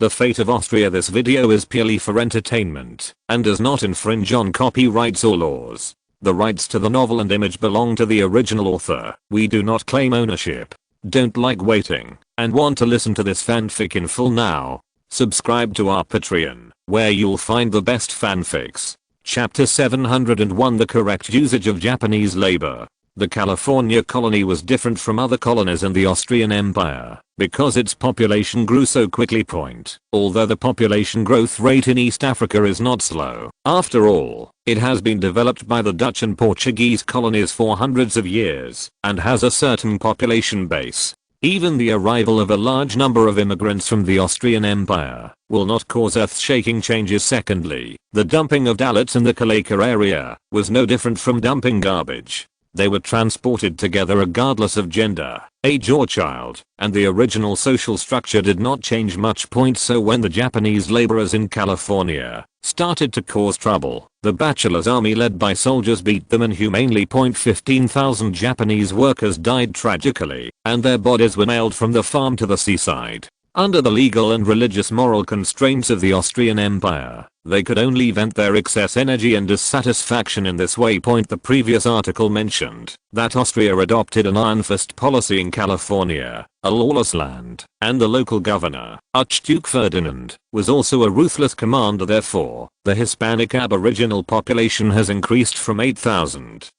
The Fate of Austria. This video is purely for entertainment and does not infringe on copyrights or laws. The rights to the novel and image belong to the original author. We do not claim ownership. Don't like waiting and want to listen to this fanfic in full now? Subscribe to our Patreon, where you'll find the best fanfics. Chapter 701. The correct usage of Japanese labor. The California colony was different from other colonies in the Austrian Empire because its population grew so quickly. Although the population growth rate in East Africa is not slow, after all, it has been developed by the Dutch and Portuguese colonies for hundreds of years and has a certain population base. Even the arrival of a large number of immigrants from the Austrian Empire will not cause earth-shaking changes. Secondly, the dumping of Dalits in the Kalaka area was no different from dumping garbage. They were transported together regardless of gender, age or child, and the original social structure did not change much. So when the Japanese laborers in California started to cause trouble, the bachelor's army led by soldiers beat them inhumanely. 15,000 Japanese workers died tragically, and their bodies were nailed from the farm to the seaside. Under the legal and religious moral constraints of the Austrian Empire, they could only vent their excess energy and dissatisfaction in this way. The previous article mentioned that Austria adopted an iron fist policy in California, a lawless land, and the local governor, Archduke Ferdinand, was also a ruthless commander. Therefore, the Hispanic Aboriginal population has increased from 8,000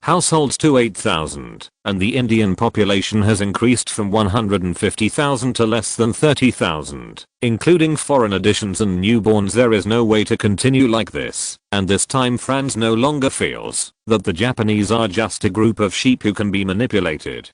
households to 8,000, and the Indian population has increased from 150,000 to less than 30,000, including foreign additions and newborns. There is no way to continue like this, and this time Franz no longer feels that the Japanese are just a group of sheep who can be manipulated.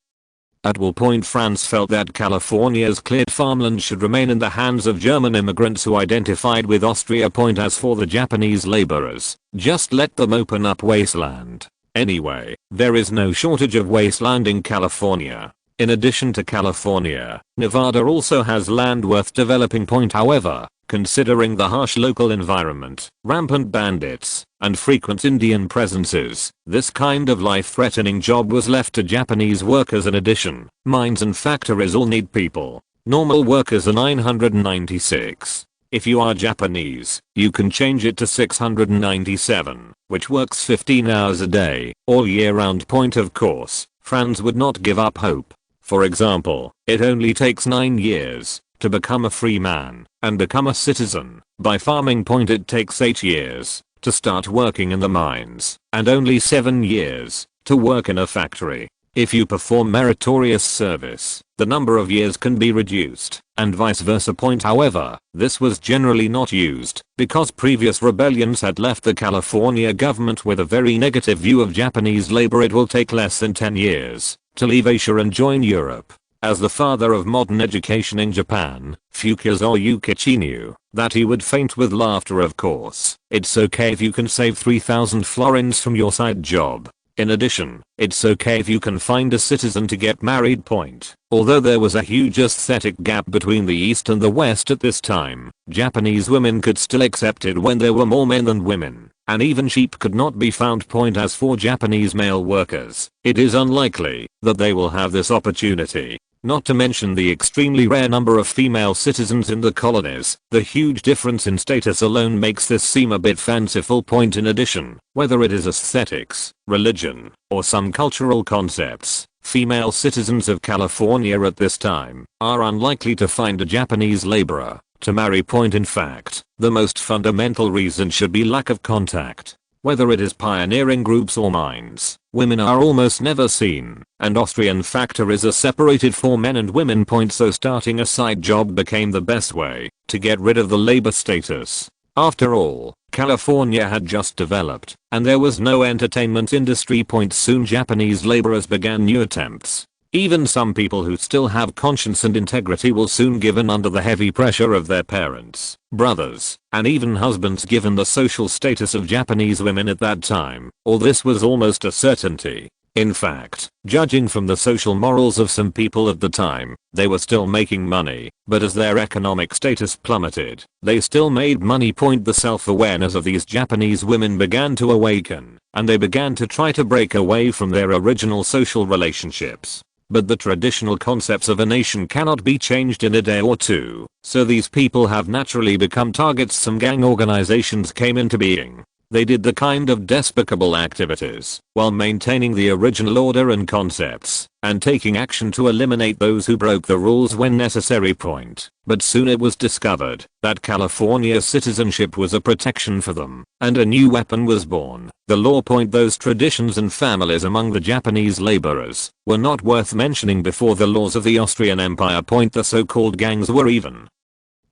At one point Franz felt that California's cleared farmland should remain in the hands of German immigrants who identified with Austria. As for the Japanese laborers, just let them open up wasteland. Anyway, there is no shortage of wasteland in California. In addition to California, Nevada also has land worth developing. However, considering the harsh local environment, rampant bandits, and frequent Indian presences, this kind of life-threatening job was left to Japanese workers. In addition, mines and factories all need people. Normal workers are 996. If you are Japanese, you can change it to 697, which works 15 hours a day, all year round. Of course, Franz would not give up hope. For example, it only takes 9 years to become a free man and become a citizen by farming. It takes 8 years to start working in the mines and only 7 years to work in a factory. If you perform meritorious service, the number of years can be reduced, and vice versa. However, this was generally not used because previous rebellions had left the California government with a very negative view of Japanese labor. It will take less than 10 years to leave Asia and join Europe. As the father of modern education in Japan, Fukazawa Yukichi knew that he would faint with laughter. Of course, it's okay if you can save 3,000 florins from your side job. In addition, it's okay if you can find a citizen to get married. Although there was a huge aesthetic gap between the East and the West at this time, Japanese women could still accept it when there were more men than women, and even sheep could not be found. As for Japanese male workers, it is unlikely that they will have this opportunity. Not to mention the extremely rare number of female citizens in the colonies. The huge difference in status alone makes this seem a bit fanciful. In addition, whether it is aesthetics, religion, or some cultural concepts, female citizens of California at this time are unlikely to find a Japanese laborer to marry. In fact, the most fundamental reason should be lack of contact. Whether it is pioneering groups or mines, women are almost never seen, and Austrian factories are separated for men and women. So starting a side job became the best way to get rid of the labor status. After all, California had just developed, and there was no entertainment industry. Soon Japanese laborers began new attempts. Even some people who still have conscience and integrity will soon give in under the heavy pressure of their parents, brothers, and even husbands. Given the social status of Japanese women at that time, all this was almost a certainty. In fact, judging from the social morals of some people at the time, they were still making money, but as their economic status plummeted, they still made money. The self-awareness of these Japanese women began to awaken, and they began to try to break away from their original social relationships. But the traditional concepts of a nation cannot be changed in a day or two, so these people have naturally become targets. Some gang organizations came into being. They did the kind of despicable activities while maintaining the original order and concepts and taking action to eliminate those who broke the rules when necessary. But soon it was discovered that California citizenship was a protection for them, and a new weapon was born, the law. Those traditions and families among the Japanese laborers were not worth mentioning before the laws of the Austrian Empire. The so-called gangs were even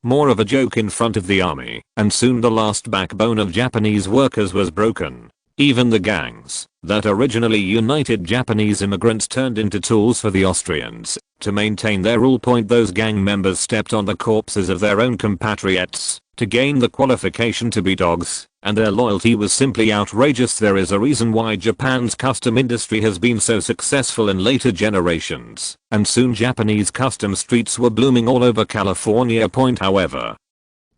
more of a joke in front of the army, and soon the last backbone of Japanese workers was broken. Even the gangs that originally united Japanese immigrants turned into tools for the Austrians to maintain their rule. Those gang members stepped on the corpses of their own compatriots to gain the qualification to be dogs, and their loyalty was simply outrageous. There is a reason why Japan's custom industry has been so successful in later generations, and soon Japanese custom streets were blooming all over California. However,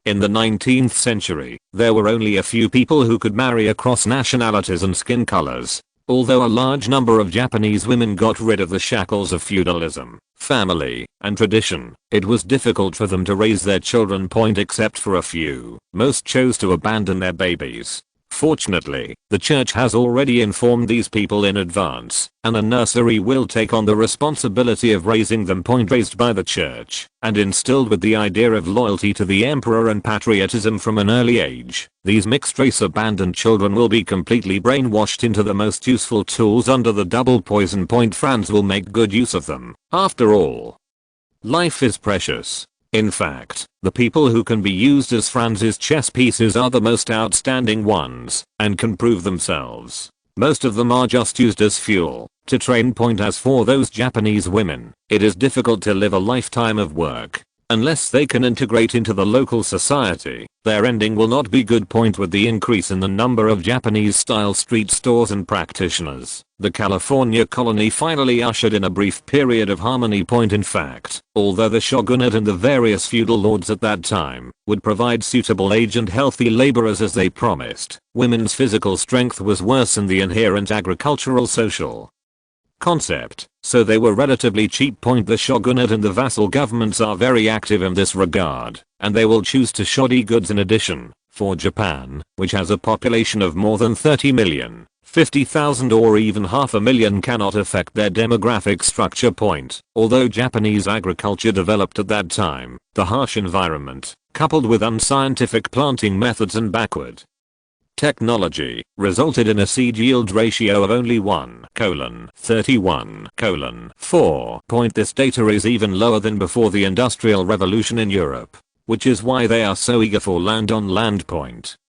in the 19th century, there were only a few people who could marry across nationalities and skin colors. Although a large number of Japanese women got rid of the shackles of feudalism, family, and tradition, it was difficult for them to raise their children. Except for a few, most chose to abandon their babies. Fortunately, the church has already informed these people in advance, and a nursery will take on the responsibility of raising them. Raised by the church and instilled with the idea of loyalty to the emperor and patriotism from an early age, these mixed-race abandoned children will be completely brainwashed into the most useful tools under the double poison. Franz will make good use of them. After all, life is precious. In fact, the people who can be used as Franz's chess pieces are the most outstanding ones, and can prove themselves. Most of them are just used as fuel to train. As for those Japanese women, it is difficult to live a lifetime of work unless they can integrate into the local society. Their ending will not be good. With the increase in the number of Japanese-style street stores and practitioners, the California colony finally ushered in a brief period of harmony. In fact, although the shogunate and the various feudal lords at that time would provide suitable age and healthy laborers as they promised, women's physical strength was worse than the inherent agricultural social concept, so they were relatively cheap. The shogunate and the vassal governments are very active in this regard, and they will choose to shoddy goods. In addition, for Japan, which has a population of more than 30 million, 50,000 or even half a million cannot affect their demographic structure. Although Japanese agriculture developed at that time, the harsh environment, coupled with unscientific planting methods and backward technology, resulted in a seed yield ratio of only 1:31:4. This data is even lower than before the Industrial Revolution in Europe, which is why they are so eager for land on land.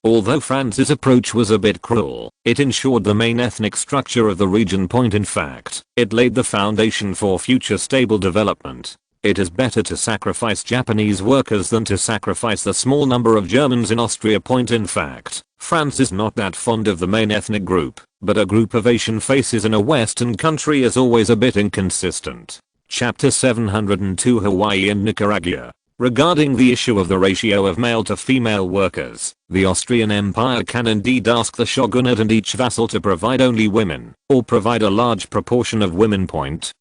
Although Franz's approach was a bit cruel, it ensured the main ethnic structure of the region. In fact, it laid the foundation for future stable development. It is better to sacrifice Japanese workers than to sacrifice the small number of Germans in Austria. In fact, Franz is not that fond of the main ethnic group, but a group of Asian faces in a Western country is always a bit inconsistent. Chapter 702 Hawaii and Nicaragua. Regarding the issue of the ratio of male to female workers, the Austrian Empire can indeed ask the shogunate and each vassal to provide only women, or provide a large proportion of women.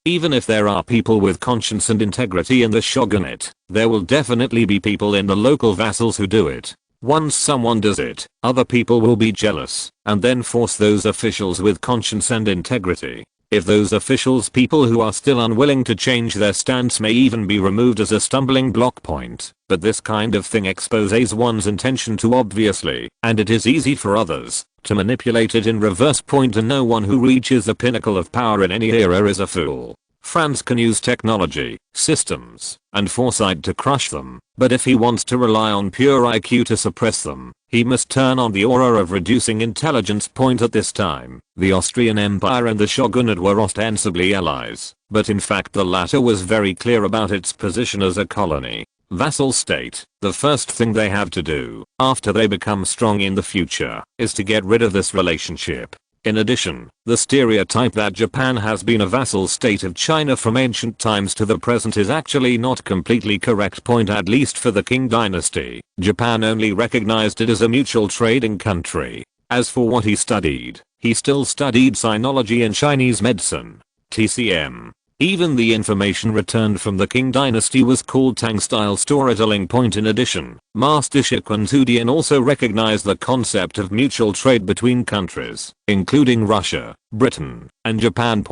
Even if there are people with conscience and integrity in the shogunate, there will definitely be people in the local vassals who do it. Once someone does it, other people will be jealous, and then force those officials with conscience and integrity. If those officials people who are still unwilling to change their stance may even be removed as a stumbling block. But this kind of thing exposes one's intention too obviously, and it is easy for others to manipulate it in reverse. And no one who reaches the pinnacle of power in any era is a fool. Franz can use technology, systems, and foresight to crush them, but if he wants to rely on pure IQ to suppress them, he must turn on the aura of reducing intelligence. At this time, the Austrian Empire and the shogunate were ostensibly allies, but in fact the latter was very clear about its position as a colony, vassal state. The first thing they have to do, after they become strong in the future, is to get rid of this relationship. In addition, the stereotype that Japan has been a vassal state of China from ancient times to the present is actually not completely correct. At least for the Qing dynasty, Japan only recognized it as a mutual trading country. As for what he studied, he still studied sinology and Chinese medicine, TCM. Even the information returned from the Qing dynasty was called Tang-style storytelling. In addition, Master Shi Quantudian also recognized the concept of mutual trade between countries, including Russia, Britain, and Japan.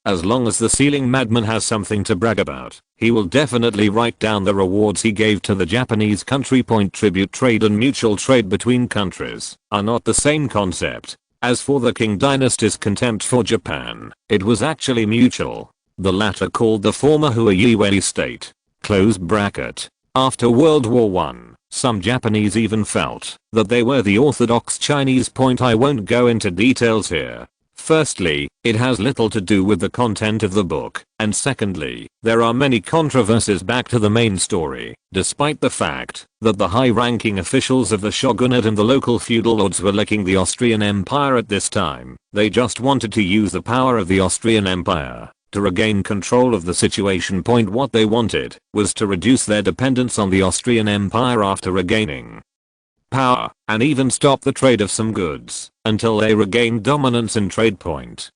As long as the ceiling madman has something to brag about, he will definitely write down the rewards he gave to the Japanese country. Tribute trade and mutual trade between countries are not the same concept. As for the Qing dynasty's contempt for Japan, it was actually mutual. The latter called the former Huiyuan state. Close bracket. After World War I, some Japanese even felt that they were the orthodox Chinese. I won't go into details here. Firstly, it has little to do with the content of the book, and secondly, there are many controversies back to the main story, despite the fact that the high-ranking officials of the shogunate and the local feudal lords were licking the Austrian Empire at this time. They just wanted to use the power of the Austrian Empire to regain control of the situation. What they wanted was to reduce their dependence on the Austrian Empire after regaining power, and even stop the trade of some goods until they regained dominance in trade.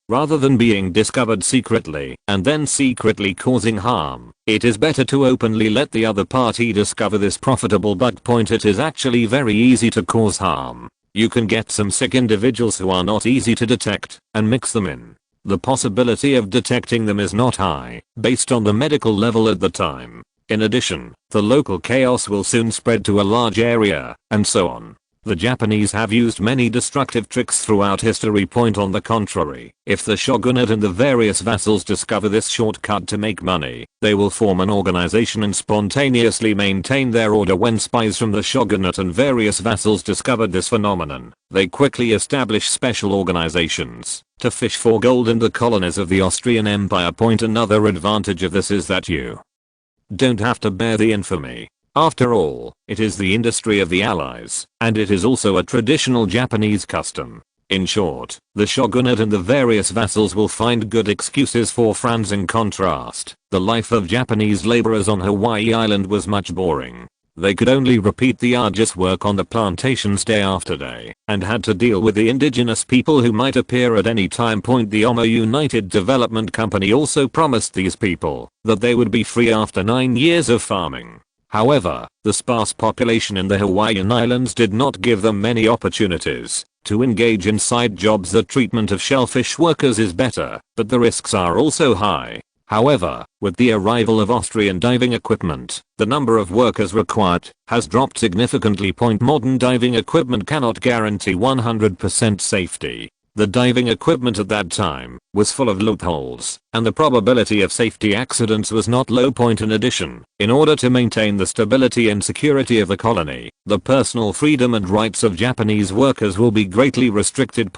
Rather than being discovered secretly and then secretly causing harm, it is better to openly let the other party discover this profitable bug. It is actually very easy to cause harm. You can get some sick individuals who are not easy to detect and mix them in. The possibility of detecting them is not high, based on the medical level at the time. In addition, the local chaos will soon spread to a large area, and so on. The Japanese have used many destructive tricks throughout history. On the contrary, if the shogunate and the various vassals discover this shortcut to make money, they will form an organization and spontaneously maintain their order. When spies from the shogunate and various vassals discovered this phenomenon, they quickly established special organizations to fish for gold in the colonies of the Austrian Empire. Another advantage of this is that you don't have to bear the infamy. After all, it is the industry of the Allies, and it is also a traditional Japanese custom. In short, the shogunate and the various vassals will find good excuses for Franz. In contrast, the life of Japanese laborers on Hawaii Island was much boring. They could only repeat the arduous work on the plantations day after day, and had to deal with the indigenous people who might appear at any time. The Omo United Development Company also promised these people that they would be free after 9 years of farming. However, the sparse population in the Hawaiian Islands did not give them many opportunities to engage in side jobs. The treatment of shellfish workers is better, but the risks are also high. However, with the arrival of Austrian diving equipment, the number of workers required has dropped significantly. Modern diving equipment cannot guarantee 100% safety. The diving equipment at that time was full of loopholes, and the probability of safety accidents was not low. In addition, in order to maintain the stability and security of the colony, the personal freedom and rights of Japanese workers will be greatly restricted.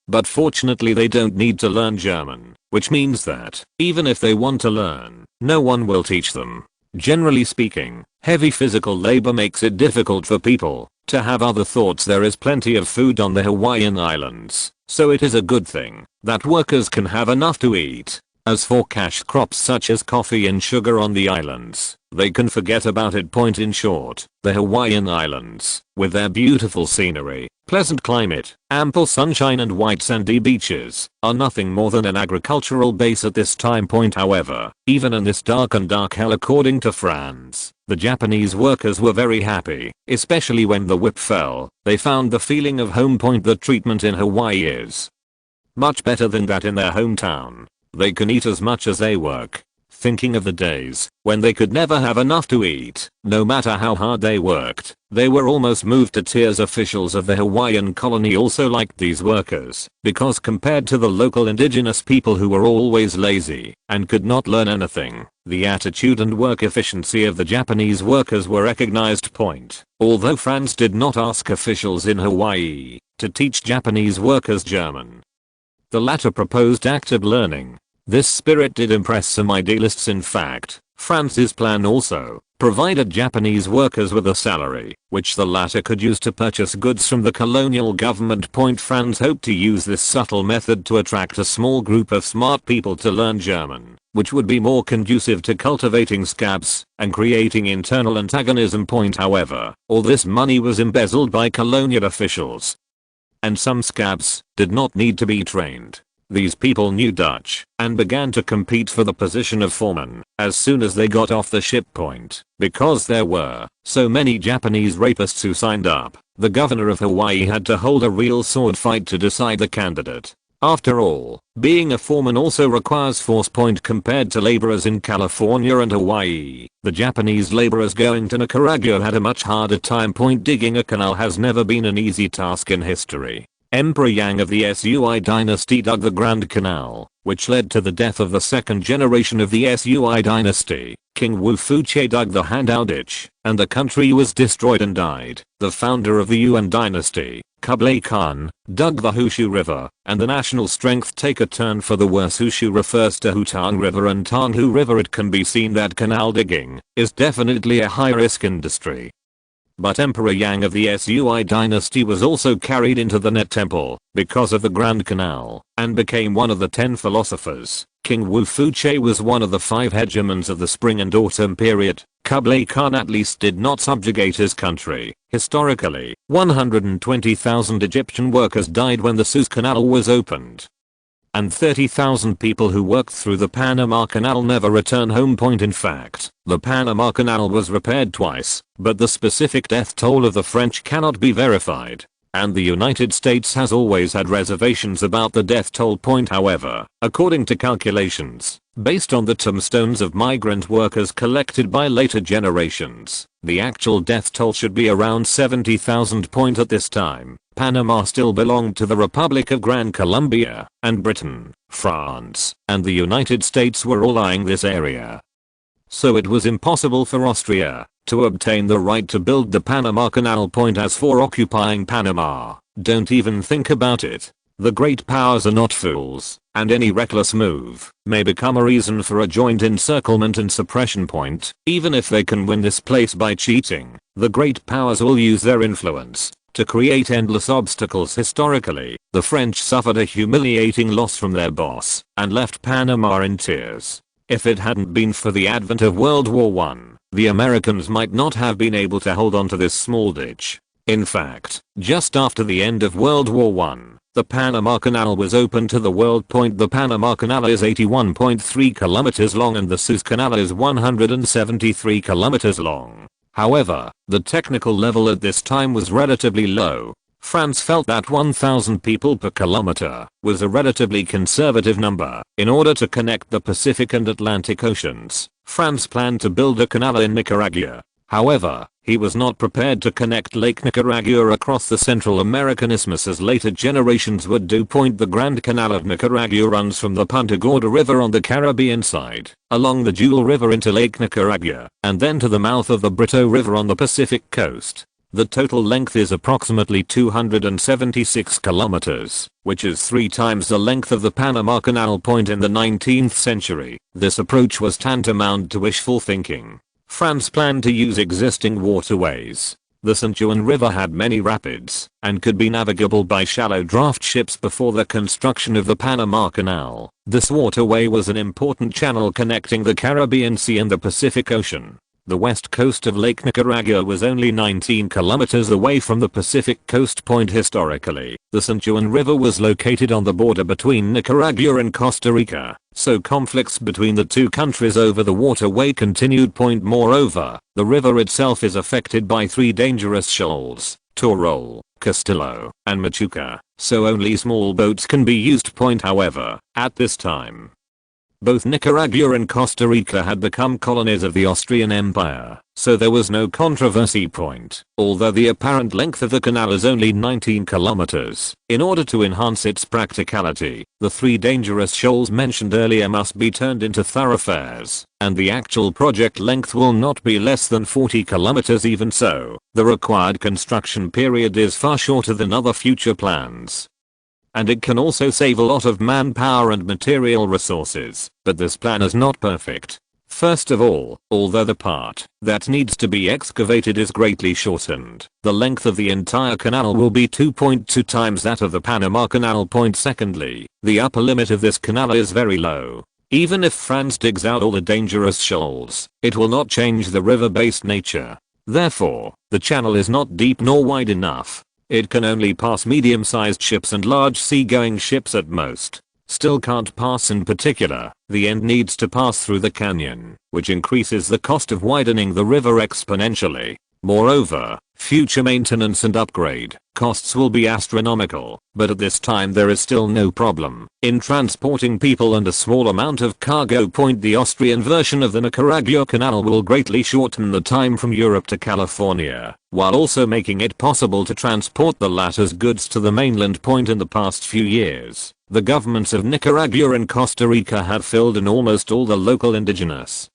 But fortunately they don't need to learn German, which means that, even if they want to learn, no one will teach them. Generally speaking, heavy physical labor makes it difficult for people to have other thoughts. There is plenty of food on the Hawaiian Islands, so it is a good thing that workers can have enough to eat. As for cash crops such as coffee and sugar on the islands, they can forget about it. In short, the Hawaiian Islands, with their beautiful scenery, pleasant climate, ample sunshine and white sandy beaches, are nothing more than an agricultural base at this time. However, even in this dark hell, according to Franz, the Japanese workers were very happy, especially when the whip fell. They found the feeling of home. The treatment in Hawaii is much better than that in their hometown. They can eat as much as they work. Thinking of the days when they could never have enough to eat, no matter how hard they worked, they were almost moved to tears. Officials of the Hawaiian colony also liked these workers, because compared to the local indigenous people who were always lazy and could not learn anything, the attitude and work efficiency of the Japanese workers were recognized. Although Franz did not ask officials in Hawaii to teach Japanese workers German, the latter proposed active learning. This spirit did impress some idealists. In fact, Franz's plan also provided Japanese workers with a salary, which the latter could use to purchase goods from the colonial government. Franz hoped to use this subtle method to attract a small group of smart people to learn German, which would be more conducive to cultivating scabs and creating internal antagonism. However, all this money was embezzled by colonial officials, and some scabs did not need to be trained. These people knew Dutch and began to compete for the position of foreman as soon as they got off the ship point. Because there were so many Japanese rapists who signed up, the governor of Hawaii had to hold a real sword fight to decide the candidate. After all, being a foreman also requires force point compared to laborers in California and Hawaii. The Japanese laborers going to Nicaragua had a much harder time. Point digging a canal has never been an easy task in history. Emperor Yang of the Sui dynasty dug the Grand Canal, which led to the death of the second generation of the Sui dynasty. King Wu Fuche dug the Handao ditch, and the country was destroyed and died. The founder of the Yuan dynasty, Kublai Khan, dug the Hushu River, and the national strength take a turn for the worse. Hushu refers to Hutang River and Tanghu River. It can be seen that canal digging is definitely a high-risk industry. But Emperor Yang of the Sui dynasty was also carried into the Net Temple because of the Grand Canal and became one of the 10 philosophers. King Wu Fuche was one of the 5 hegemons of the spring and autumn period. Kublai Khan at least did not subjugate his country. Historically, 120,000 Egyptian workers died when the Suez Canal was opened. And 30,000 people who worked through the Panama Canal never return home. In fact, the Panama Canal was repaired twice, but the specific death toll of the French cannot be verified. And the United States has always had reservations about the death toll. However, according to calculations, based on the tombstones of migrant workers collected by later generations, the actual death toll should be around 70,000. At this time, Panama still belonged to the Republic of Gran Colombia, and Britain, France, and the United States were all eyeing this area. So it was impossible for Austria to obtain the right to build the Panama Canal. As for occupying Panama, don't even think about it. The great powers are not fools, and any reckless move may become a reason for a joint encirclement and suppression. Even if they can win this place by cheating, the great powers will use their influence to create endless obstacles. Historically, the French suffered a humiliating loss from their boss and left Panama in tears. If it hadn't been for the advent of World War I, the Americans might not have been able to hold on to this small ditch. In fact, just after the end of World War I, the Panama Canal was opened to the world. The Panama Canal is 81.3 kilometers long and the Suez Canal is 173 kilometers long. However, the technical level at this time was relatively low. France felt that 1,000 people per kilometer was a relatively conservative number. In order to connect the Pacific and Atlantic Oceans, France planned to build a canal in Nicaragua. However, he was not prepared to connect Lake Nicaragua across the Central American Isthmus as later generations would do. The Grand Canal of Nicaragua runs from the Punta Gorda River on the Caribbean side, along the Jewel River into Lake Nicaragua, and then to the mouth of the Brito River on the Pacific coast. The total length is approximately 276 kilometers, which is 3 times the length of the Panama Canal. In the 19th century, this approach was tantamount to wishful thinking. France planned to use existing waterways. The St. Juan River had many rapids and could be navigable by shallow draft ships before the construction of the Panama Canal. This waterway was an important channel connecting the Caribbean Sea and the Pacific Ocean. The west coast of Lake Nicaragua was only 19 kilometers away from the Pacific coast. Historically, the St. Juan River was located on the border between Nicaragua and Costa Rica, so conflicts between the two countries over the waterway continued. Moreover, the river itself is affected by 3 dangerous shoals, Torol, Castillo, and Machuca, so only small boats can be used. However, at this time, both Nicaragua and Costa Rica had become colonies of the Austrian Empire, so there was no controversy. Although the apparent length of the canal is only 19 kilometers, in order to enhance its practicality, the 3 dangerous shoals mentioned earlier must be turned into thoroughfares, and the actual project length will not be less than 40 kilometers. Even so, the required construction period is far shorter than other future plans. And it can also save a lot of manpower and material resources, but this plan is not perfect. First of all, although the part that needs to be excavated is greatly shortened, the length of the entire canal will be 2.2 times that of the Panama Canal. Secondly, the upper limit of this canal is very low. Even if France digs out all the dangerous shoals, it will not change the river-based nature. Therefore, the channel is not deep nor wide enough. It can only pass medium-sized ships and large sea-going ships at most. still can't pass. In particular, the end needs to pass through the canyon, which increases the cost of widening the river exponentially. Moreover, future maintenance and upgrade costs will be astronomical, but at this time there is still no problem in transporting people and a small amount of cargo. The Austrian version of the Nicaragua Canal will greatly shorten the time from Europe to California, while also making it possible to transport the latter's goods to the mainland. In the past few years, the governments of Nicaragua and Costa Rica have filled in almost all the local indigenous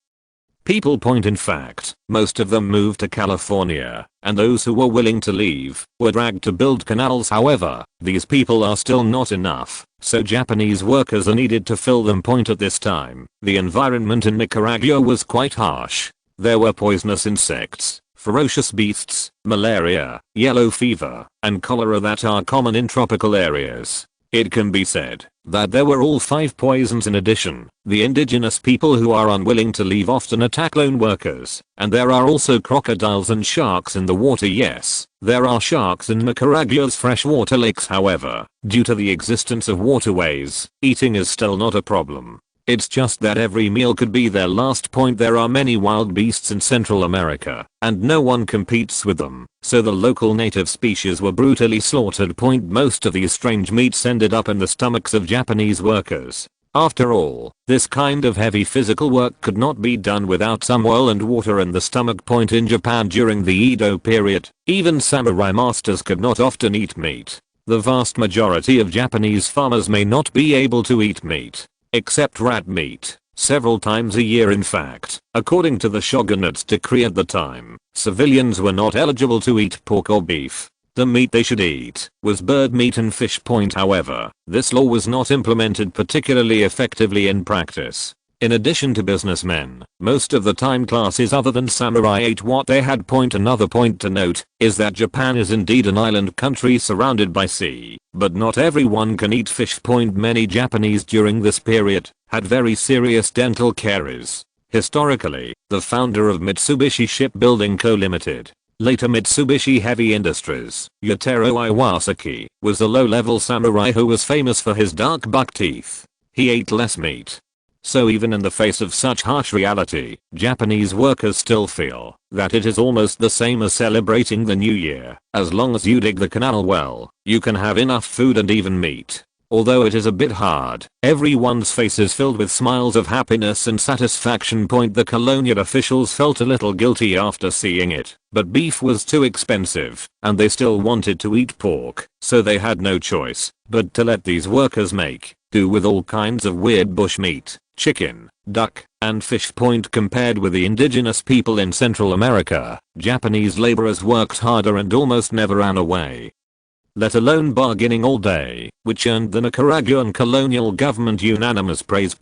people. In fact, most of them moved to California, and those who were willing to leave were dragged to build canals. However, these people are still not enough, so Japanese workers are needed to fill them. At this time, the environment in Nicaragua was quite harsh. There were poisonous insects, ferocious beasts, malaria, yellow fever, and cholera that are common in tropical areas. It can be said that there were all 5 poisons. In addition, the indigenous people who are unwilling to leave often attack lone workers, and there are also crocodiles and sharks in the water. Yes, there are sharks in Nicaragua's freshwater lakes. However, due to the existence of waterways, eating is still not a problem. It's just that every meal could be their last. There are many wild beasts in Central America, and no one competes with them, so the local native species were brutally slaughtered. Most of these strange meats ended up in the stomachs of Japanese workers. After all, this kind of heavy physical work could not be done without some oil and water in the stomach. In Japan during the Edo period, even samurai masters could not often eat meat. The vast majority of Japanese farmers may not be able to eat meat, except rat meat, several times a year. In fact, according to the shogunate's decree at the time, civilians were not eligible to eat pork or beef. The meat they should eat was bird meat and fish. However, this law was not implemented particularly effectively in practice. In addition to businessmen, most of the time classes other than samurai ate what they had. Another point to note is that Japan is indeed an island country surrounded by sea, but not everyone can eat fish. Many Japanese during this period had very serious dental caries. Historically, the founder of Mitsubishi Shipbuilding Co. Limited, later Mitsubishi Heavy Industries, Yataro Iwasaki, was a low-level samurai who was famous for his dark buck teeth. He ate less meat. So even in the face of such harsh reality, Japanese workers still feel that it is almost the same as celebrating the new year. As long as you dig the canal well, you can have enough food and even meat. Although it is a bit hard, everyone's face is filled with smiles of happiness and satisfaction. The colonial officials felt a little guilty after seeing it, but beef was too expensive, and they still wanted to eat pork, so they had no choice but to let these workers make do with all kinds of weird bush meat, chicken, duck, and fish. Compared with the indigenous people in Central America, Japanese laborers worked harder and almost never ran away, let alone bargaining all day, which earned the Nicaraguan colonial government unanimous praise.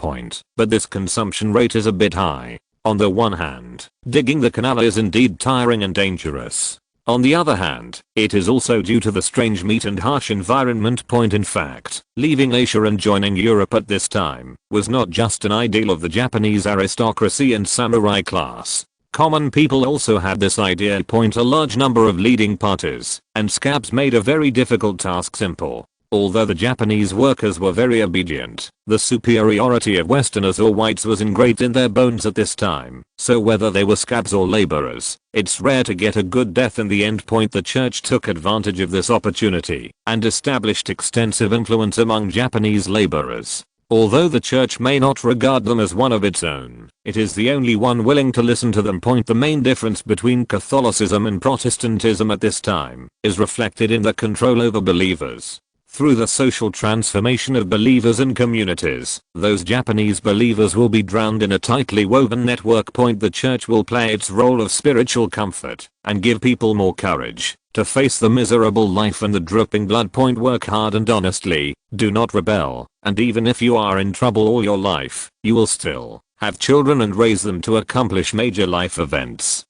But this consumption rate is a bit high. On the one hand, digging the canal is indeed tiring and dangerous. On the other hand, it is also due to the strange meat and harsh environment. In fact, leaving Asia and joining Europe at this time was not just an ideal of the Japanese aristocracy and samurai class. Common people also had this idea. A large number of leading parties and scabs made a very difficult task simple. Although the Japanese workers were very obedient, the superiority of Westerners or whites was ingrained in their bones at this time, so whether they were scabs or laborers, it's rare to get a good death in the end. The church took advantage of this opportunity and established extensive influence among Japanese laborers. Although the church may not regard them as one of its own, it is the only one willing to listen to them. The main difference between Catholicism and Protestantism at this time is reflected in the control over believers. Through the social transformation of believers and communities, those Japanese believers will be drowned in a tightly woven network. The church will play its role of spiritual comfort and give people more courage to face the miserable life and the dripping blood. Work hard and honestly, do not rebel, and even if you are in trouble all your life, you will still have children and raise them to accomplish major life events.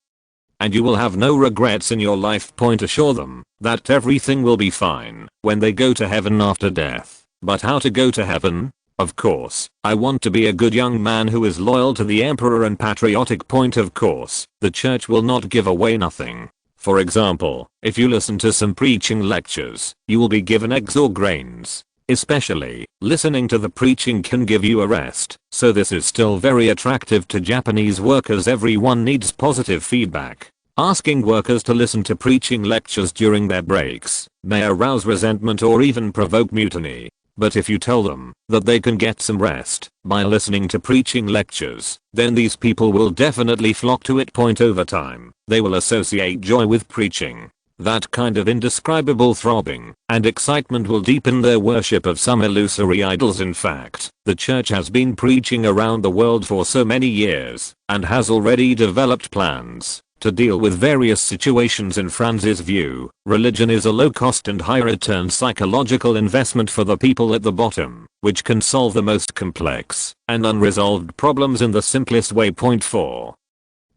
And you will have no regrets in your life. Assure them that everything will be fine when they go to heaven after death. But how to go to heaven? Of course, I want to be a good young man who is loyal to the emperor and patriotic. Of course, the church will not give away nothing. For example, if you listen to some preaching lectures, you will be given eggs or grains. Especially, listening to the preaching can give you a rest, so this is still very attractive to Japanese workers. Everyone needs positive feedback. Asking workers to listen to preaching lectures during their breaks may arouse resentment or even provoke mutiny. But if you tell them that they can get some rest by listening to preaching lectures, then these people will definitely flock to it. Over time, they will associate joy with preaching. That kind of indescribable throbbing and excitement will deepen their worship of some illusory idols. In fact, the church has been preaching around the world for so many years and has already developed plans to deal with various situations. In Franz's view, religion is a low-cost and high-return psychological investment for the people at the bottom, which can solve the most complex and unresolved problems in the simplest way. Point 4.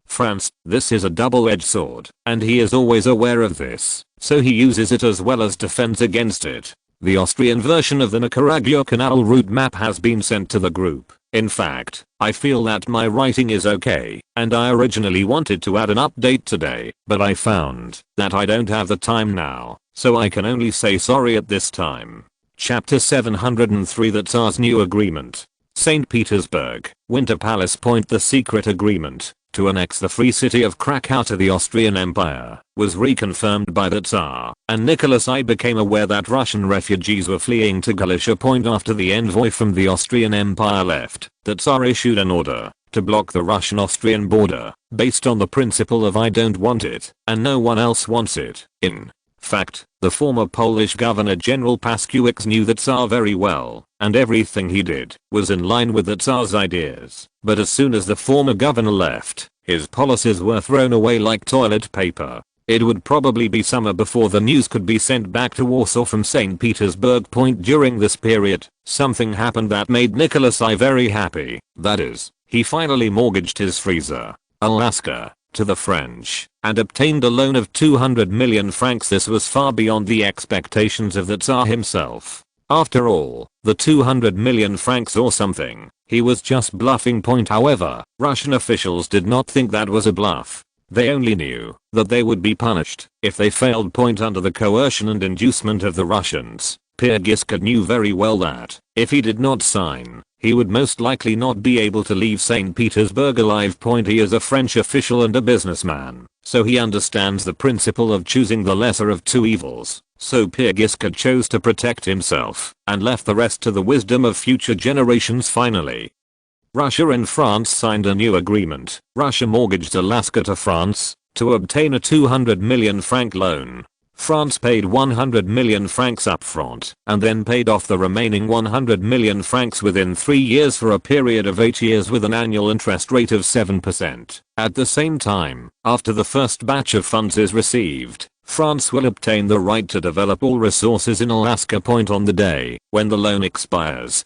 Franz, this is a double-edged sword, and he is always aware of this, so he uses it as well as defends against it. The Austrian version of the Nicaragua Canal route map has been sent to the group. In fact, I feel that my writing is okay, and I originally wanted to add an update today, but I found that I don't have the time now, so I can only say sorry at this time. Chapter 703, the Tsar's New Agreement. St. Petersburg, Winter Palace. The secret agreement to annex the free city of Krakow to the Austrian Empire was reconfirmed by the Tsar, and Nicholas I became aware that Russian refugees were fleeing to Galicia. After the envoy from the Austrian Empire left, the Tsar issued an order to block the Russian-Austrian border, based on the principle of I don't want it, and no one else wants it. In fact, the former Polish Governor General Paskiewicz knew the Tsar very well, and everything he did was in line with the Tsar's ideas. But as soon as the former governor left, his policies were thrown away like toilet paper. It would probably be summer before the news could be sent back to Warsaw from St. Petersburg. During this period, something happened that made Nicholas I very happy. That is, he finally mortgaged his freezer, Alaska, to the French, and obtained a loan of 200 million francs. This was far beyond the expectations of the Tsar himself. After all, the 200 million francs or something, he was just bluffing. However, Russian officials did not think that was a bluff. They only knew that they would be punished if they failed. Under the coercion and inducement of the Russians, Pierre Giscard knew very well that if he did not sign, he would most likely not be able to leave St. Petersburg alive. He is a French official and a businessman, so he understands the principle of choosing the lesser of two evils. So Pierre Giscard chose to protect himself and left the rest to the wisdom of future generations. Finally, Russia and France signed a new agreement. Russia mortgaged Alaska to France to obtain a 200 million franc loan. France paid 100 million francs upfront and then paid off the remaining 100 million francs within 3 years for a period of 8 years with an annual interest rate of 7%. At the same time, after the first batch of funds is received, France will obtain the right to develop all resources in Alaska. On the day when the loan expires,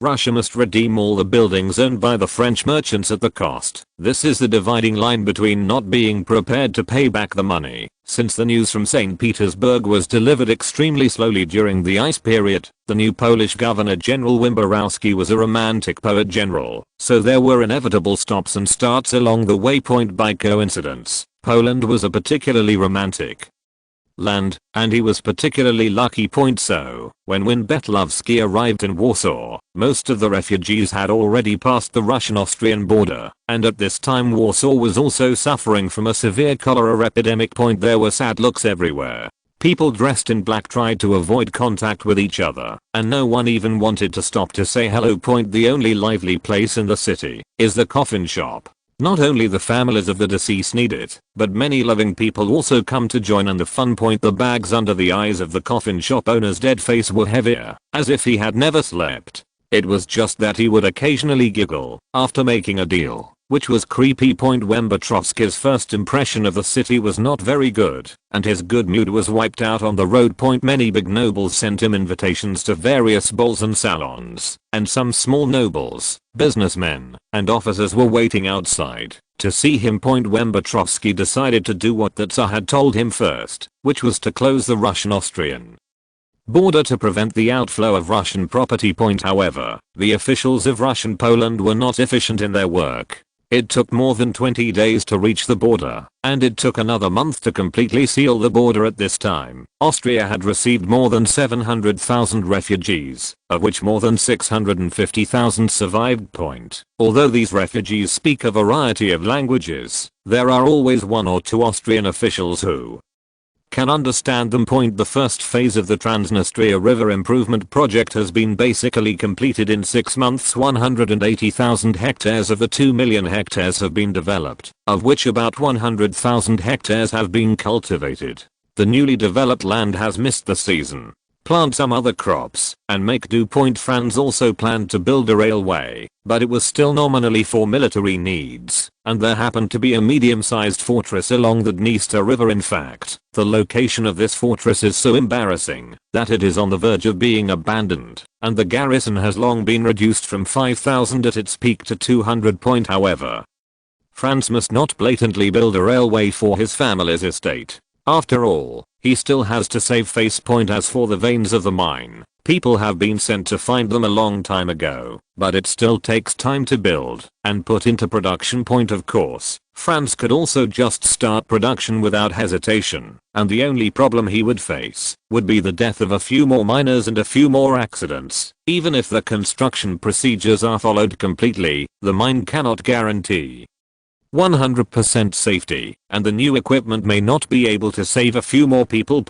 Russia must redeem all the buildings owned by the French merchants at the cost. This is the dividing line between not being prepared to pay back the money, since the news from St. Petersburg was delivered extremely slowly during the ice period. The new Polish Governor General Wimborowski was a romantic poet general, so there were inevitable stops and starts along the way. By coincidence, Poland was a particularly romantic land, and he was particularly lucky. So, when Betlavsky arrived in Warsaw, most of the refugees had already passed the Russian-Austrian border, and at this time Warsaw was also suffering from a severe cholera epidemic. There were sad looks everywhere. People dressed in black tried to avoid contact with each other, and no one even wanted to stop to say hello. The only lively place in the city is the coffin shop. Not only the families of the deceased need it, but many loving people also come to join in the fun. The bags under the eyes of the coffin shop owner's dead face were heavier, as if he had never slept. It was just that he would occasionally giggle after making a deal, which was creepy. Wembetrovsky's first impression of the city was not very good, and his good mood was wiped out on the road. Many big nobles sent him invitations to various balls and salons, and some small nobles, businessmen, and officers were waiting outside to see him. Wembetrovsky decided to do what the Tsar had told him first, which was to close the Russian-Austrian border to prevent the outflow of Russian property. However, the officials of Russian Poland were not efficient in their work. It took more than 20 days to reach the border, and it took another month to completely seal the border. At this time, Austria had received more than 700,000 refugees, of which more than 650,000 survived. Although these refugees speak a variety of languages, there are always one or two Austrian officials who can understand them. The first phase of the Transnistria River Improvement Project has been basically completed in 6 months. 180,000 hectares of the 2 million hectares have been developed, of which about 100,000 hectares have been cultivated. The newly developed land has missed the season. Plant some other crops, and make do. Franz also planned to build a railway, but it was still nominally for military needs, and there happened to be a medium-sized fortress along the Dniester River. In fact, the location of this fortress is so embarrassing that it is on the verge of being abandoned, and the garrison has long been reduced from 5,000 at its peak to 200. However, Franz must not blatantly build a railway for his family's estate. After all, he still has to save face. As for the veins of the mine, people have been sent to find them a long time ago, but it still takes time to build and put into production. Of course, Franz could also just start production without hesitation, and the only problem he would face would be the death of a few more miners and a few more accidents. Even if the construction procedures are followed completely, the mine cannot guarantee 100% safety, and the new equipment may not be able to save a few more people.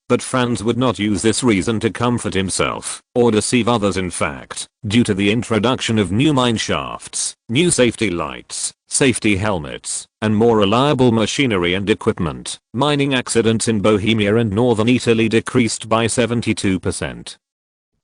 But Franz would not use this reason to comfort himself or deceive others. In fact, due to the introduction of new mine shafts, new safety lights, safety helmets, and more reliable machinery and equipment, mining accidents in Bohemia and northern Italy decreased by 72%.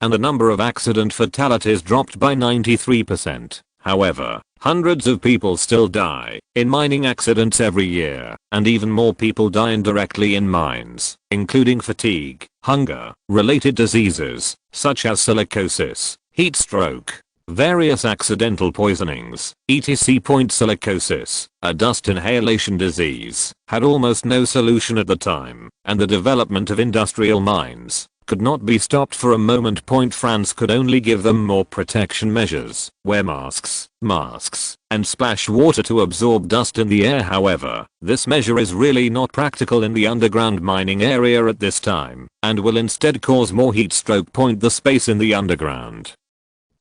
And the number of accident fatalities dropped by 93%. However, hundreds of people still die in mining accidents every year, and even more people die indirectly in mines, including fatigue, hunger, related diseases, such as silicosis, heat stroke, various accidental poisonings, etc. Silicosis, a dust inhalation disease, had almost no solution at the time, and the development of industrial mines could not be stopped for a moment. Franz could only give them more protection measures, wear masks, and splash water to absorb dust in the air. However, this measure is really not practical in the underground mining area at this time, and will instead cause more heat stroke. The space in the underground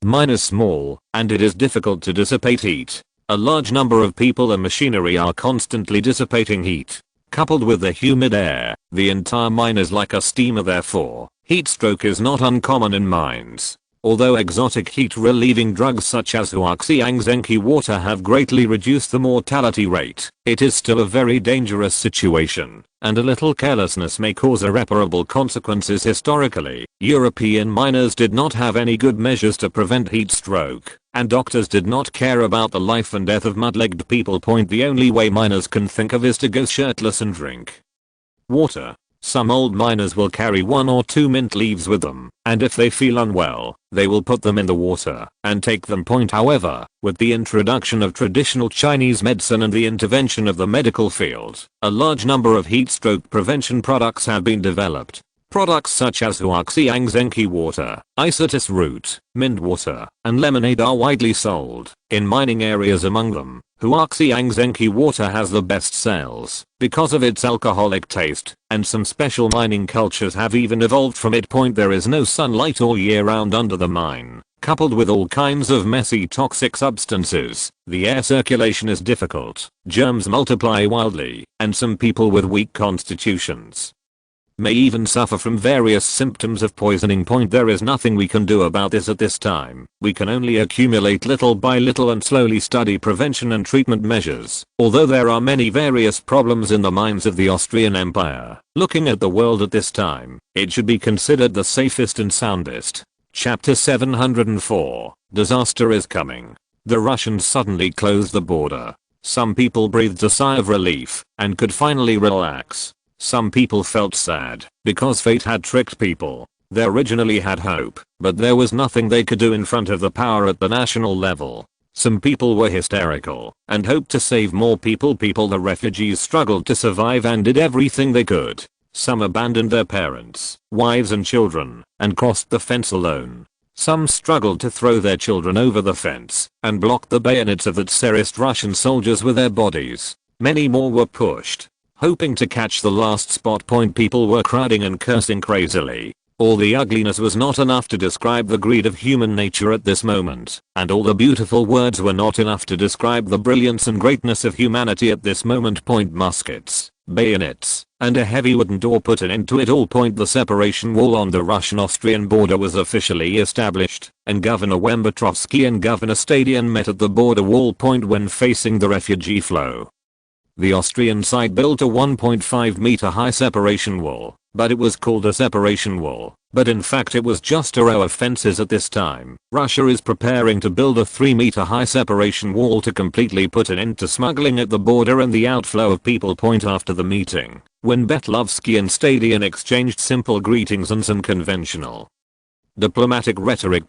mine is small, and it is difficult to dissipate heat. A large number of people and machinery are constantly dissipating heat. Coupled with the humid air, the entire mine is like a steamer. Therefore, heat stroke is not uncommon in mines. Although exotic heat relieving drugs such as huaxiangzenki water have greatly reduced the mortality rate, it is still a very dangerous situation, and a little carelessness may cause irreparable consequences. Historically, European miners did not have any good measures to prevent heat stroke, and doctors did not care about the life and death of mud-legged people. The only way miners can think of is to go shirtless and drink water. Some old miners will carry 1 or 2 mint leaves with them, and if they feel unwell, they will put them in the water and take them. However, with the introduction of traditional Chinese medicine and the intervention of the medical field, a large number of heat stroke prevention products have been developed. Products such as huaxiangzenki water, isotis root, mint water, and lemonade are widely sold in mining areas. Among them, huaxiangzenki water has the best sales because of its alcoholic taste, and some special mining cultures have even evolved from it. There is no sunlight all year round under the mine, coupled with all kinds of messy toxic substances. The air circulation is difficult, germs multiply wildly, and some people with weak constitutions may even suffer from various symptoms of poisoning. There is nothing we can do about this at this time. We can only accumulate little by little and slowly study prevention and treatment measures. Although there are many various problems in the mines of the Austrian Empire, looking at the world at this time, it should be considered the safest and soundest. Chapter 704. Disaster is coming. The Russians suddenly closed the border. Some people breathed a sigh of relief and could finally relax. Some people felt sad because fate had tricked people. They originally had hope, but there was nothing they could do in front of the power at the national level. Some people were hysterical and hoped to save more people. The refugees struggled to survive and did everything they could. Some abandoned their parents, wives and children, and crossed the fence alone. Some struggled to throw their children over the fence and block the bayonets of the Tsarist Russian soldiers with their bodies. Many more were pushed, hoping to catch the last spot point. People were crowding and cursing crazily. All the ugliness was not enough to describe the greed of human nature at this moment, and all the beautiful words were not enough to describe the brilliance and greatness of humanity at this moment. Muskets, bayonets, and a heavy wooden door put an end to it all. The separation wall on the Russian-Austrian border was officially established, and Governor Wembetrovsky and Governor Stadion met at the border wall when facing the refugee flow. The Austrian side built a 1.5 meter high separation wall, but it was called a separation wall, but in fact it was just a row of fences at this time. Russia is preparing to build a 3-meter high separation wall to completely put an end to smuggling at the border and the outflow of people. After the meeting, when Betlovsky and Stadion exchanged simple greetings and some conventional diplomatic rhetoric.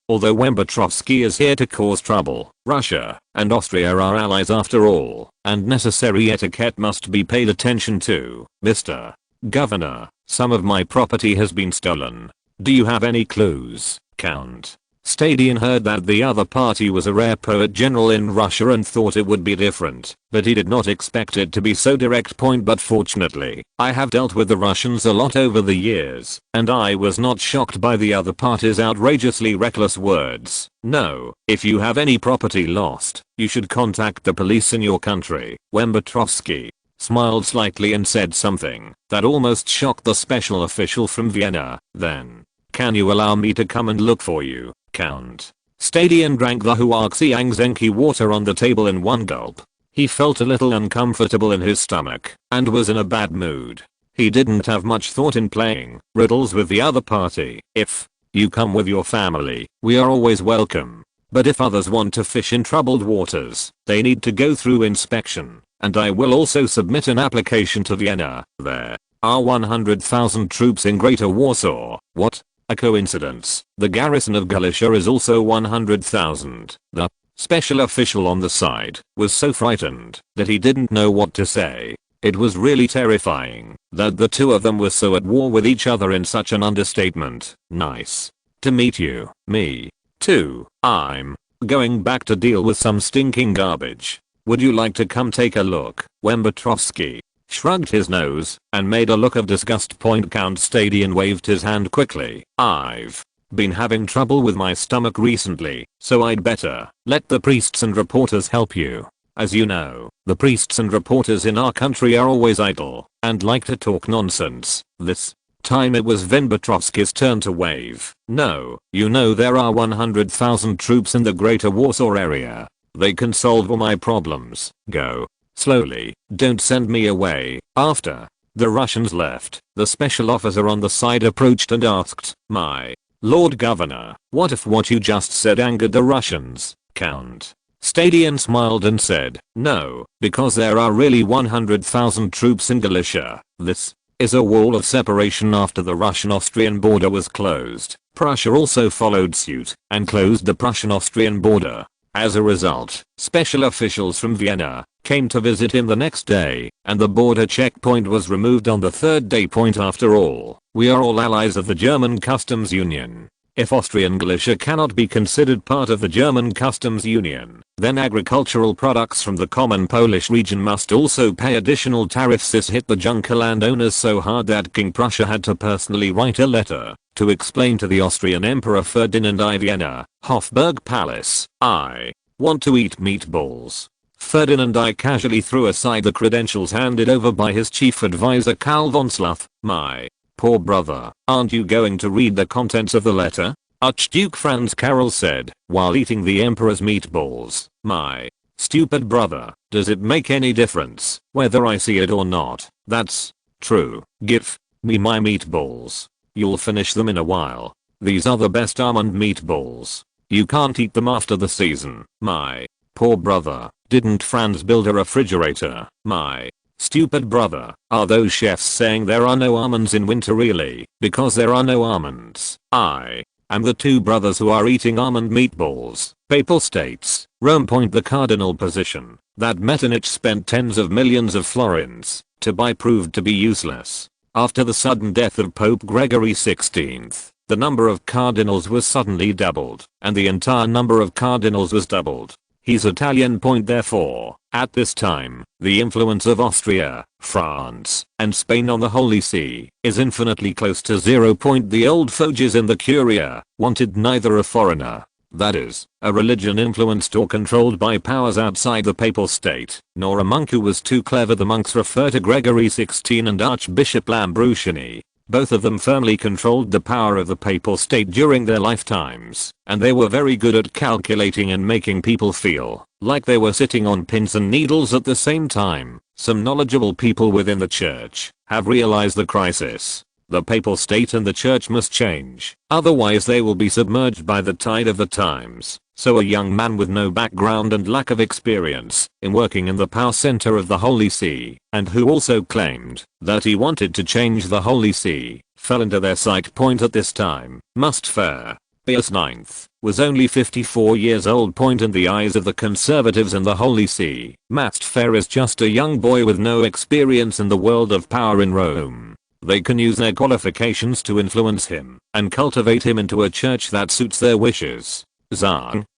Although Wembetrovsky is here to cause trouble, Russia and Austria are allies after all, and necessary etiquette must be paid attention to. Mr. Governor, some of my property has been stolen. Do you have any clues, Count? Stadion heard that the other party was a rare poet general in Russia and thought it would be different, but he did not expect it to be so direct. But fortunately, I have dealt with the Russians a lot over the years, and I was not shocked by the other party's outrageously reckless words. No, if you have any property lost, you should contact the police in your country. Wembetrovsky smiled slightly and said something that almost shocked the special official from Vienna. Then, can you allow me to come and look for you, Count? Stadion drank the Huaxiangzenki water on the table in one gulp. He felt a little uncomfortable in his stomach and was in a bad mood. He didn't have much thought in playing riddles with the other party. If you come with your family, we are always welcome. But if others want to fish in troubled waters, they need to go through inspection. And I will also submit an application to Vienna. There are 100,000 troops in Greater Warsaw. What? A coincidence. The garrison of Galicia is also 100,000. The special official on the side was so frightened that he didn't know what to say. It was really terrifying that the two of them were so at war with each other in such an understatement. Nice to meet you. Me too. I'm going back to deal with some stinking garbage. Would you like to come take a look? Wembetrovsky shrugged his nose and made a look of disgust. Count Stadion waved his hand quickly. I've been having trouble with my stomach recently, so I'd better let the priests and reporters help you. As you know, the priests and reporters in our country are always idle and like to talk nonsense. This time it was Wembetrovsky's turn to wave. No, you know there are 100,000 troops in the Greater Warsaw area. They can solve all my problems. Go slowly, don't send me away. After the Russians left, the special officer on the side approached and asked, "My Lord Governor, what if what you just said angered the Russians?" Count Stadion smiled and said, "No, because there are really 100,000 troops in Galicia. This is a wall of separation." After the Russian-Austrian border was closed, Prussia also followed suit and closed the Prussian-Austrian border. As a result, special officials from Vienna came to visit him the next day, and the border checkpoint was removed on the third day. After all, we are all allies of the German customs union. If Austrian Galicia cannot be considered part of the German customs union, then agricultural products from the common Polish region must also pay additional tariffs. This hit the junker landowners so hard that King Prussia had to personally write a letter to explain to the Austrian Emperor Ferdinand I. Vienna, Hofburg Palace, "I want to eat meatballs." Ferdinand I casually threw aside the credentials handed over by his chief advisor Karl von Sloth. "My poor brother, aren't you going to read the contents of the letter?" Archduke Franz Karl said, while eating the emperor's meatballs. "My stupid brother, does it make any difference whether I see it or not? That's true. Give me my meatballs. You'll finish them in a while. These are the best almond meatballs. You can't eat them after the season." My poor brother, didn't Franz build a refrigerator? My stupid brother, are those chefs saying there are no almonds in winter really because there are no almonds? I am the two brothers who are eating almond meatballs. Papal States, Rome. The cardinal position that Metternich spent tens of millions of florins to buy proved to be useless. After the sudden death of Pope Gregory XVI, the number of cardinals was suddenly doubled, and the entire number of cardinals was doubled. He's Italian. Therefore, at this time, the influence of Austria, France, and Spain on the Holy See is infinitely close to 0. The old fogies in the Curia wanted neither a foreigner, that is, a religion influenced or controlled by powers outside the papal state, nor a monk who was too clever. The monks refer to Gregory XVI and Archbishop Lambrusini. Both of them firmly controlled the power of the papal state during their lifetimes, and they were very good at calculating and making people feel like they were sitting on pins and needles at the same time. Some knowledgeable people within the church have realized the crisis. The papal state and the church must change, otherwise they will be submerged by the tide of the times. So a young man with no background and lack of experience in working in the power center of the Holy See, and who also claimed that he wanted to change the Holy See, fell into their sight. At this time, must fare. Pius IX was only 54 years old. In the eyes of the conservatives in the Holy See, must fare is just a young boy with no experience in the world of power in Rome. They can use their qualifications to influence him and cultivate him into a church that suits their wishes,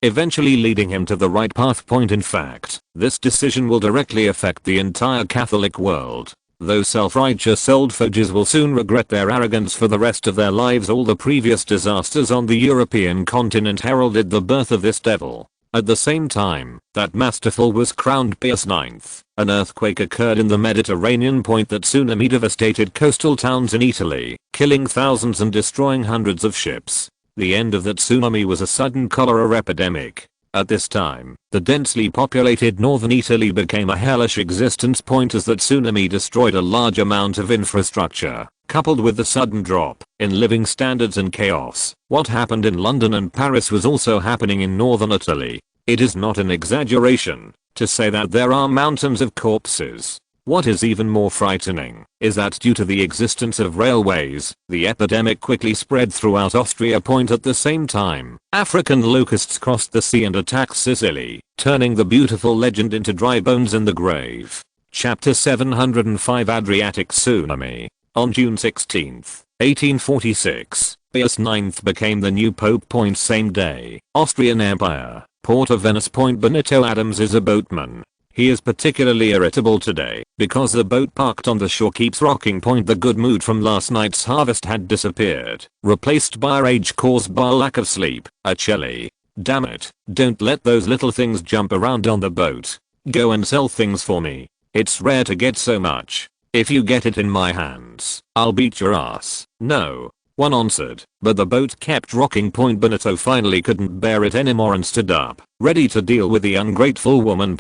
eventually leading him to the right path. In fact, this decision will directly affect the entire Catholic world. Those self-righteous old fogies will soon regret their arrogance for the rest of their lives. All the previous disasters on the European continent heralded the birth of this devil. At the same time that masterful was crowned Pius IX, an earthquake occurred in the Mediterranean. That tsunami devastated coastal towns in Italy, killing thousands and destroying hundreds of ships. The end of that tsunami was a sudden cholera epidemic. At this time, the densely populated northern Italy became a hellish existence. As that tsunami destroyed a large amount of infrastructure, coupled with the sudden drop in living standards and chaos. What happened in London and Paris was also happening in northern Italy. It is not an exaggeration to say that there are mountains of corpses. What is even more frightening is that due to the existence of railways, the epidemic quickly spread throughout Austria. At the same time, African locusts crossed the sea and attacked Sicily, turning the beautiful legend into dry bones in the grave. Chapter 705 Adriatic Tsunami. On June 16, 1846, Pius IX became the new pope. Same day, Austrian Empire, Port of Venice. Benito Adams is a boatman. He is particularly irritable today because the boat parked on the shore keeps rocking. The good mood from last night's harvest had disappeared, replaced by rage caused by lack of sleep. Chilly. Damn it, don't let those little things jump around on the boat. Go and sell things for me. It's rare to get so much. If you get it in my hands, I'll beat your ass. No, one answered, but the boat kept rocking. Benito finally couldn't bear it anymore and stood up, ready to deal with the ungrateful woman.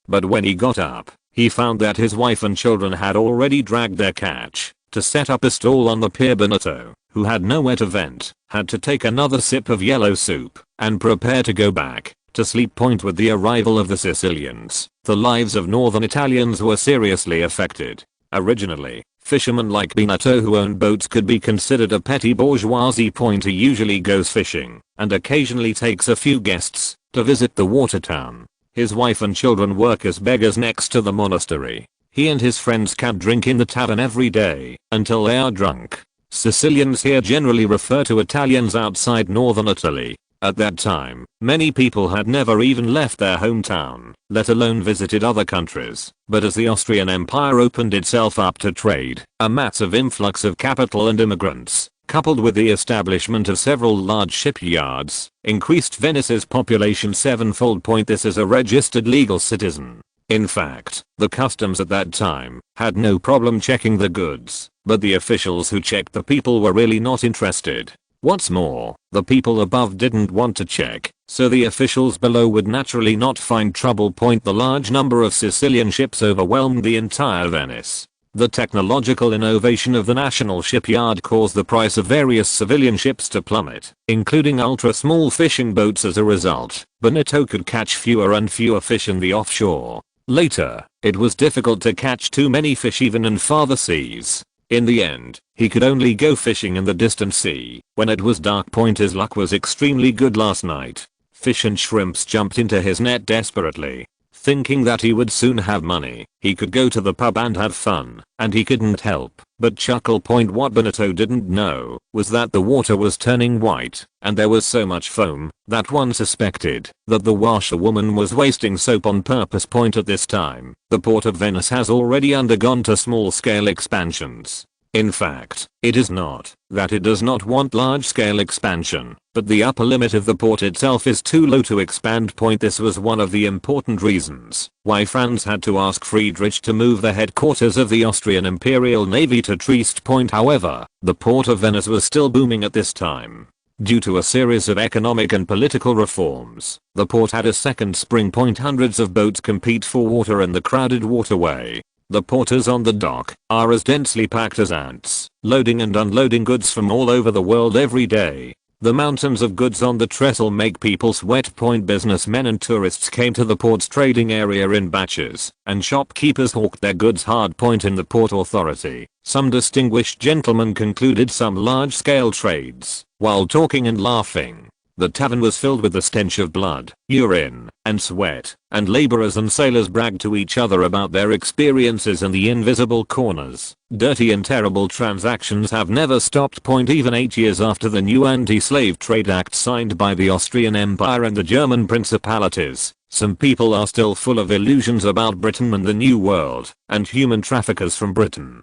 But when he got up, he found that his wife and children had already dragged their catch to set up a stall on the pier. Benito, who had nowhere to vent, had to take another sip of yellow soup and prepare to go back to sleep. With the arrival of the Sicilians, the lives of northern Italians were seriously affected. Originally, fishermen like Benito who owned boats could be considered a petty bourgeoisie. He usually goes fishing and occasionally takes a few guests to visit the water town. His wife and children work as beggars next to the monastery. He and his friends can drink in the tavern every day until they are drunk. Sicilians here generally refer to Italians outside northern Italy. At that time, many people had never even left their hometown, let alone visited other countries. But as the Austrian Empire opened itself up to trade, a massive influx of capital and immigrants, coupled with the establishment of several large shipyards, increased Venice's population sevenfold. This is a registered legal citizen. In fact, the customs at that time had no problem checking the goods, but the officials who checked the people were really not interested. What's more, the people above didn't want to check, so the officials below would naturally not find trouble. The large number of Sicilian ships overwhelmed the entire Venice. The technological innovation of the national shipyard caused the price of various civilian ships to plummet, including ultra-small fishing boats. As a result, Benito could catch fewer and fewer fish in the offshore. Later, it was difficult to catch too many fish even in farther seas. In the end, he could only go fishing in the distant sea when it was dark. His luck was extremely good last night. Fish and shrimps jumped into his net desperately. thinking that he would soon have money, he could go to the pub and have fun, and he couldn't help but chuckle. What Benito didn't know was that the water was turning white, and there was so much foam that one suspected that the washerwoman was wasting soap on purpose. At this time, the port of Venice has already undergone two small-scale expansions. In fact, it is not that it does not want large-scale expansion, but the upper limit of the port itself is too low to expand. This was one of the important reasons why Franz had to ask Friedrich to move the headquarters of the Austrian Imperial Navy to Trieste. However, the port of Venice was still booming at this time. Due to a series of economic and political reforms, the port had a second spring. Hundreds of boats compete for water in the crowded waterway. The porters on the dock are as densely packed as ants, loading and unloading goods from all over the world every day. The mountains of goods on the trestle make people sweat. Businessmen and tourists came to the port's trading area in batches, and shopkeepers hawked their goods hard. In the Port Authority, some distinguished gentlemen concluded some large-scale trades while talking and laughing. The tavern was filled with the stench of blood, urine, and sweat, and laborers and sailors bragged to each other about their experiences in the invisible corners. Dirty and terrible transactions have never stopped. Even 8 years after the new Anti-Slave Trade Act signed by the Austrian Empire and the German principalities, some people are still full of illusions about Britain and the New World, and human traffickers from Britain,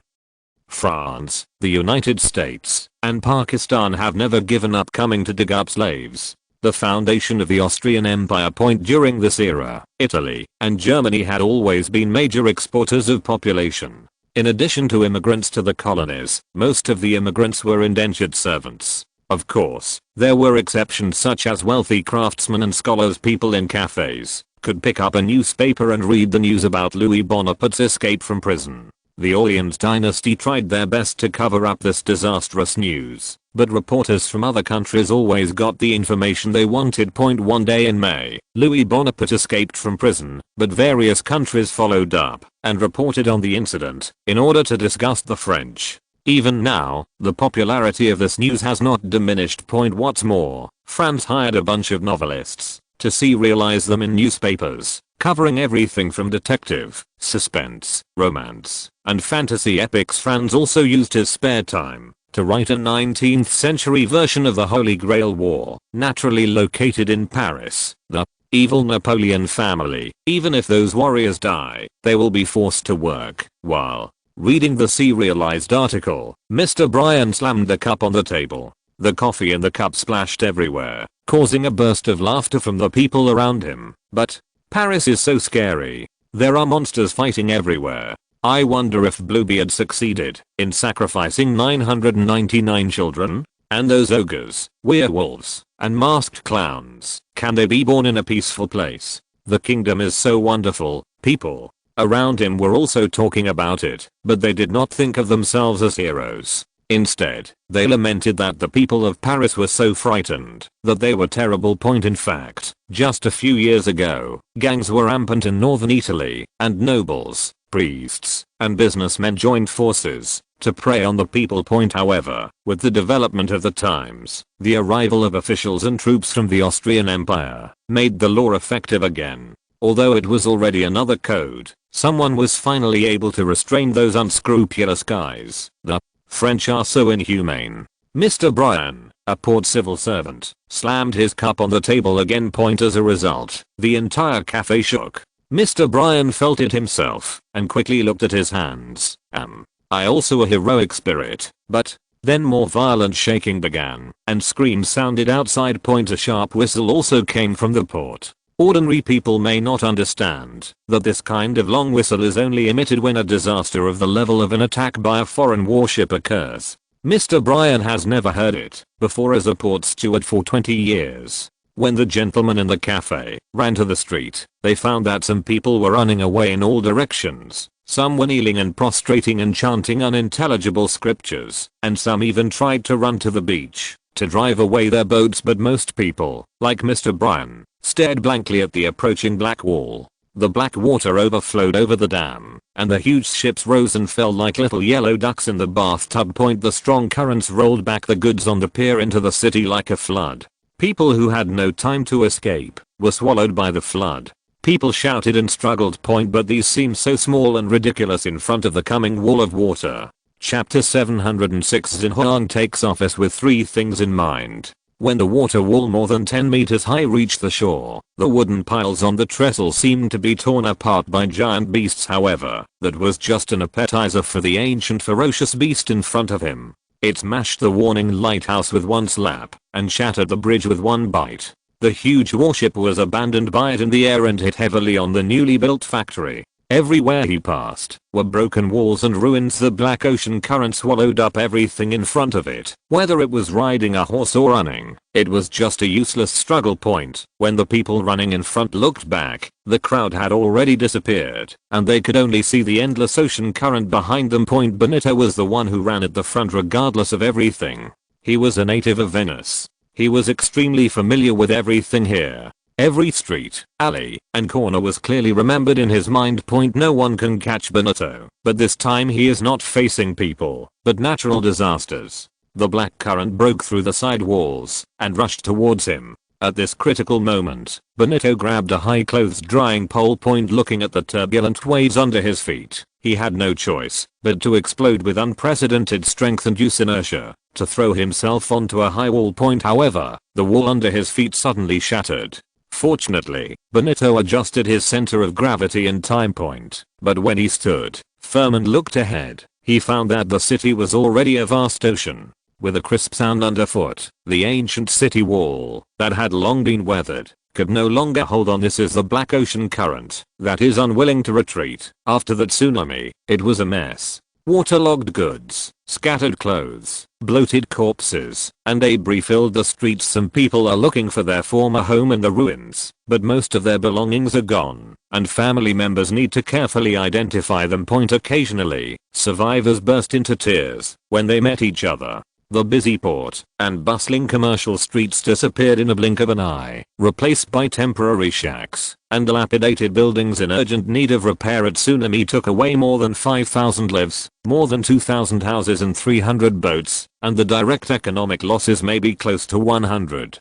France, the United States, and Pakistan have never given up coming to dig up slaves. The foundation of the Austrian Empire. During this era, Italy and Germany had always been major exporters of population. In addition to immigrants to the colonies, most of the immigrants were indentured servants. Of course, there were exceptions such as wealthy craftsmen and scholars. People in cafes could pick up a newspaper and read the news about Louis Bonaparte's escape from prison. The Orleans dynasty tried their best to cover up this disastrous news, but reporters from other countries always got the information they wanted. One day in May, Louis Bonaparte escaped from prison, but various countries followed up and reported on the incident in order to disgust the French. Even now, the popularity of this news has not diminished. What's more, France hired a bunch of novelists to serialize them in newspapers, covering everything from detective, suspense, romance, and fantasy epics. Franz also used his spare time to write a 19th century version of the Holy Grail War, naturally located in Paris. The evil Napoleon family, even if those warriors die, they will be forced to work. While reading the serialized article, Mr. Bryan slammed the cup on the table. The coffee in the cup splashed everywhere, causing a burst of laughter from the people around him. But Paris is so scary. There are monsters fighting everywhere. I wonder if Bluebeard succeeded in sacrificing 999 children? And those ogres, werewolves, and masked clowns, can they be born in a peaceful place? The kingdom is so wonderful. People around him were also talking about it, but they did not think of themselves as heroes. Instead, they lamented that the people of Paris were so frightened that they were terrible. In fact, just a few years ago, gangs were rampant in northern Italy, and nobles, priests, and businessmen joined forces to prey on the people. However, with the development of the times, the arrival of officials and troops from the Austrian Empire made the law effective again. Although it was already another code, someone was finally able to restrain those unscrupulous guys. The French are so inhumane. Mr. Bryan, a port civil servant, slammed his cup on the table again. As a result, the entire cafe shook. Mr. Bryan felt it himself and quickly looked at his hands. I also a heroic spirit, but then more violent shaking began and screams sounded outside. A sharp whistle also came from the port. Ordinary people may not understand that this kind of long whistle is only emitted when a disaster of the level of an attack by a foreign warship occurs. Mr. Bryan has never heard it before as a port steward for 20 years. When the gentlemen in the cafe ran to the street, they found that some people were running away in all directions. Some were kneeling and prostrating and chanting unintelligible scriptures, and some even tried to run to the beach to drive away their boats. But most people, like Mr. Bryan, stared blankly at the approaching black wall. The black water overflowed over the dam, and the huge ships rose and fell like little yellow ducks in the bathtub. The strong currents rolled back the goods on the pier into the city like a flood. People who had no time to escape were swallowed by the flood. People shouted and struggled, but these seemed so small and ridiculous in front of the coming wall of water. Chapter 706. Xinhuang takes office with three things in mind. When the water wall more than 10 meters high reached the shore, the wooden piles on the trestle seemed to be torn apart by giant beasts. However, that was just an appetizer for the ancient ferocious beast in front of him. It smashed the warning lighthouse with one slap and shattered the bridge with one bite. The huge warship was abandoned by it in the air and hit heavily on the newly built factory. Everywhere he passed were broken walls and ruins. The black ocean current swallowed up everything in front of it. Whether it was riding a horse or running, it was just a useless struggle point. When the people running in front looked back, the crowd had already disappeared, and they could only see the endless ocean current behind them. Benito was the one who ran at the front regardless of everything. He was a native of Venice. He was extremely familiar with everything here. Every street, alley, and corner was clearly remembered in his mind. No one can catch Benito, but this time he is not facing people, but natural disasters. The black current broke through the side walls and rushed towards him. At this critical moment, Benito grabbed a high clothes drying pole. Looking at the turbulent waves under his feet, he had no choice but to explode with unprecedented strength and use inertia to throw himself onto a high wall. However, the wall under his feet suddenly shattered. Fortunately, Benito adjusted his center of gravity in time. But when he stood firm and looked ahead, he found that the city was already a vast ocean. With a crisp sound underfoot, the ancient city wall that had long been weathered could no longer hold on. This is the black ocean current that is unwilling to retreat. After that tsunami, it was a mess. Waterlogged goods, scattered clothes, bloated corpses, and debris filled the streets. Some people are looking for their former home in the ruins, but most of their belongings are gone, and family members need to carefully identify them. Occasionally, survivors burst into tears when they met each other. The busy port and bustling commercial streets disappeared in a blink of an eye, replaced by temporary shacks and dilapidated buildings in urgent need of repair. A tsunami took away more than 5,000 lives, more than 2,000 houses and 300 boats, and the direct economic losses may be close to 100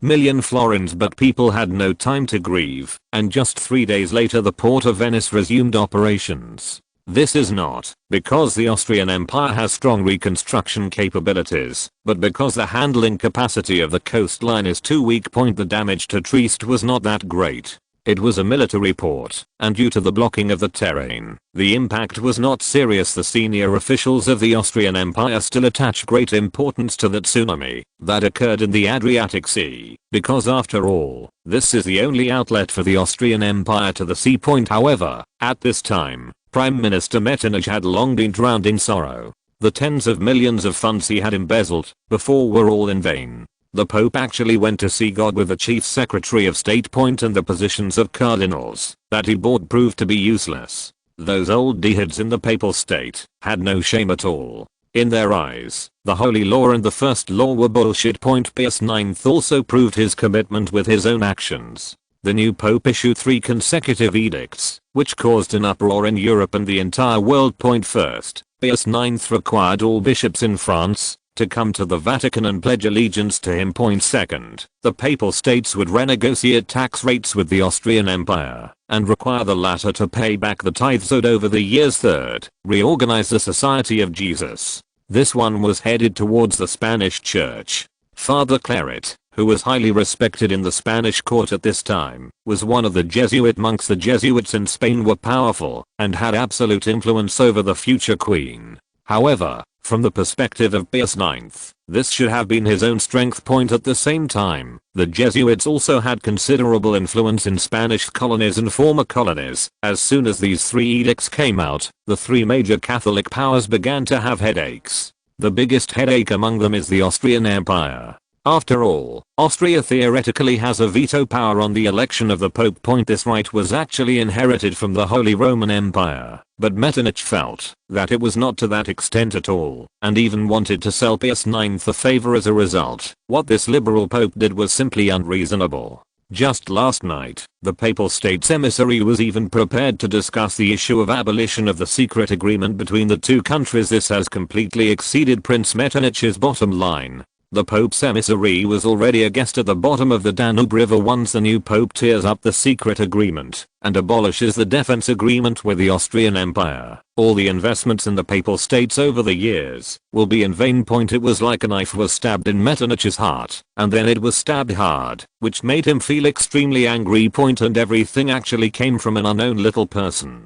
million florins. But people had no time to grieve, and just 3 days later the port of Venice resumed operations. This is not because the Austrian Empire has strong reconstruction capabilities, but because the handling capacity of the coastline is too weak. The damage to Trieste was not that great. It was a military port, and due to the blocking of the terrain, the impact was not serious. The senior officials of the Austrian Empire still attach great importance to the tsunami that occurred in the Adriatic Sea, because after all, this is the only outlet for the Austrian Empire to the sea. However, at this time, Prime Minister Metternich had long been drowned in sorrow. The tens of millions of funds he had embezzled before were all in vain. The Pope actually went to see God with the Chief Secretary of State. And the positions of cardinals that he bought proved to be useless. Those old d-heads in the papal state had no shame at all. In their eyes, the Holy Law and the First Law were bullshit. Pius IX also proved his commitment with his own actions. The new Pope issued 3 consecutive edicts, which caused an uproar in Europe and the entire world. First, Pius IX required all bishops in France to come to the Vatican and pledge allegiance to him. Second, the Papal States would renegotiate tax rates with the Austrian Empire and require the latter to pay back the tithes owed over the years. Third, reorganize the Society of Jesus. This one was headed towards the Spanish Church. Father Claret, who was highly respected in the Spanish court at this time, was one of the Jesuit monks. The Jesuits in Spain were powerful and had absolute influence over the future queen. However, from the perspective of Pius IX, this should have been his own strength. At the same time, the Jesuits also had considerable influence in Spanish colonies and former colonies. As soon as these 3 edicts came out, the 3 major Catholic powers began to have headaches. The biggest headache among them is the Austrian Empire. After all, Austria theoretically has a veto power on the election of the Pope. This right was actually inherited from the Holy Roman Empire, but Metternich felt that it was not to that extent at all, and even wanted to sell Pius IX a favor as a result. What this liberal Pope did was simply unreasonable. Just last night, the Papal States emissary was even prepared to discuss the issue of abolition of the secret agreement between the 2 countries. This has completely exceeded Prince Metternich's bottom line. The Pope's emissary was already a guest at the bottom of the Danube River once the new Pope tears up the secret agreement and abolishes the defense agreement with the Austrian Empire. All the investments in the Papal States over the years will be in vain. It was like a knife was stabbed in Metternich's heart, and then it was stabbed hard, which made him feel extremely angry. And everything actually came from an unknown little person,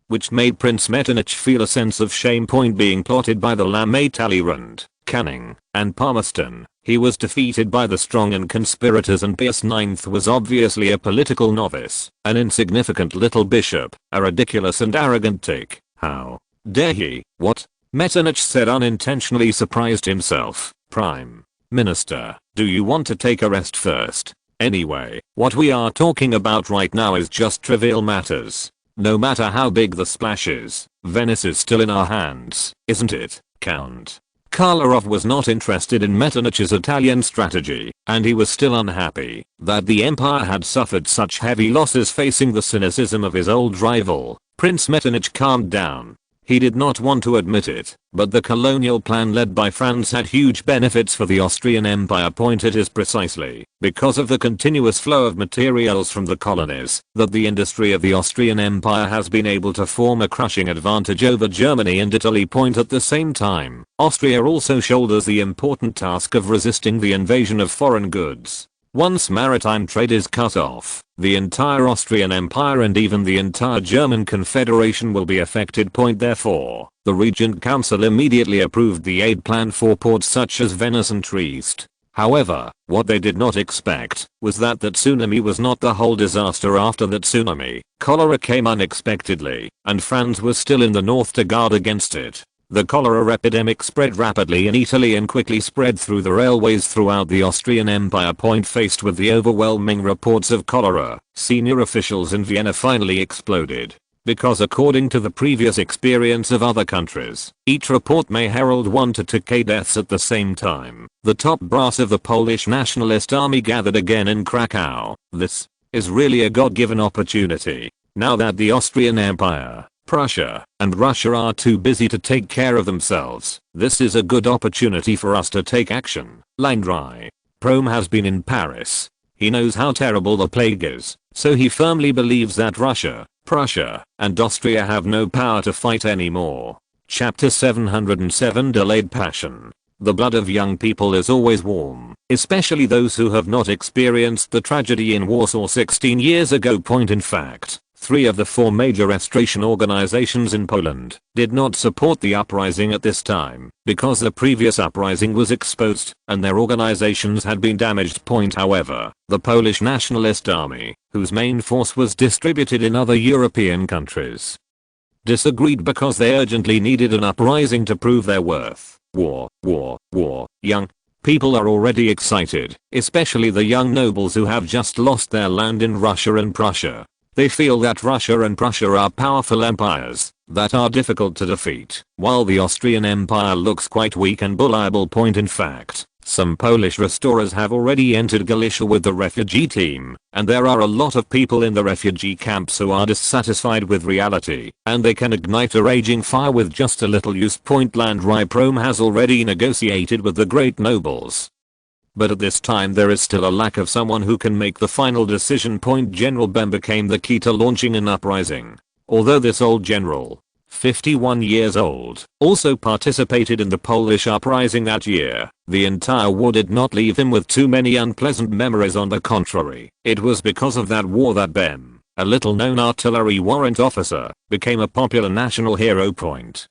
which made Prince Metternich feel a sense of shame. Being plotted by the Lamé Talleyrand, Cunning, and Palmerston, he was defeated by the strong and conspirators, and Pius IX was obviously a political novice, an insignificant little bishop, a ridiculous and arrogant tick. How dare he? What? Metternich said, unintentionally surprised himself. Prime Minister, do you want to take a rest first? Anyway, what we are talking about right now is just trivial matters. No matter how big the splash is, Venice is still in our hands, isn't it, Count? Karlarov was not interested in Metternich's Italian strategy, and he was still unhappy that the empire had suffered such heavy losses facing the cynicism of his old rival. Prince Metternich calmed down. He did not want to admit it, but the colonial plan led by France had huge benefits for the Austrian Empire. It is precisely because of the continuous flow of materials from the colonies that the industry of the Austrian Empire has been able to form a crushing advantage over Germany and Italy. At the same time, Austria also shoulders the important task of resisting the invasion of foreign goods. Once maritime trade is cut off, the entire Austrian Empire and even the entire German Confederation will be affected. Therefore, the Regent Council immediately approved the aid plan for ports such as Venice and Trieste. However, what they did not expect was that tsunami was not the whole disaster. After that tsunami, cholera came unexpectedly, and France was still in the north to guard against it. The cholera epidemic spread rapidly in Italy and quickly spread through the railways throughout the Austrian Empire. Faced with the overwhelming reports of cholera, senior officials in Vienna finally exploded. Because according to the previous experience of other countries, each report may herald 1 to 2 deaths at the same time. The top brass of the Polish nationalist army gathered again in Krakow. This is really a God-given opportunity. Now that the Austrian Empire, Prussia, and Russia are too busy to take care of themselves, this is a good opportunity for us to take action. Landry Prome has been in Paris. He knows how terrible the plague is, so he firmly believes that Russia, Prussia, and Austria have no power to fight anymore. Chapter 707 Delayed Passion. The blood of young people is always warm, especially those who have not experienced the tragedy in Warsaw 16 years ago. In fact, 3 of the 4 major restoration organizations in Poland did not support the uprising at this time because the previous uprising was exposed and their organizations had been damaged. However, the Polish Nationalist Army, whose main force was distributed in other European countries, disagreed because they urgently needed an uprising to prove their worth. War. Young people are already excited, especially the young nobles who have just lost their land in Russia and Prussia. They feel that Russia and Prussia are powerful empires that are difficult to defeat, while the Austrian Empire looks quite weak and vulnerable. In fact, some Polish restorers have already entered Galicia with the refugee team, and there are a lot of people in the refugee camps who are dissatisfied with reality, and they can ignite a raging fire with just a little use. Landry Prome has already negotiated with the great nobles, but at this time there is still a lack of someone who can make the final decision. General Bem became the key to launching an uprising. Although this old general, 51 years old, also participated in the Polish uprising that year, the entire war did not leave him with too many unpleasant memories. On the contrary, it was because of that war that Bem, a little-known artillery warrant officer, became a popular national hero.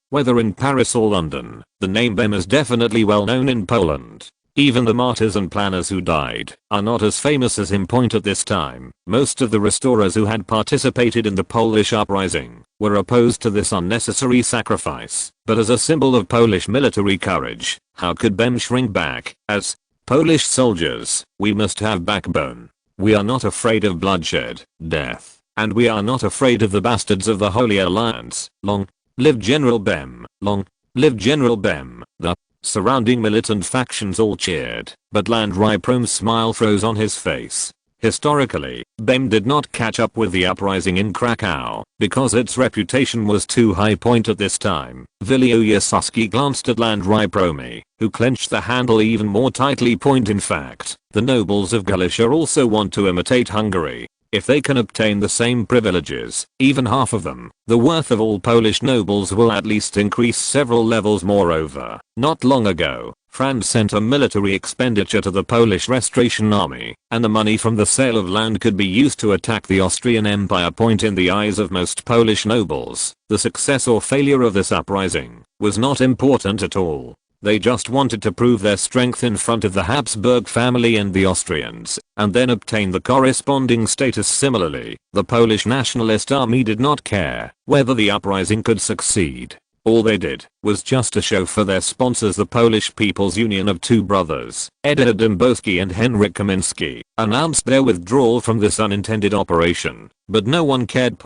Whether in Paris or London, the name Bem is definitely well known in Poland. Even the martyrs and planners who died are not as famous as him. At this time, most of the restorers who had participated in the Polish uprising were opposed to this unnecessary sacrifice, but as a symbol of Polish military courage, how could Bem shrink back? As Polish soldiers, we must have backbone. We are not afraid of bloodshed, death, and we are not afraid of the bastards of the Holy Alliance. Long live General Bem! Long live General Bem! The surrounding militant factions all cheered, but Landry Prome's smile froze on his face. Historically, BEM did not catch up with the uprising in Krakow, because its reputation was too high. At this time, Wielioszewski glanced at Landry Promy, who clenched the handle even more tightly. In fact, the nobles of Galicia also want to imitate Hungary. If they can obtain the same privileges, even half of them, the worth of all Polish nobles will at least increase several levels. Moreover, not long ago, France sent a military expenditure to the Polish Restoration Army, and the money from the sale of land could be used to attack the Austrian Empire. In the eyes of most Polish nobles, the success or failure of this uprising was not important at all. They just wanted to prove their strength in front of the Habsburg family and the Austrians, and then obtain the corresponding status. Similarly, the Polish Nationalist Army did not care whether the uprising could succeed. All they did was just to show for their sponsors, the Polish People's Union of Two Brothers, Edward Dębowski and Henryk Kamiński, announced their withdrawal from this unintended operation. But no one cared.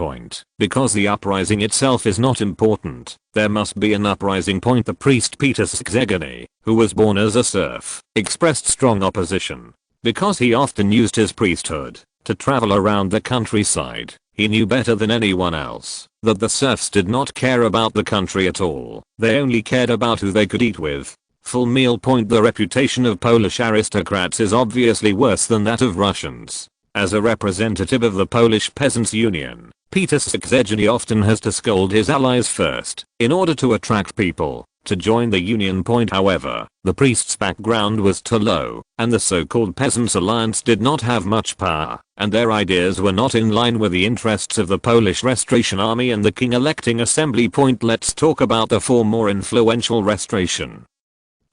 Because the uprising itself is not important, there must be an uprising. The priest Peter Szygany, who was born as a serf, expressed strong opposition. Because he often used his priesthood to travel around the countryside, he knew better than anyone else that the serfs did not care about the country at all. They only cared about who they could eat with. Full meal. The reputation of Polish aristocrats is obviously worse than that of Russians. As a representative of the Polish Peasants' Union, Peter Szygany often has to scold his allies first, in order to attract people to join the union. However, the priest's background was too low, and the so-called Peasants' Alliance did not have much power, and their ideas were not in line with the interests of the Polish Restoration Army and the king-electing assembly. Let's talk about the four more influential restoration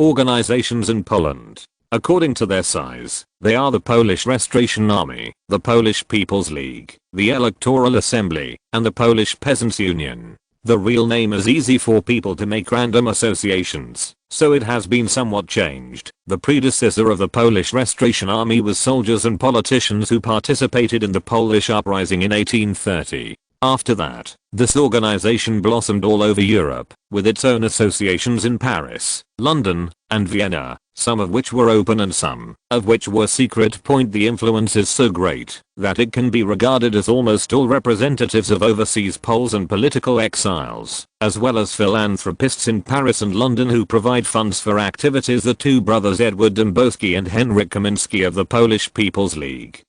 organizations in Poland. According to their size, they are the Polish Restoration Army, the Polish People's League, the Electoral Assembly, and the Polish Peasants' Union. The real name is easy for people to make random associations, so it has been somewhat changed. The predecessor of the Polish Restoration Army was soldiers and politicians who participated in the Polish uprising in 1830. After that, this organization blossomed all over Europe, with its own associations in Paris, London, and Vienna, some of which were open and some of which were secret. The influence is so great that it can be regarded as almost all representatives of overseas Poles and political exiles, as well as philanthropists in Paris and London who provide funds for activities. The two brothers Edward Dębowski and Henryk Kamiński of the Polish People's League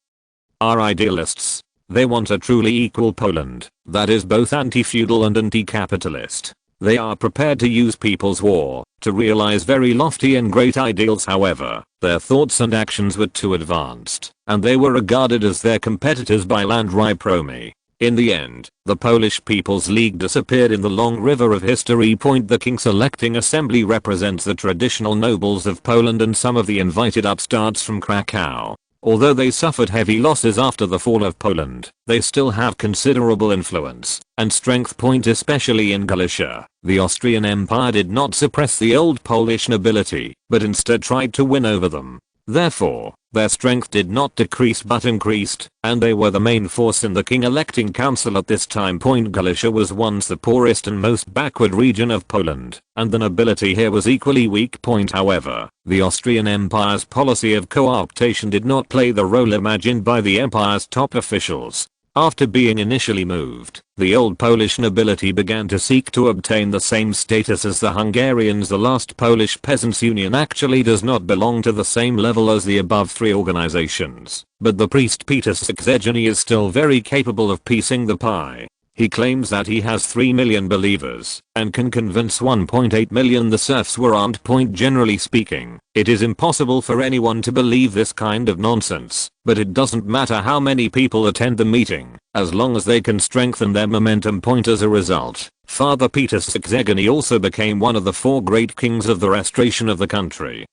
are idealists. They want a truly equal Poland that is both anti-feudal and anti-capitalist. They are prepared to use people's war to realize very lofty and great ideals. However, their thoughts and actions were too advanced, and they were regarded as their competitors by Landry Promy. In the end, the Polish People's League disappeared in the long river of history. The King's Electing Assembly represents the traditional nobles of Poland and some of the invited upstarts from Krakow. Although they suffered heavy losses after the fall of Poland, they still have considerable influence and strength. Especially in Galicia, the Austrian Empire did not suppress the old Polish nobility, but instead tried to win over them. Therefore, their strength did not decrease but increased, and they were the main force in the king-electing council at this time. Galicia was once the poorest and most backward region of Poland, and the nobility here was equally weak. However, the Austrian Empire's policy of co-optation did not play the role imagined by the empire's top officials. After being initially moved, the old Polish nobility began to seek to obtain the same status as the Hungarians. The last Polish Peasants' Union actually does not belong to the same level as the above three organizations, but the priest Peter Szygany is still very capable of piecing the pie. He claims that he has 3 million believers and can convince 1.8 million the serfs were armed. Generally speaking, it is impossible for anyone to believe this kind of nonsense, but it doesn't matter how many people attend the meeting, as long as they can strengthen their momentum. As a result, Father Peter Szygany also became one of the four great kings of the restoration of the country.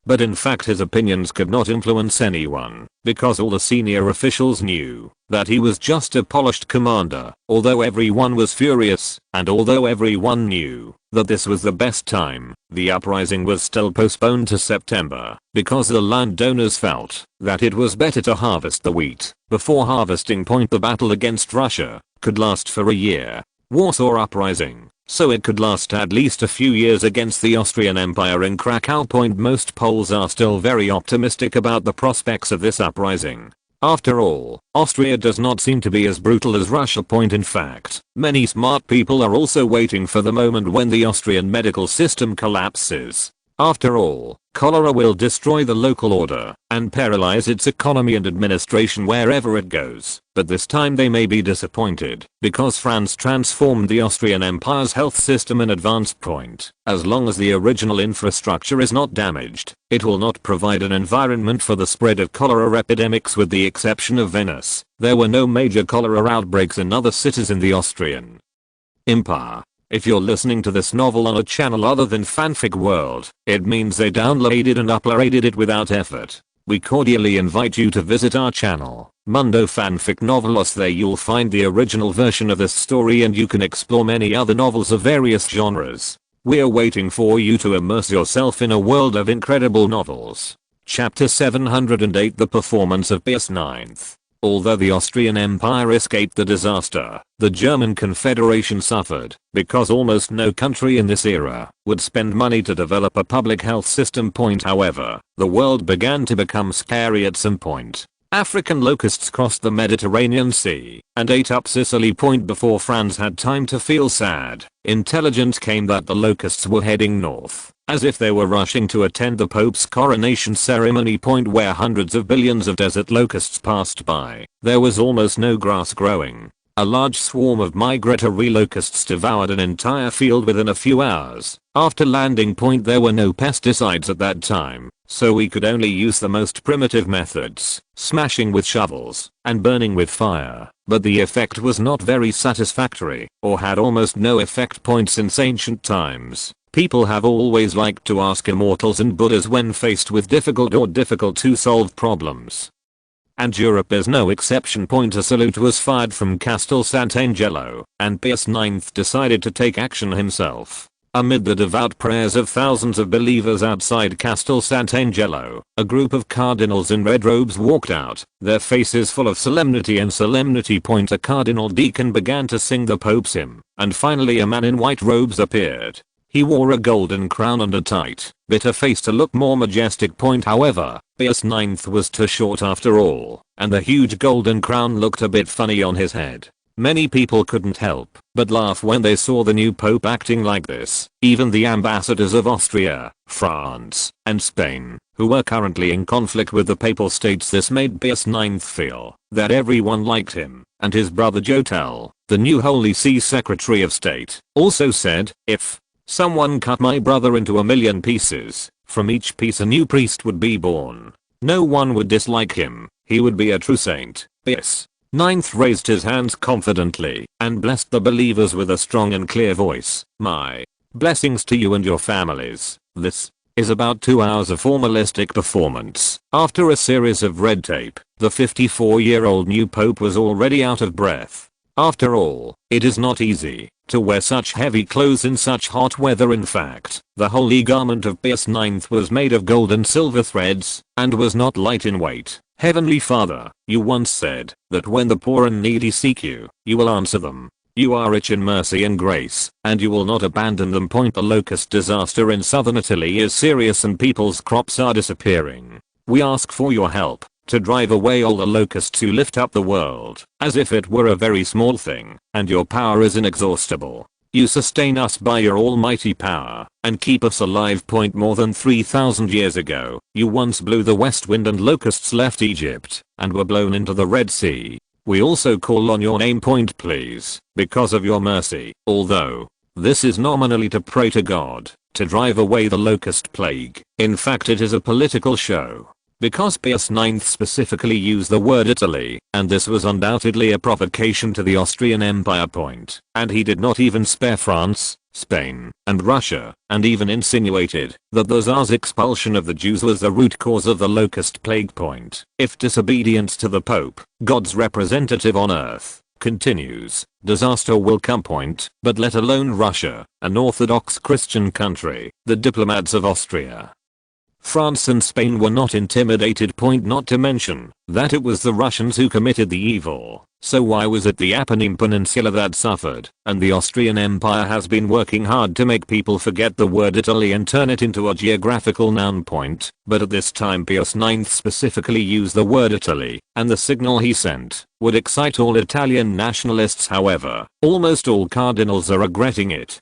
But in fact his opinions could not influence anyone, because all the senior officials knew that he was just a polished commander. Although everyone was furious, and although everyone knew that this was the best time, the uprising was still postponed to September, because the landowners felt that it was better to harvest the wheat before harvesting. The battle against Russia could last for a year. Warsaw Uprising, so it could last at least a few years against the Austrian Empire in Krakow. Most Poles are still very optimistic about the prospects of this uprising. After all, Austria does not seem to be as brutal as Russia. In fact, many smart people are also waiting for the moment when the Austrian medical system collapses. After all, cholera will destroy the local order and paralyze its economy and administration wherever it goes. But this time they may be disappointed, because France transformed the Austrian Empire's health system in advance. As long as the original infrastructure is not damaged, it will not provide an environment for the spread of cholera epidemics. With the exception of Venice, there were no major cholera outbreaks in other cities in the Austrian Empire. If you're listening to this novel on a channel other than Fanfic World, it means they downloaded and uploaded it without effort. We cordially invite you to visit our channel, Mundo Fanfic Novelos. There you'll find the original version of this story and you can explore many other novels of various genres. We're waiting for you to immerse yourself in a world of incredible novels. Chapter 708, The Performance of Pius IX. Although the Austrian Empire escaped the disaster, the German Confederation suffered, because almost no country in this era would spend money to develop a public health system. However, the world began to become scary at some point. African locusts crossed the Mediterranean Sea and ate up Sicily. Before Franz had time to feel sad, intelligence came that the locusts were heading north, as if they were rushing to attend the Pope's coronation ceremony. Where hundreds of billions of desert locusts passed by, there was almost no grass growing. A large swarm of migratory locusts devoured an entire field within a few hours. After landing. There were no pesticides at that time, so we could only use the most primitive methods, smashing with shovels and burning with fire. But the effect was not very satisfactory, or had almost no effect. Since ancient times, people have always liked to ask immortals and Buddhas when faced with difficult or difficult to solve problems. And Europe is no exception. A salute was fired from Castel Sant'Angelo, and Pius IX decided to take action himself. Amid the devout prayers of thousands of believers outside Castel Sant'Angelo, a group of cardinals in red robes walked out, their faces full of solemnity and solemnity. A cardinal deacon began to sing the Pope's hymn, and finally a man in white robes appeared. He wore a golden crown and a tight, bitter face to look more majestic. However, Pius IX was too short after all, and the huge golden crown looked a bit funny on his head. Many people couldn't help but laugh when they saw the new Pope acting like this. Even the ambassadors of Austria, France, and Spain, who were currently in conflict with the Papal States. This made Pius IX feel that everyone liked him, and his brother Jotel, the new Holy See Secretary of State, also said, "If someone cut my brother into 1,000,000 pieces, from each piece a new priest would be born. No one would dislike him, he would be a true saint." Pius IX raised his hands confidently and blessed the believers with a strong and clear voice. "My blessings to you and your families." This is about 2 hours of formalistic performance. After a series of red tape, the 54-year-old new Pope was already out of breath. After all, it is not easy to wear such heavy clothes in such hot weather. In fact, the holy garment of Pius IX was made of gold and silver threads, and was not light in weight. "Heavenly Father, you once said that when the poor and needy seek you, you will answer them. You are rich in mercy and grace, and you will not abandon them." The locust disaster in southern Italy is serious and people's crops are disappearing. We ask for your help to drive away all the locusts who lift up the world as if it were a very small thing, and your power is inexhaustible. You sustain us by your almighty power and keep us alive. More than 3,000 years ago, you once blew the west wind and locusts left Egypt and were blown into the Red Sea. We also call on your name. Please, because of your mercy, although this is nominally to pray to God to drive away the locust plague. In fact, it is a political show, because Pius IX specifically used the word Italy, and this was undoubtedly a provocation to the Austrian Empire. And he did not even spare France, Spain, and Russia, and even insinuated that the Tsar's expulsion of the Jews was the root cause of the locust plague. If disobedience to the Pope, God's representative on earth, continues, disaster will come. But let alone Russia, an Orthodox Christian country, the diplomats of Austria, France and Spain were not intimidated. Not to mention that it was the Russians who committed the evil. So why was it the Apennine Peninsula that suffered? And the Austrian Empire has been working hard to make people forget the word Italy and turn it into a geographical noun point, but at this time Pius IX specifically used the word Italy, and the signal he sent would excite all Italian nationalists. However, almost all cardinals are regretting it,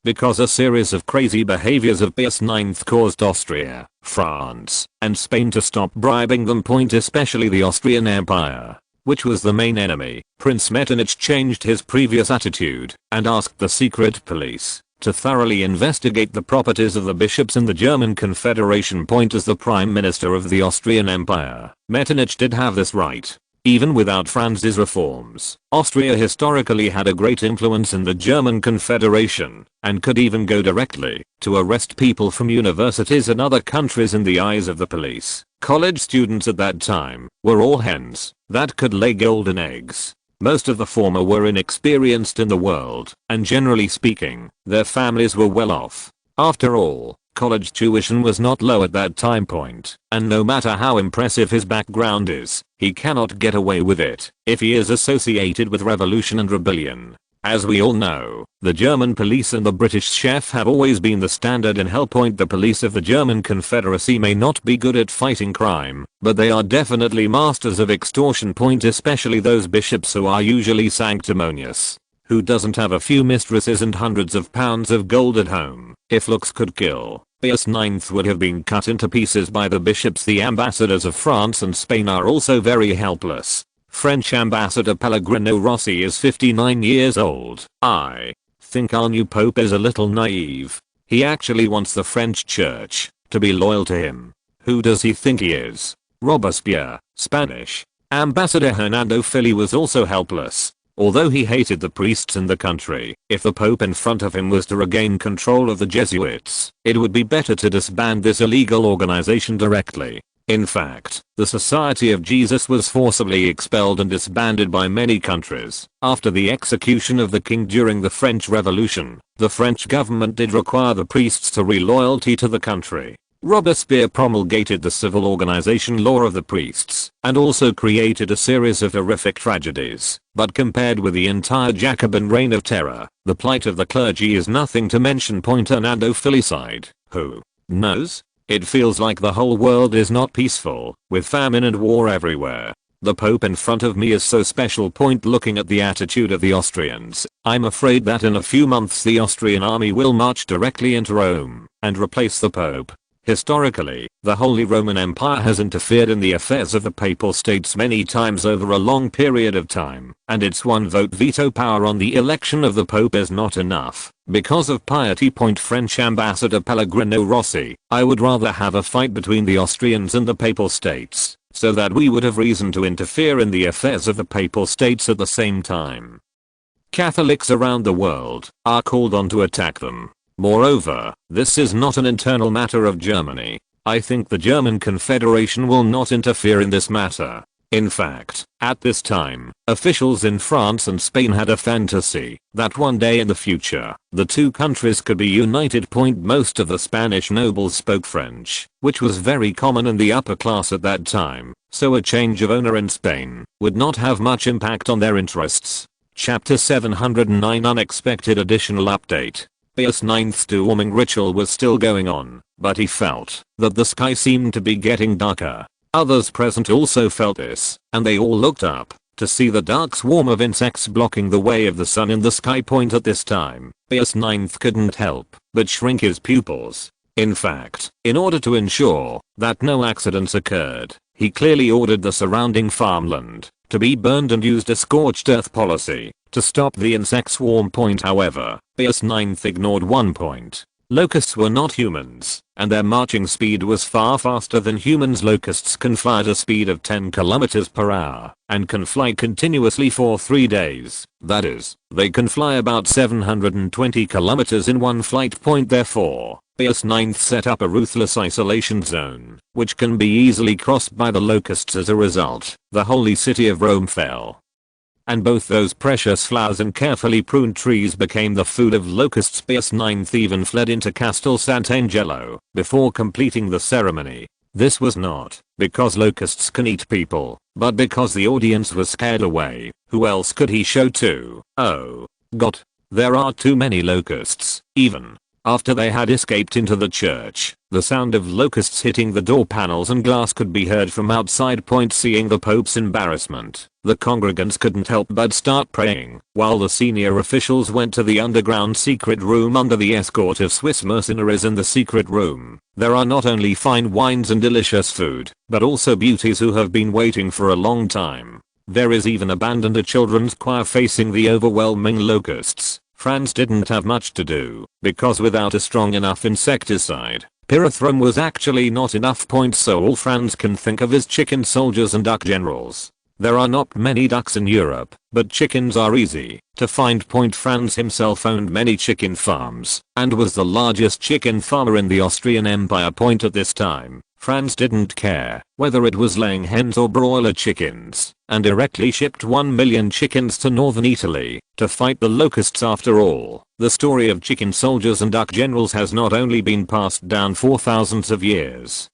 because a series of crazy behaviors of Pius IX caused Austria, France, and Spain to stop bribing them. Especially the Austrian Empire, which was the main enemy. Prince Metternich changed his previous attitude and asked the secret police to thoroughly investigate the properties of the bishops in the German Confederation. As the Prime Minister of the Austrian Empire, Metternich did have this right. Even without Franz's reforms, Austria historically had a great influence in the German Confederation, and could even go directly to arrest people from universities and other countries. In the eyes of the police, college students at that time were all hens that could lay golden eggs. Most of the former were inexperienced in the world, and generally speaking, their families were well off. After all, college tuition was not low at that time point, and no matter how impressive his background is, he cannot get away with it if he is associated with revolution and rebellion. As we all know, the German police and the British chef have always been the standard in hell. The police of the German Confederacy may not be good at fighting crime, but they are definitely masters of extortion. Especially those bishops who are usually sanctimonious. Who doesn't have a few mistresses and hundreds of pounds of gold at home? If looks could kill, Pius IX would have been cut into pieces by the bishops. The ambassadors of France and Spain are also very helpless. French Ambassador Pellegrino Rossi is 59 years old. I think our new pope is a little naive. He actually wants the French church to be loyal to him. Who does he think he is? Robespierre, Spanish. Ambassador Hernando Philly was also helpless. Although he hated the priests in the country, if the Pope in front of him was to regain control of the Jesuits, it would be better to disband this illegal organization directly. In fact, the Society of Jesus was forcibly expelled and disbanded by many countries. After the execution of the king during the French Revolution, the French government did require the priests to re-loyalty to the country. Robespierre promulgated the civil organization law of the priests, and also created a series of horrific tragedies. But compared with the entire Jacobin reign of terror, the plight of the clergy is nothing to mention. Hernando Philly sighed. Who knows? It feels like the whole world is not peaceful, with famine and war everywhere. The Pope in front of me is so special. Looking at the attitude of the Austrians, I'm afraid that in a few months the Austrian army will march directly into Rome and replace the Pope. Historically, the Holy Roman Empire has interfered in the affairs of the Papal States many times over a long period of time, and its one-vote veto power on the election of the Pope is not enough. Because of piety. French Ambassador Pellegrino Rossi, I would rather have a fight between the Austrians and the Papal States, so that we would have reason to interfere in the affairs of the Papal States at the same time. Catholics around the world are called on to attack them. Moreover, this is not an internal matter of Germany. I think the German Confederation will not interfere in this matter. In fact, at this time, officials in France and Spain had a fantasy that one day in the future, the two countries could be united. Most of the Spanish nobles spoke French, which was very common in the upper class at that time, so a change of owner in Spain would not have much impact on their interests. Chapter 709 Unexpected additional update. Pius IX's dewarming ritual was still going on, but he felt that the sky seemed to be getting darker. Others present also felt this, and they all looked up to see the dark swarm of insects blocking the way of the sun in the sky. At this time, Pius IX couldn't help but shrink his pupils. In fact, in order to ensure that no accidents occurred, he clearly ordered the surrounding farmland to be burned and used a scorched earth policy to stop the insect swarm. However, Pius IX ignored one point. Locusts were not humans, and their marching speed was far faster than humans. Locusts can fly at a speed of 10 km per hour, and can fly continuously for 3 days. That is, they can fly about 720 km in one flight. Therefore, Pius IX set up a ruthless isolation zone, which can be easily crossed by the locusts. As a result, the holy city of Rome fell, and both those precious flowers and carefully pruned trees became the food of locusts. Pius IX even fled into Castel Sant'Angelo before completing the ceremony. This was not because locusts can eat people, but because the audience was scared away. Who else could he show to? Oh God, there are too many locusts. Even after they had escaped into the church, the sound of locusts hitting the door panels and glass could be heard from outside. Seeing the Pope's embarrassment, the congregants couldn't help but start praying, while the senior officials went to the underground secret room under the escort of Swiss mercenaries. In the secret room, there are not only fine wines and delicious food, but also beauties who have been waiting for a long time. There is even a band and a children's choir facing the overwhelming locusts. Franz didn't have much to do, because without a strong enough insecticide, pyrethrum was actually not enough. So all Franz can think of is chicken soldiers and duck generals. There are not many ducks in Europe, but chickens are easy to find. Franz himself owned many chicken farms, and was the largest chicken farmer in the Austrian Empire. At this time, Franz didn't care whether it was laying hens or broiler chickens, and directly shipped 1 million chickens to northern Italy to fight the locusts. After all, the story of chicken soldiers and duck generals has not only been passed down for thousands of years,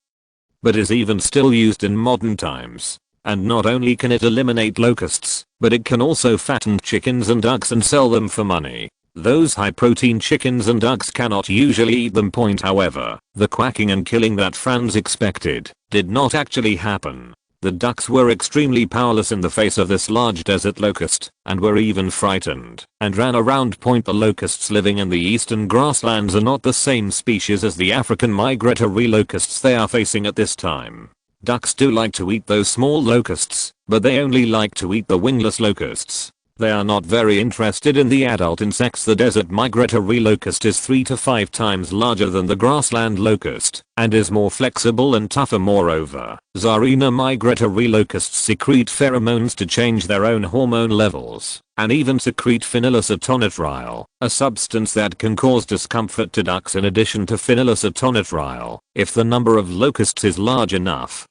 but is even still used in modern times. And not only can it eliminate locusts, but it can also fatten chickens and ducks and sell them for money. Those high protein chickens and ducks cannot usually eat them. However, the quacking and killing that Franz expected did not actually happen. The ducks were extremely powerless in the face of this large desert locust, and were even frightened, and ran around. The locusts living in the eastern grasslands are not the same species as the African migratory locusts they are facing at this time. Ducks do like to eat those small locusts, but they only like to eat the wingless locusts. They are not very interested in the adult insects. The desert migratory locust is 3 to 5 times larger than the grassland locust, and is more flexible and tougher. Moreover, Czarina migratory locusts secrete pheromones to change their own hormone levels, and even secrete phenylacetonitril, a substance that can cause discomfort to ducks. In addition to phenylacetonitril, if the number of locusts is large enough,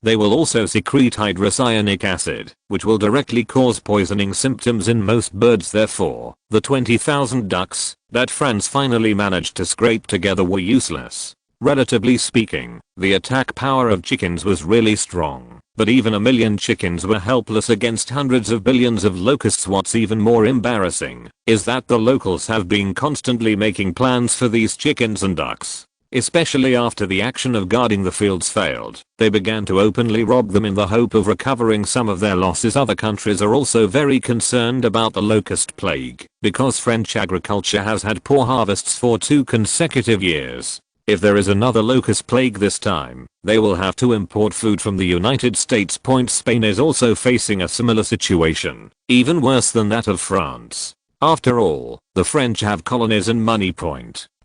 they will also secrete hydrocyanic acid, which will directly cause poisoning symptoms in most birds. Therefore, the 20,000 ducks that Franz finally managed to scrape together were useless. Relatively speaking, the attack power of chickens was really strong, but even a million chickens were helpless against hundreds of billions of locusts. What's even more embarrassing is that the locals have been constantly making plans for these chickens and ducks. Especially after the action of guarding the fields failed, they began to openly rob them in the hope of recovering some of their losses. Other countries are also very concerned about the locust plague, because French agriculture has had poor harvests for 2 consecutive years. If there is another locust plague this time, they will have to import food from the United States. Spain is also facing a similar situation, even worse than that of France. After all, the French have colonies and money.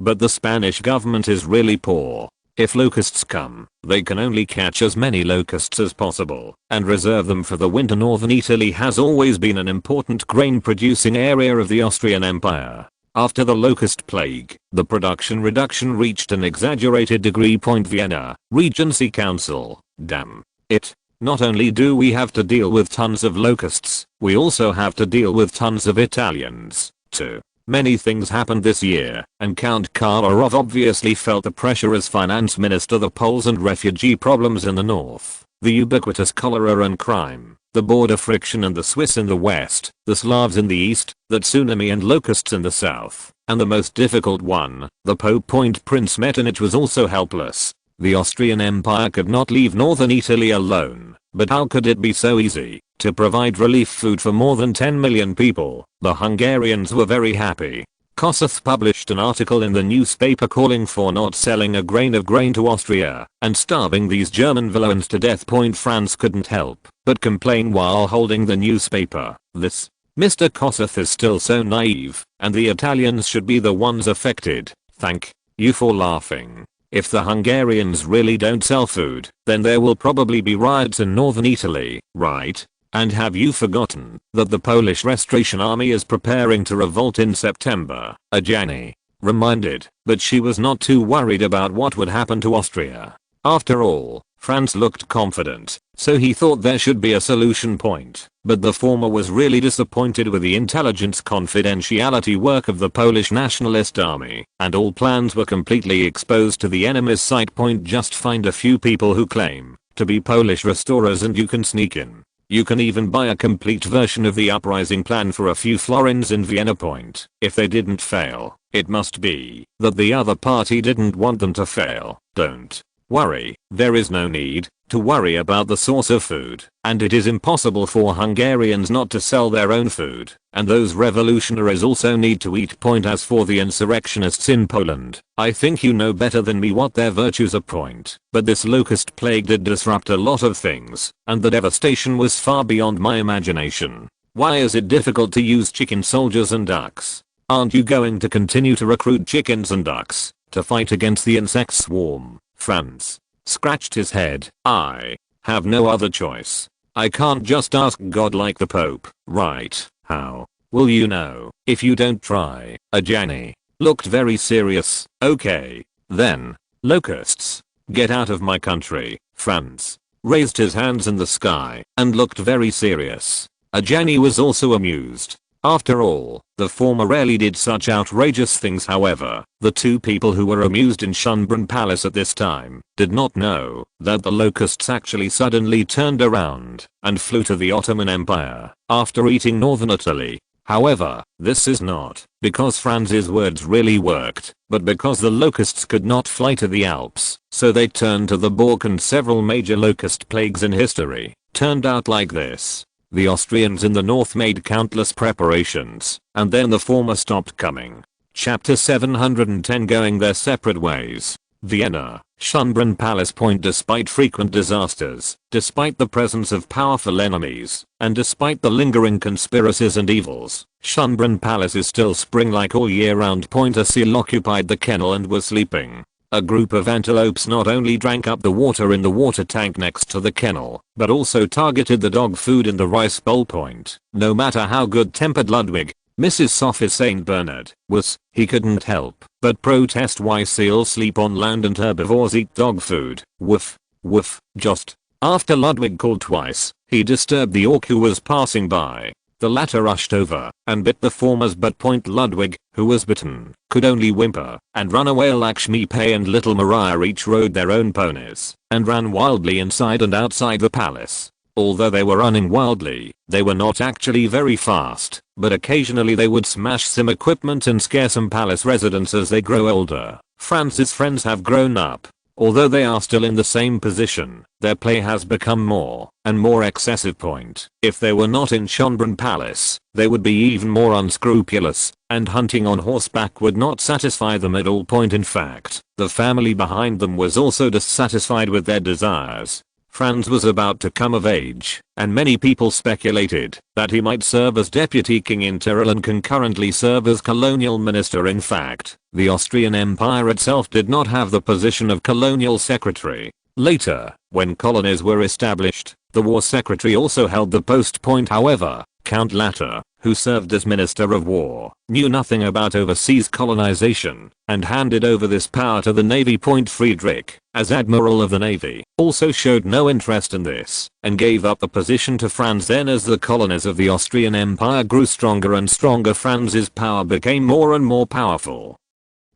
But the Spanish government is really poor. If locusts come, they can only catch as many locusts as possible and reserve them for the winter. Northern Italy has always been an important grain producing area of the Austrian Empire. After the locust plague, the production reduction reached an exaggerated degree. Vienna, Regency Council, damn it. Not only do we have to deal with tons of locusts, we also have to deal with tons of Italians, too. Many things happened this year, and Count Karlarov obviously felt the pressure as finance minister. The Poles and refugee problems in the north, the ubiquitous cholera and crime, the border friction and the Swiss in the west, the Slavs in the east, the tsunami and locusts in the south, and the most difficult one, the Pope. Prince Metternich was also helpless. The Austrian Empire could not leave northern Italy alone, but how could it be so easy to provide relief food for more than 10 million people? The Hungarians were very happy. Kossuth published an article in the newspaper calling for not selling a grain of grain to Austria and starving these German villains to death. Franz couldn't help but complain while holding the newspaper. This Mr. Kossuth is still so naive, and the Italians should be the ones affected. Thank you for laughing. If the Hungarians really don't sell food, then there will probably be riots in northern Italy, right? And have you forgotten that the Polish Restoration Army is preparing to revolt in September? Ajani reminded, but she was not too worried about what would happen to Austria. After all, Franz looked confident, so he thought there should be a solution point, but the former was really disappointed with the intelligence confidentiality work of the Polish nationalist army, and all plans were completely exposed to the enemy's sight point. Just find a few people who claim to be Polish restorers and you can sneak in. You can even buy a complete version of the uprising plan for a few florins in Vienna point. If they didn't fail, it must be that the other party didn't want them to fail. Don't worry, there is no need to worry about the source of food, and it is impossible for Hungarians not to sell their own food, and those revolutionaries also need to eat. Point. As for the insurrectionists in Poland, I think you know better than me what their virtues are. Point. But this locust plague did disrupt a lot of things, and the devastation was far beyond my imagination. Why is it difficult to use chicken soldiers and ducks? Aren't you going to continue to recruit chickens and ducks to fight against the insect swarm? Franz scratched his head. I have no other choice. I can't just ask God like the Pope, right? How will you know if you don't try? Ajani looked very serious. Okay, then, locusts, get out of my country. Franz raised his hands in the sky and looked very serious. Ajani was also amused. After all, the former rarely did such outrageous things. However, the two people who were amused in Schönbrunn Palace at this time did not know that the locusts actually suddenly turned around and flew to the Ottoman Empire after eating northern Italy. However, this is not because Franz's words really worked, but because the locusts could not fly to the Alps, so they turned to the Baroque, and several major locust plagues in history turned out like this. The Austrians in the north made countless preparations, and then the former stopped coming. Chapter 710. Going their separate ways. Vienna, Schönbrunn Palace. Point. Despite frequent disasters, despite the presence of powerful enemies, and despite the lingering conspiracies and evils, Schönbrunn Palace is still spring-like all year round. Point. A seal occupied the kennel and was sleeping. A group of antelopes not only drank up the water in the water tank next to the kennel, but also targeted the dog food in the rice bowl. Point. No matter how good-tempered Ludwig, Mrs. Sophie St. Bernard, was, he couldn't help but protest why seals sleep on land and herbivores eat dog food. Woof, woof. Just after Ludwig called twice, he disturbed the orc who was passing by. The latter rushed over and bit the former's butt. Point. Ludwig, who was bitten, could only whimper and run away. Lakshmi Pei and little Maria each rode their own ponies and ran wildly inside and outside the palace. Although they were running wildly, they were not actually very fast, but occasionally they would smash some equipment and scare some palace residents. As they grow older, Franz's friends have grown up. Although they are still in the same position, their play has become more and more excessive. Point. If they were not in Schönbrunn Palace, they would be even more unscrupulous, and hunting on horseback would not satisfy them at all. Point. In fact, the family behind them was also dissatisfied with their desires. Franz was about to come of age, and many people speculated that he might serve as deputy king in Tyrol and concurrently serve as colonial minister. In fact, the Austrian Empire itself did not have the position of colonial secretary. Later, when colonies were established, the war secretary also held the post. Point. However, Count Latter, who served as Minister of War, knew nothing about overseas colonization, and handed over this power to the Navy. Point. Friedrich, as Admiral of the Navy, also showed no interest in this, and gave up the position to Franz. Then as the colonies of the Austrian Empire grew stronger and stronger, Franz's power became more and more powerful.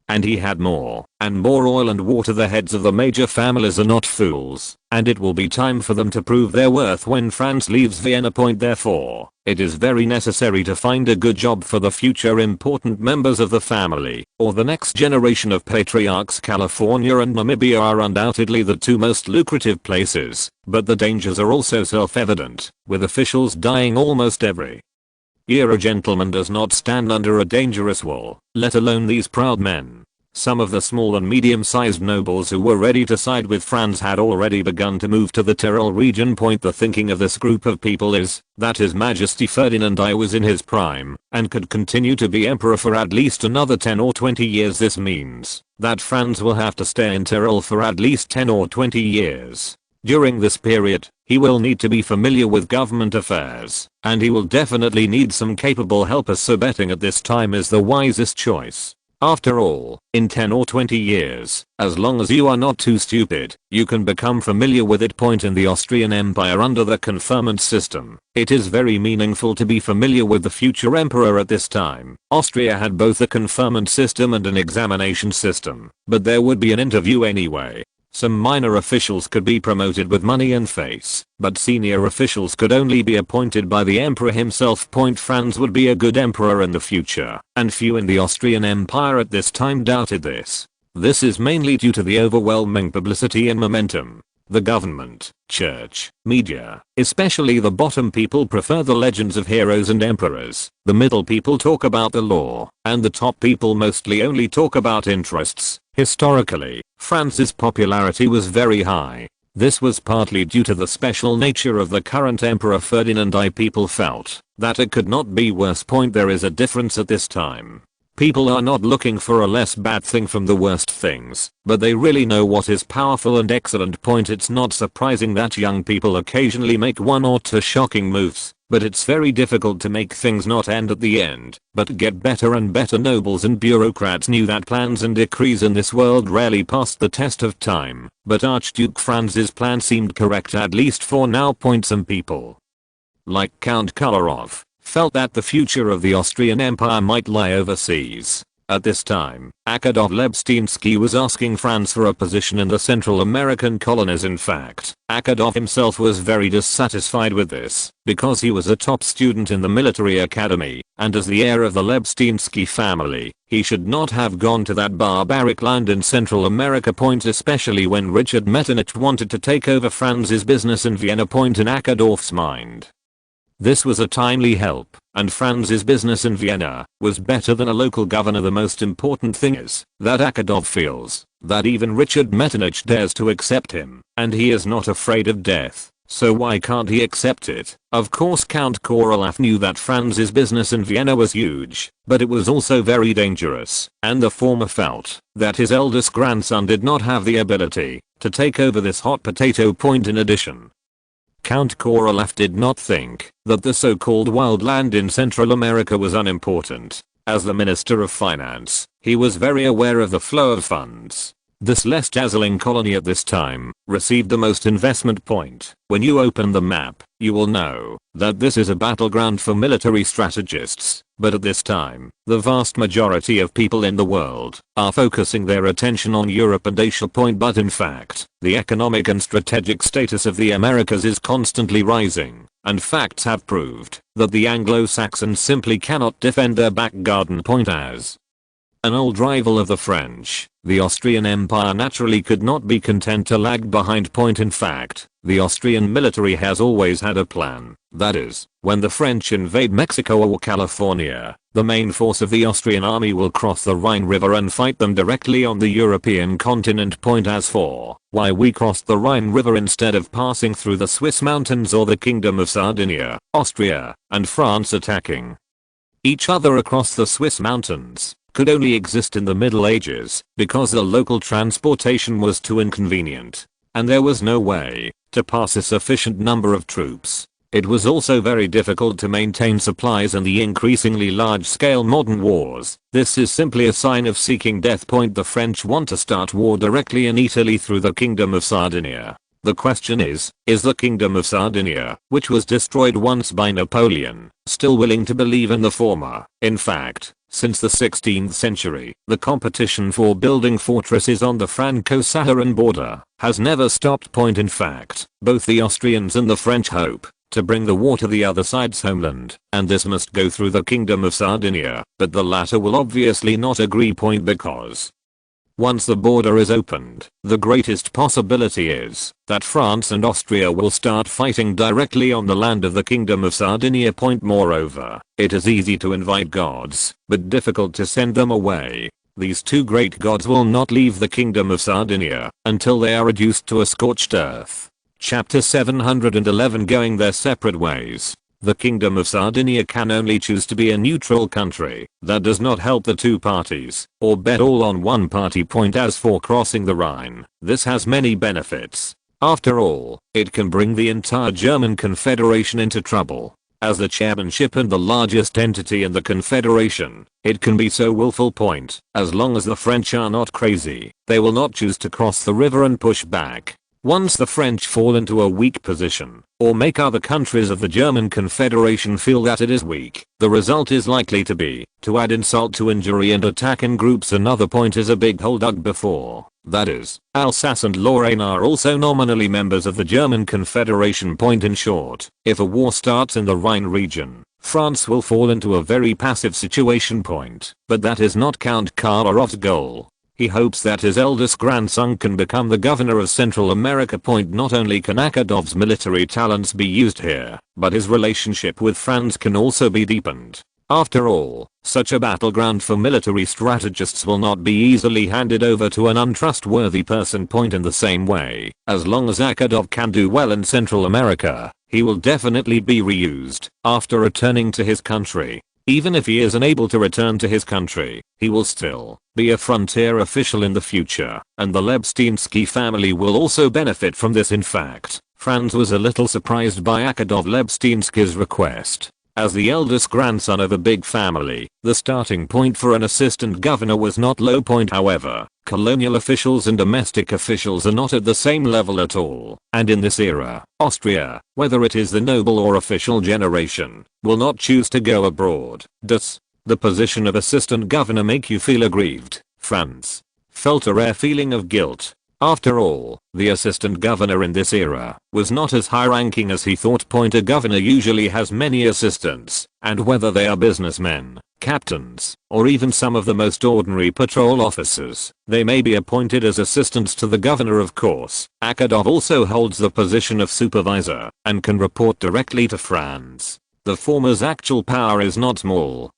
And he had more and more oil and water. The heads of the major families are not fools, and it will be time for them to prove their worth when Franz leaves Vienna. Point. Therefore, it is very necessary to find a good job for the future important members of the family, or the next generation of patriarchs. California and Namibia are undoubtedly the two most lucrative places, but the dangers are also self-evident, with officials dying almost every year. A gentleman does not stand under a dangerous wall, let alone these proud men. Some of the small and medium-sized nobles who were ready to side with Franz had already begun to move to the Tyrol region. Point. The thinking of this group of people is that His Majesty Ferdinand I was in his prime and could continue to be emperor for at least another 10 or 20 years. This means that Franz will have to stay in Tyrol for at least 10 or 20 years. During this period, he will need to be familiar with government affairs, and he will definitely need some capable helpers, so betting at this time is the wisest choice. After all, in 10 or 20 years, as long as you are not too stupid, you can become familiar with it. Point in the Austrian Empire under the conferment system. It is very meaningful to be familiar with the future emperor at this time. Austria had both a conferment system and an examination system, but there would be an interview anyway. Some minor officials could be promoted with money and face, but senior officials could only be appointed by the emperor himself. Franz would be a good emperor in the future, and few in the Austrian Empire at this time doubted this. This is mainly due to the overwhelming publicity and momentum. The government, church, media, especially the bottom people prefer the legends of heroes and emperors, the middle people talk about the law, and the top people mostly only talk about interests. Historically, Franz's popularity was very high. This was partly due to the special nature of the current Emperor Ferdinand I. People felt that it could not be worse. There is a difference at this time. People are not looking for a less bad thing from the worst things, but they really know what is powerful and excellent. It's not surprising that young people occasionally make one or two shocking moves, but it's very difficult to make things not end at the end, but get better and better. Nobles and bureaucrats knew that plans and decrees in this world rarely passed the test of time, but Archduke Franz's plan seemed correct at least for now. Some people, like Count Kolarov, felt that the future of the Austrian Empire might lie overseas. At this time, Akadov Lebestinsky was asking Franz for a position in the Central American colonies. In fact, Akadov himself was very dissatisfied with this, because he was a top student in the military academy, and as the heir of the Lebestinsky family, he should not have gone to that barbaric land in Central America. Especially when Richard Metternich wanted to take over Franz's business in Vienna. In Akadov's mind, this was a timely help, and Franz's business in Vienna was better than a local governor. The most important thing is that Akadov feels that even Richard Metternich dares to accept him, and he is not afraid of death, so why can't he accept it? Of course, Count Korolev knew that Franz's business in Vienna was huge, but it was also very dangerous, and the former felt that his eldest grandson did not have the ability to take over this hot potato. In addition, Count Korolev did not think that the so-called wild land in Central America was unimportant. As the Minister of Finance, he was very aware of the flow of funds. This less dazzling colony at this time received the most investment. When you open the map, you will know that this is a battleground for military strategists, but at this time, the vast majority of people in the world are focusing their attention on Europe and Asia. But in fact, the economic and strategic status of the Americas is constantly rising, and facts have proved that the Anglo-Saxons simply cannot defend their back garden. As an old rival of the French, the Austrian Empire naturally could not be content to lag behind. In fact, the Austrian military has always had a plan. That is, when the French invade Mexico or California, the main force of the Austrian army will cross the Rhine River and fight them directly on the European continent. As for why we crossed the Rhine River instead of passing through the Swiss mountains or the Kingdom of Sardinia, Austria and France attacking each other across the Swiss mountains could only exist in the Middle Ages, because the local transportation was too inconvenient, and there was no way to pass a sufficient number of troops. It was also very difficult to maintain supplies in the increasingly large-scale modern wars. This is simply a sign of seeking death. The French want to start war directly in Italy through the Kingdom of Sardinia. The question is the Kingdom of Sardinia, which was destroyed once by Napoleon, still willing to believe in the former? In fact, since the 16th century, the competition for building fortresses on the Franco-Saharan border has never stopped. In fact, both the Austrians and the French hope to bring the war to the other side's homeland, and this must go through the Kingdom of Sardinia, but the latter will obviously not agree. Because once the border is opened, the greatest possibility is that France and Austria will start fighting directly on the land of the Kingdom of Sardinia. Moreover, it is easy to invite gods, but difficult to send them away. These two great gods will not leave the Kingdom of Sardinia until they are reduced to a scorched earth. Chapter 711, Going Their Separate Ways. The Kingdom of Sardinia can only choose to be a neutral country that does not help the two parties, or bet all on one party. As for crossing the Rhine, this has many benefits. After all, it can bring the entire German Confederation into trouble. As the chairmanship and the largest entity in the confederation, it can be so willful point. As long as the French are not crazy, they will not choose to cross the river and push back. Once the French fall into a weak position, or make other countries of the German Confederation feel that it is weak, the result is likely to be, to add insult to injury and attack in groups. Another point is a big hole dug before. That is, Alsace and Lorraine are also nominally members of the German Confederation. Point in short, if a war starts in the Rhine region, France will fall into a very passive situation. Point. But that is not Count Karloff's goal. He hopes that his eldest grandson can become the governor of Central America. Point. Not only can Akadov's military talents be used here, but his relationship with Franz can also be deepened. After all, such a battleground for military strategists will not be easily handed over to an untrustworthy person. Point. In the same way, as long as Akadov can do well in Central America, he will definitely be reused after returning to his country. Even if he is unable to return to his country, he will still be a frontier official in the future, and the Lebestinsky family will also benefit from this. In fact, Franz was a little surprised by Akadov Lebestinsky's request. As the eldest grandson of a big family, the starting point for an assistant governor was not low. Point. However, colonial officials and domestic officials are not at the same level at all, and in this era, Austria, whether it is the noble or official generation, will not choose to go abroad. Does the position of assistant governor make you feel aggrieved? Franz felt a rare feeling of guilt. After all, the assistant governor in this era was not as high-ranking as he thought. Point. A governor usually has many assistants, and whether they are businessmen, captains, or even some of the most ordinary patrol officers, they may be appointed as assistants to the governor. Of course, Akadov also holds the position of supervisor and can report directly to Franz. The former's actual power is not small.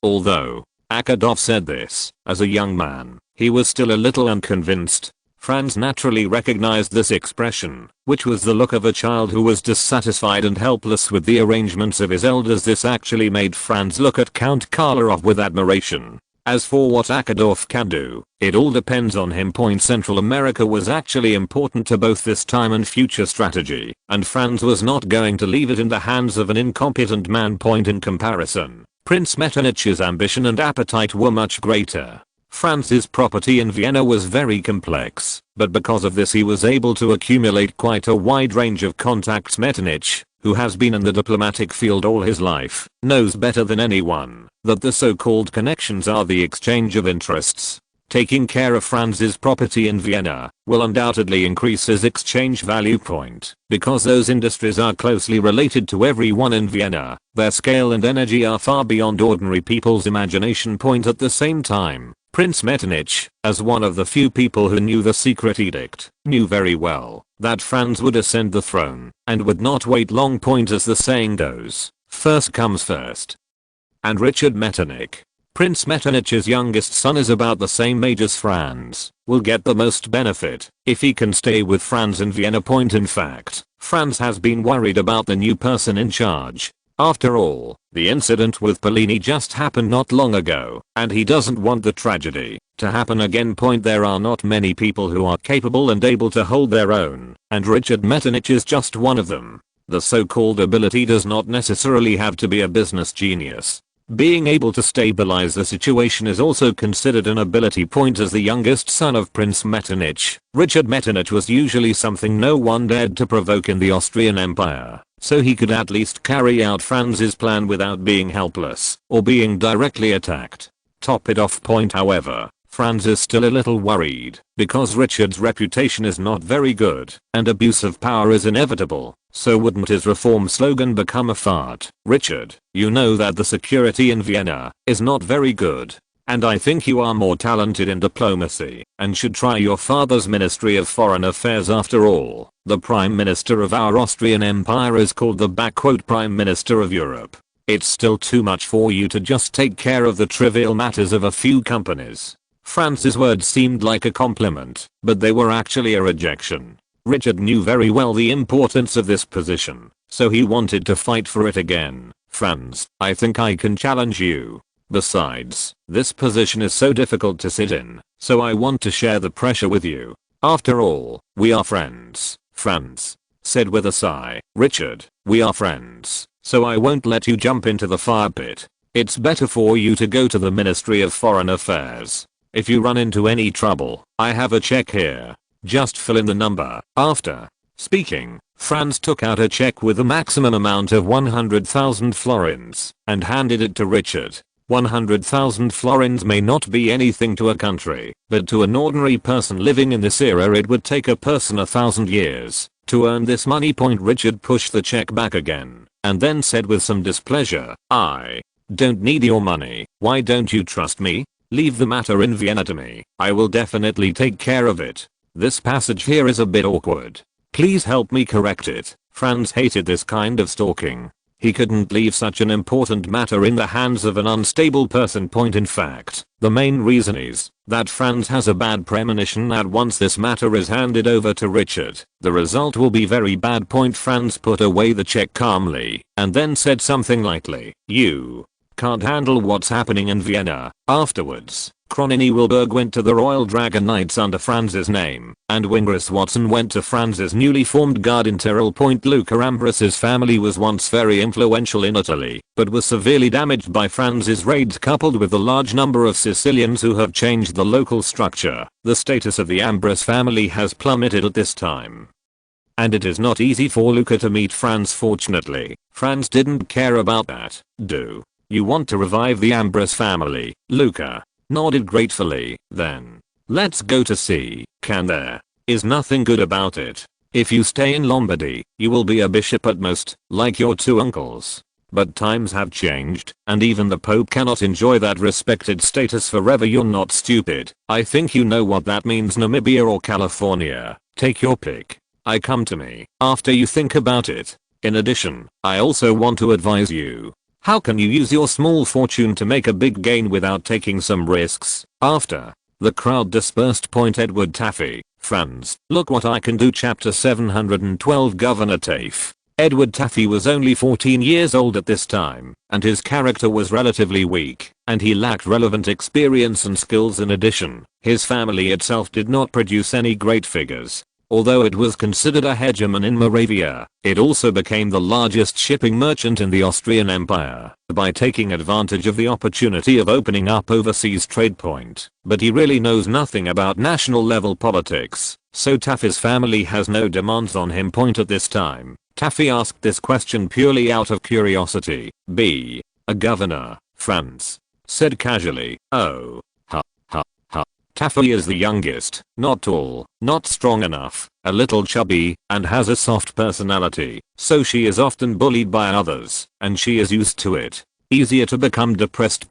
Although Akadov said this as a young man, he was still a little unconvinced. Franz naturally recognized this expression, which was the look of a child who was dissatisfied and helpless with the arrangements of his elders. This actually made Franz look at Count Karloff with admiration. As for what Akadov can do, it all depends on him. Point. Central America was actually important to both this time and future strategy, and Franz was not going to leave it in the hands of an incompetent man. Point. In comparison, Prince Metternich's ambition and appetite were much greater. Franz's property in Vienna was very complex, but because of this he was able to accumulate quite a wide range of contacts. Metternich, who has been in the diplomatic field all his life, knows better than anyone that the so-called connections are the exchange of interests. Taking care of Franz's property in Vienna will undoubtedly increase his exchange value. Point. Because those industries are closely related to everyone in Vienna, their scale and energy are far beyond ordinary people's imagination. Point. At the same time, Prince Metternich, as one of the few people who knew the secret edict, knew very well that Franz would ascend the throne and would not wait long. Point. As the saying goes, first comes first. And Richard Metternich, Prince Metternich's youngest son, is about the same age as Franz, will get the most benefit if he can stay with Franz in Vienna. Point. In fact, Franz has been worried about the new person in charge. After all, the incident with Polini just happened not long ago, and he doesn't want the tragedy to happen again. Point. There are not many people who are capable and able to hold their own, and Richard Metternich is just one of them. The so-called ability does not necessarily have to be a business genius. Being able to stabilize the situation is also considered an ability. Point. As the youngest son of Prince Metternich, Richard Metternich was usually something no one dared to provoke in the Austrian Empire, so he could at least carry out Franz's plan without being helpless or being directly attacked. Top it off. Point. However, Franz is still a little worried because Richard's reputation is not very good and abuse of power is inevitable. So wouldn't his reform slogan become a fart? Richard, you know that the security in Vienna is not very good, and I think you are more talented in diplomacy and should try your father's Ministry of Foreign Affairs. After all, the Prime Minister of our Austrian Empire is called the Prime Minister of Europe. It's still too much for you to just take care of the trivial matters of a few companies. Franz's words seemed like a compliment, but they were actually a rejection. Richard knew very well the importance of this position, so he wanted to fight for it again. Franz, I think I can challenge you. Besides, this position is so difficult to sit in, so I want to share the pressure with you. After all, we are friends. Franz said with a sigh, "Richard, we are friends, so I won't let you jump into the fire pit. It's better for you to go to the Ministry of Foreign Affairs. If you run into any trouble, I have a check here. Just fill in the number." After speaking, Franz took out a check with a maximum amount of 100,000 florins and handed it to Richard. 100,000 florins may not be anything to a country, but to an ordinary person living in this era it would take a person 1,000 years. To earn this money point, Richard pushed the check back again and then said with some displeasure, "I don't need your money. Why don't you trust me? Leave the matter in Vienna to me. I will definitely take care of it." This passage here is a bit awkward. Please help me correct it. Franz hated this kind of stalking. He couldn't leave such an important matter in the hands of an unstable person. In fact, the main reason is that Franz has a bad premonition that once this matter is handed over to Richard, the result will be very bad. Franz put away the check calmly and then said something lightly, "You can't handle what's happening in Vienna." Afterwards, Kronini Wilberg went to the Royal Dragon Knights under Franz's name, and Wingris Watson went to Franz's newly formed guard Imperial. Luca Ambros's family was once very influential in Italy, but was severely damaged by Franz's raids coupled with the large number of Sicilians who have changed the local structure. The status of the Ambros family has plummeted at this time, and it is not easy for Luca to meet Franz. Fortunately, Franz didn't care about that. "Do you want to revive the Ambros family?" Luca nodded gratefully. "Then let's go to see. Can there is nothing good about it. If you stay in Lombardy, you will be a bishop at most, like your two uncles. But times have changed, and even the Pope cannot enjoy that respected status forever. You're not stupid. I think you know what that means. Namibia or California. Take your pick. I come to me after you think about it. In addition, I also want to advise you. How can you use your small fortune to make a big gain without taking some risks?" After the crowd dispersed. Edward Taffy, Franz, look what I can do. Chapter 712. Governor Tafe. Edward Taffy was only 14 years old at this time, and his character was relatively weak, and he lacked relevant experience and skills. In addition, his family itself did not produce any great figures. Although it was considered a hegemon in Moravia, it also became the largest shipping merchant in the Austrian Empire by taking advantage of the opportunity of opening up overseas trade. But he really knows nothing about national level politics, so Taffy's family has no demands on him. At this time, Taffy asked this question purely out of curiosity. "Be a governor," Franz said casually. "Oh. Taffy is the youngest, not tall, not strong enough, a little chubby, and has a soft personality, so she is often bullied by others, and she is used to it. Easier to become depressed."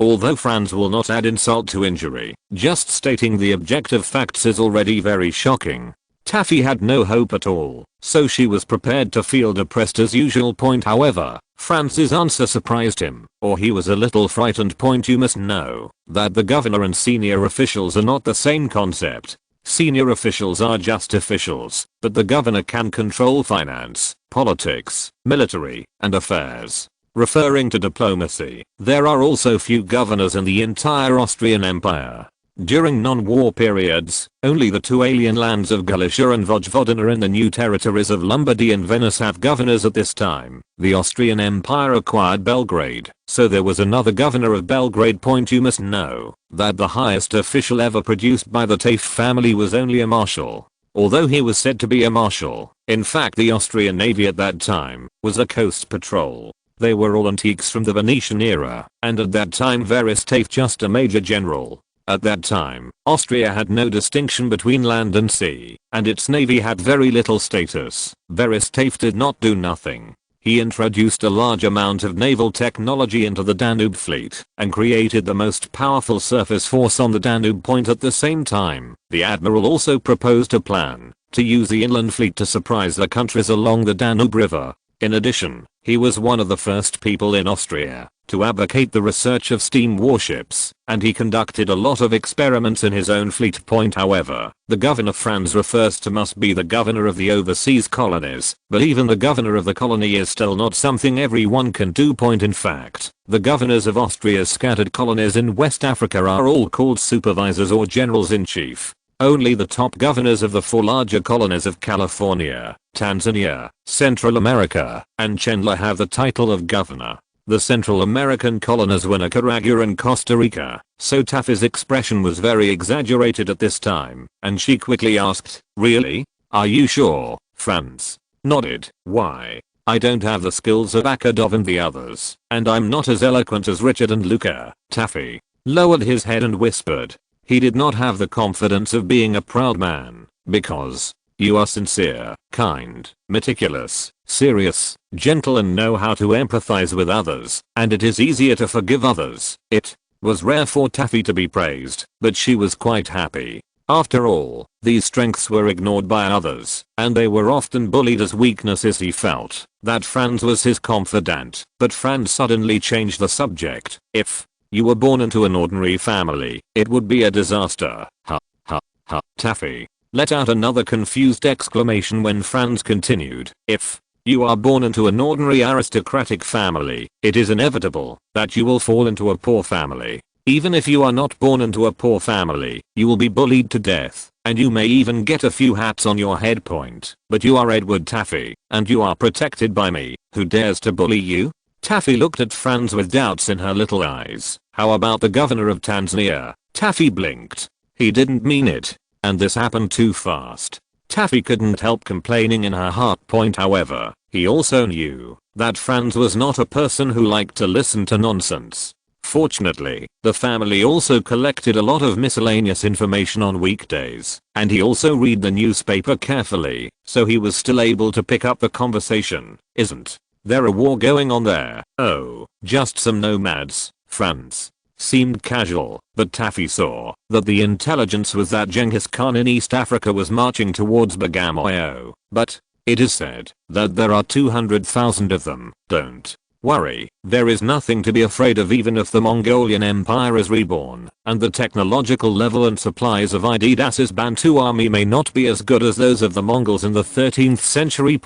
Although Franz will not add insult to injury, just stating the objective facts is already very shocking. Taffy had no hope at all, so she was prepared to feel depressed as usual. However, Franz's answer surprised him, or he was a little frightened. You must know that the governor and senior officials are not the same concept. Senior officials are just officials, but the governor can control finance, politics, military, and affairs. Referring to diplomacy, there are also few governors in the entire Austrian Empire. During non-war periods, only the two alien lands of Galicia and Vojvodina in the new territories of Lombardy and Venice have governors at this time. The Austrian Empire acquired Belgrade, so there was another governor of Belgrade. You must know that the highest official ever produced by the Tafe family was only a marshal. Although he was said to be a marshal, in fact the Austrian navy at that time was a coast patrol. They were all antiques from the Venetian era, and at that time Veris Tafe just a major general. At that time, Austria had no distinction between land and sea, and its navy had very little status. Veris Tafe did not do nothing. He introduced a large amount of naval technology into the Danube fleet, and created the most powerful surface force on the Danube. At the same time, the admiral also proposed a plan to use the inland fleet to surprise the countries along the Danube River. In addition, he was one of the first people in Austria to advocate the research of steam warships, and he conducted a lot of experiments in his own fleet. However, the governor Franz refers to must be the governor of the overseas colonies, but even the governor of the colony is still not something everyone can do. In fact, the governors of Austria's scattered colonies in West Africa are all called supervisors or generals in chief. Only the top governors of the 4 larger colonies of California, Tanzania, Central America, and Chenla have the title of governor. The Central American colonies were Nicaragua and Costa Rica, so Taffy's expression was very exaggerated at this time, and she quickly asked, "Really? Are you sure?" Franz nodded. "Why? I don't have the skills of Akadov and the others, and I'm not as eloquent as Richard and Luca." Taffy lowered his head and whispered. He did not have the confidence of being a proud man, because you are sincere, kind, meticulous, serious, gentle and know how to empathize with others, and it is easier to forgive others. It was rare for Taffy to be praised, but she was quite happy. After all, these strengths were ignored by others, and they were often bullied as weaknesses. He felt that Franz was his confidant, but Franz suddenly changed the subject. "If you were born into an ordinary family, it would be a disaster." Ha ha ha. Taffy let out another confused exclamation when Franz continued. "If you are born into an ordinary aristocratic family, it is inevitable that you will fall into a poor family. Even if you are not born into a poor family, you will be bullied to death, and you may even get a few hats on your head point. But you are Edward Taffy, and you are protected by me. Who dares to bully you?" Taffy looked at Franz with doubts in her little eyes. "How about the governor of Tanzania?" Taffy blinked. He didn't mean it, and this happened too fast. Taffy couldn't help complaining in her heart. However, he also knew that Franz was not a person who liked to listen to nonsense. Fortunately, the family also collected a lot of miscellaneous information on weekdays, and he also read the newspaper carefully, so he was still able to pick up the conversation. "Isn't there a war going on there?" "Oh, just some nomads." Franz seemed casual, but Taffy saw that the intelligence was that Genghis Khan in East Africa was marching towards Bagamoyo, but it is said that there are 200,000 of them. "Don't worry, there is nothing to be afraid of even if the Mongolian Empire is reborn, and the technological level and supplies of Adidas's Bantu army may not be as good as those of the Mongols in the 13th century.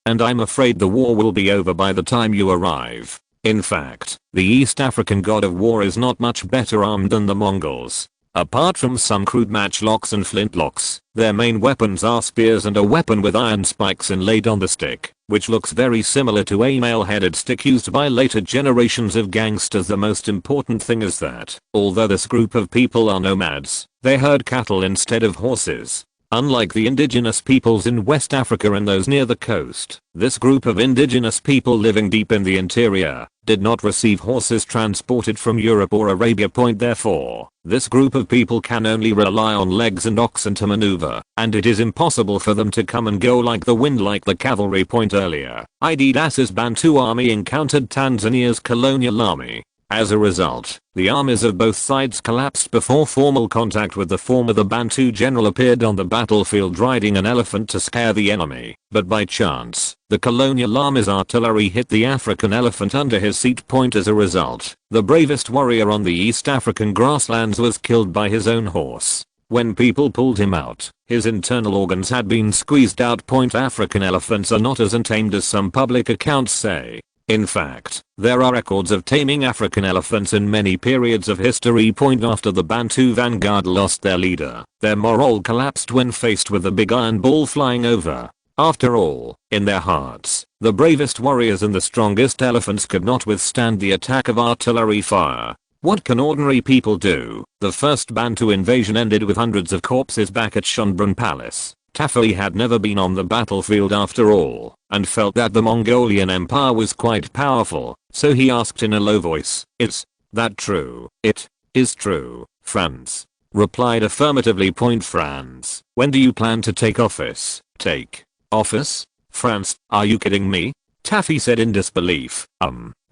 And I'm afraid the war will be over by the time you arrive. In fact, the East African god of war is not much better armed than the Mongols. Apart from some crude matchlocks and flintlocks, their main weapons are spears and a weapon with iron spikes inlaid on the stick, which looks very similar to a nail-headed stick used by later generations of gangsters. The most important thing is that, although this group of people are nomads, they herd cattle instead of horses. Unlike the indigenous peoples in West Africa and those near the coast, this group of indigenous people living deep in the interior did not receive horses transported from Europe or Arabia. Therefore, this group of people can only rely on legs and oxen to maneuver, and it is impossible for them to come and go like the wind like the cavalry. Earlier, Adidas's Bantu army encountered Tanzania's colonial army. As a result, the armies of both sides collapsed before formal contact with the former. The Bantu general appeared on the battlefield riding an elephant to scare the enemy, but by chance, the colonial army's artillery hit the African elephant under his seat. As a result, the bravest warrior on the East African grasslands was killed by his own horse. When people pulled him out, his internal organs had been squeezed out. African elephants are not as untamed as some public accounts say. In fact, there are records of taming African elephants in many periods of history. After the Bantu vanguard lost their leader, their morale collapsed when faced with a big iron ball flying over. After all, in their hearts, the bravest warriors and the strongest elephants could not withstand the attack of artillery fire. What can ordinary people do? The first Bantu invasion ended with hundreds of corpses back at Schönbrunn Palace. Taffy had never been on the battlefield after all, and felt that the Mongolian Empire was quite powerful, so he asked in a low voice, "Is that true?" "It is true," Franz replied affirmatively. Franz, when do you plan to take office? Take office? Franz, are you kidding me? Taffy said in disbelief.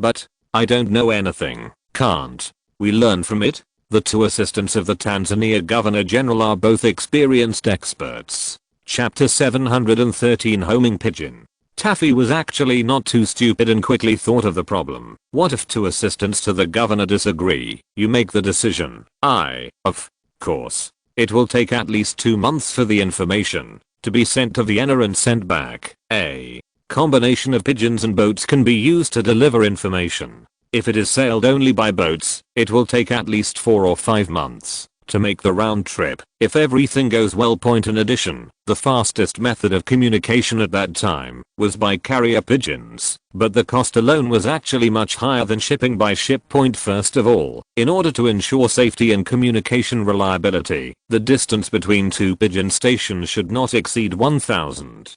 But I don't know anything. Can't we learn from it? The 2 assistants of the Tanzania Governor General are both experienced experts. Chapter 713 Homing Pigeon. Taffy was actually not too stupid and quickly thought of the problem. What if 2 assistants to the governor disagree? You make the decision. Of course. It will take at least 2 months for the information to be sent to Vienna and sent back. A combination of pigeons and boats can be used to deliver information. If it is sailed only by boats, it will take at least 4 or 5 months. to make the round trip, if everything goes well. In addition, the fastest method of communication at that time was by carrier pigeons, but the cost alone was actually much higher than shipping by ship. First of all, in order to ensure safety and communication reliability, the distance between two pigeon stations should not exceed 1,000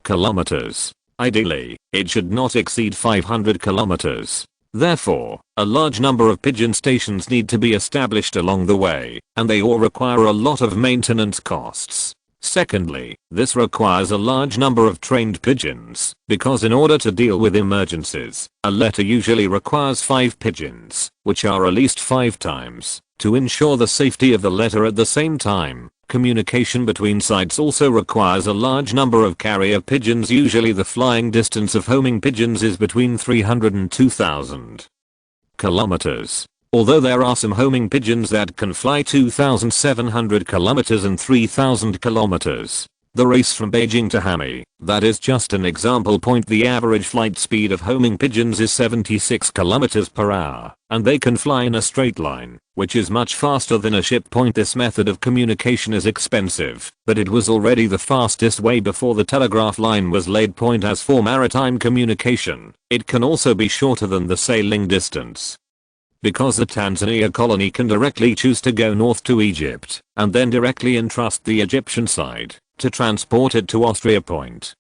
kilometers. Ideally, it should not exceed 500 kilometers. Therefore, a large number of pigeon stations need to be established along the way, and they all require a lot of maintenance costs. Secondly, this requires a large number of trained pigeons, because in order to deal with emergencies, a letter usually requires 5 pigeons, which are released 5 times, to ensure the safety of the letter at the same time. Communication between sites also requires a large number of carrier pigeons. Usually the flying distance of homing pigeons is between 300 and 2,000 kilometers. Although there are some homing pigeons that can fly 2,700 kilometers and 3,000 kilometers. The race from Beijing to Hami, that is just an example. The average flight speed of homing pigeons is 76 kilometers per hour, and they can fly in a straight line, which is much faster than a ship. This method of communication is expensive, but it was already the fastest way before the telegraph line was laid. As for maritime communication, it can also be shorter than the sailing distance. Because the Tanzania colony can directly choose to go north to Egypt, and then directly entrust the Egyptian side to transport it to Austria.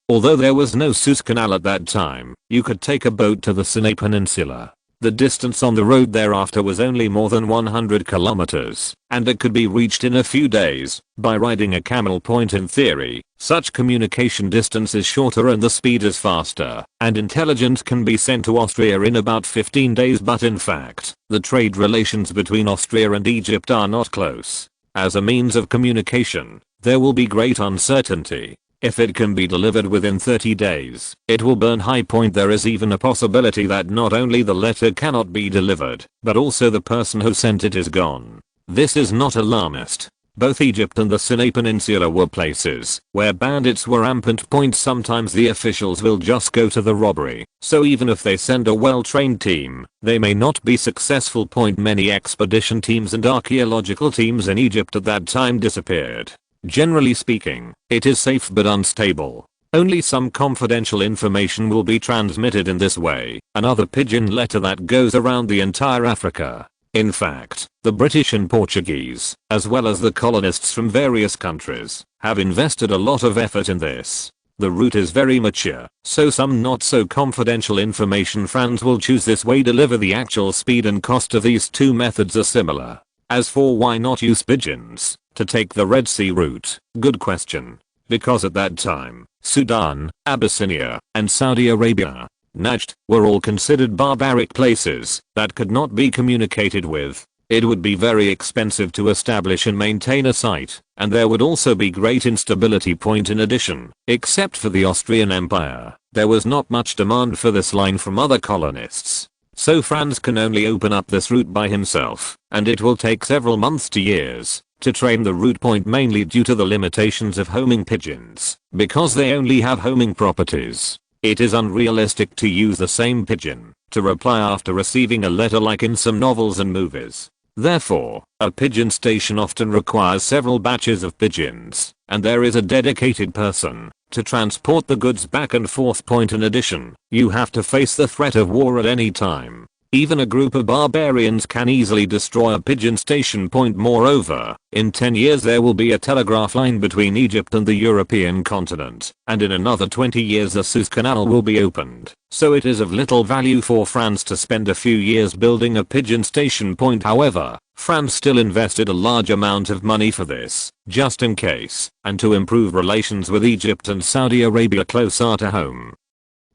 Although there was no Suez Canal at that time, you could take a boat to the Sinai Peninsula. The distance on the road thereafter was only more than 100 kilometers, and it could be reached in a few days by riding a camel. In theory, such communication distance is shorter and the speed is faster, and intelligence can be sent to Austria in about 15 days. But in fact, the trade relations between Austria and Egypt are not close. As a means of communication, there will be great uncertainty. If it can be delivered within 30 days, it will burn high. There is even a possibility that not only the letter cannot be delivered, but also the person who sent it is gone. This is not alarmist. Both Egypt and the Sinai Peninsula were places where bandits were rampant. Sometimes the officials will just go to the robbery, so even if they send a well-trained team, they may not be successful. Many expedition teams and archaeological teams in Egypt at that time disappeared. Generally speaking, it is safe but unstable. Only some confidential information will be transmitted in this way, another pigeon letter that goes around the entire Africa. In fact, the British and Portuguese, as well as the colonists from various countries, have invested a lot of effort in this. The route is very mature, so some not so confidential information Franz will choose this way. Deliver the actual speed and cost of these two methods are similar. As for why not use pigeons to take the Red Sea route, good question. Because at that time, Sudan, Abyssinia, and Saudi Arabia, Najd, were all considered barbaric places that could not be communicated with. It would be very expensive to establish and maintain a site, and there would also be great instability. In addition, except for the Austrian Empire, there was not much demand for this line from other colonists. So Franz can only open up this route by himself, and it will take several months to years to train the route. Mainly due to the limitations of homing pigeons, because they only have homing properties. It is unrealistic to use the same pigeon to reply after receiving a letter like in some novels and movies. Therefore, a pigeon station often requires several batches of pigeons, and there is a dedicated person to transport the goods back and forth. In addition, you have to face the threat of war at any time. Even a group of barbarians can easily destroy a pigeon station. Moreover, in 10 years there will be a telegraph line between Egypt and the European continent, and in another 20 years the Suez Canal will be opened. So it is of little value for France to spend a few years building a pigeon station. However, France still invested a large amount of money for this, just in case, and to improve relations with Egypt and Saudi Arabia closer to home.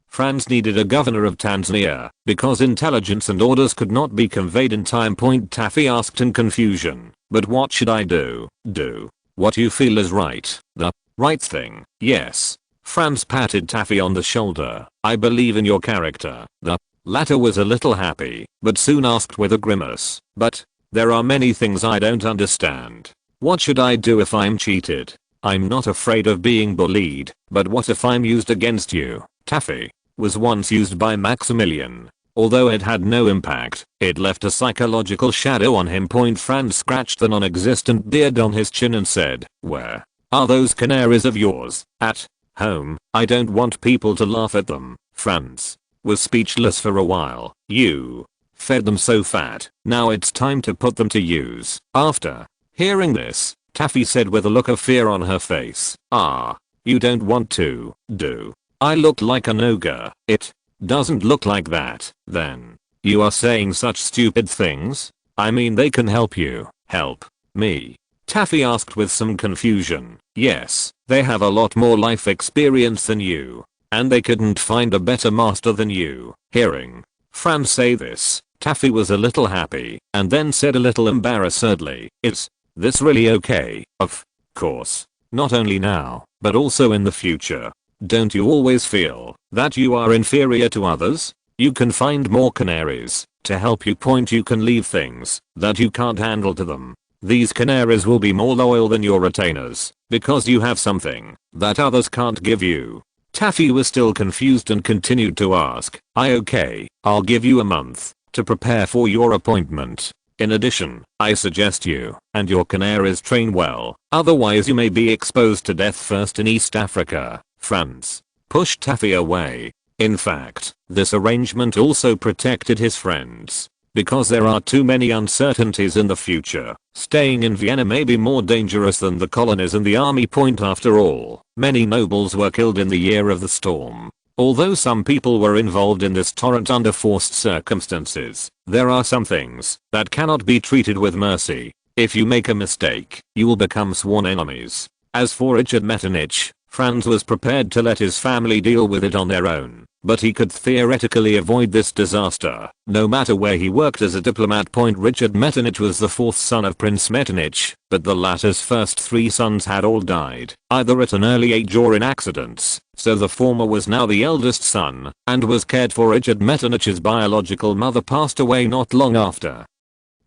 Franz needed a governor of Tanzania, because intelligence and orders could not be conveyed in time. Taffy asked in confusion, but what should I do? Do what you feel is right. The right thing, yes. Franz patted Taffy on the shoulder. I believe in your character. The latter was a little happy, but soon asked with a grimace, but there are many things I don't understand. What should I do if I'm cheated? I'm not afraid of being bullied, but what if I'm used against you? Taffy was once used by Maximilian. Although it had no impact, it left a psychological shadow on him. Franz scratched the non-existent beard on his chin and said, "Where are those canaries of yours? At home. I don't want people to laugh at them." Franz was speechless for a while. "You fed them so fat, now it's time to put them to use." After hearing this, Taffy said with a look of fear on her face, "Ah, you don't want to, do I look like an ogre?" "It doesn't look like that." "Then you are saying such stupid things? I mean, they can help you." "Help me?" Taffy asked with some confusion. "Yes, they have a lot more life experience than you, and they couldn't find a better master than you." Hearing Franz say this, Taffy was a little happy, and then said a little embarrassedly, "Is this really okay?" "Of course. Not only now, but also in the future. Don't you always feel that you are inferior to others? You can find more canaries to help you. You can leave things that you can't handle to them. These canaries will be more loyal than your retainers because you have something that others can't give you." Taffy was still confused and continued to ask, "Okay, I'll give you a month to prepare for your appointment. In addition, I suggest you and your canaries train well, otherwise you may be exposed to death first in East Africa." Franz pushed Taffy away. In fact, this arrangement also protected his friends. Because there are too many uncertainties in the future, staying in Vienna may be more dangerous than the colonies and the army. After all, many nobles were killed in the year of the storm. Although some people were involved in this torrent under forced circumstances, there are some things that cannot be treated with mercy. If you make a mistake, you will become sworn enemies. As for Richard Metternich, Franz was prepared to let his family deal with it on their own, but he could theoretically avoid this disaster, no matter where he worked as a diplomat. Richard Metternich was the fourth son of Prince Metternich, but the latter's first three sons had all died, either at an early age or in accidents, so the former was now the eldest son, and was cared for. Richard Metternich's biological mother passed away not long after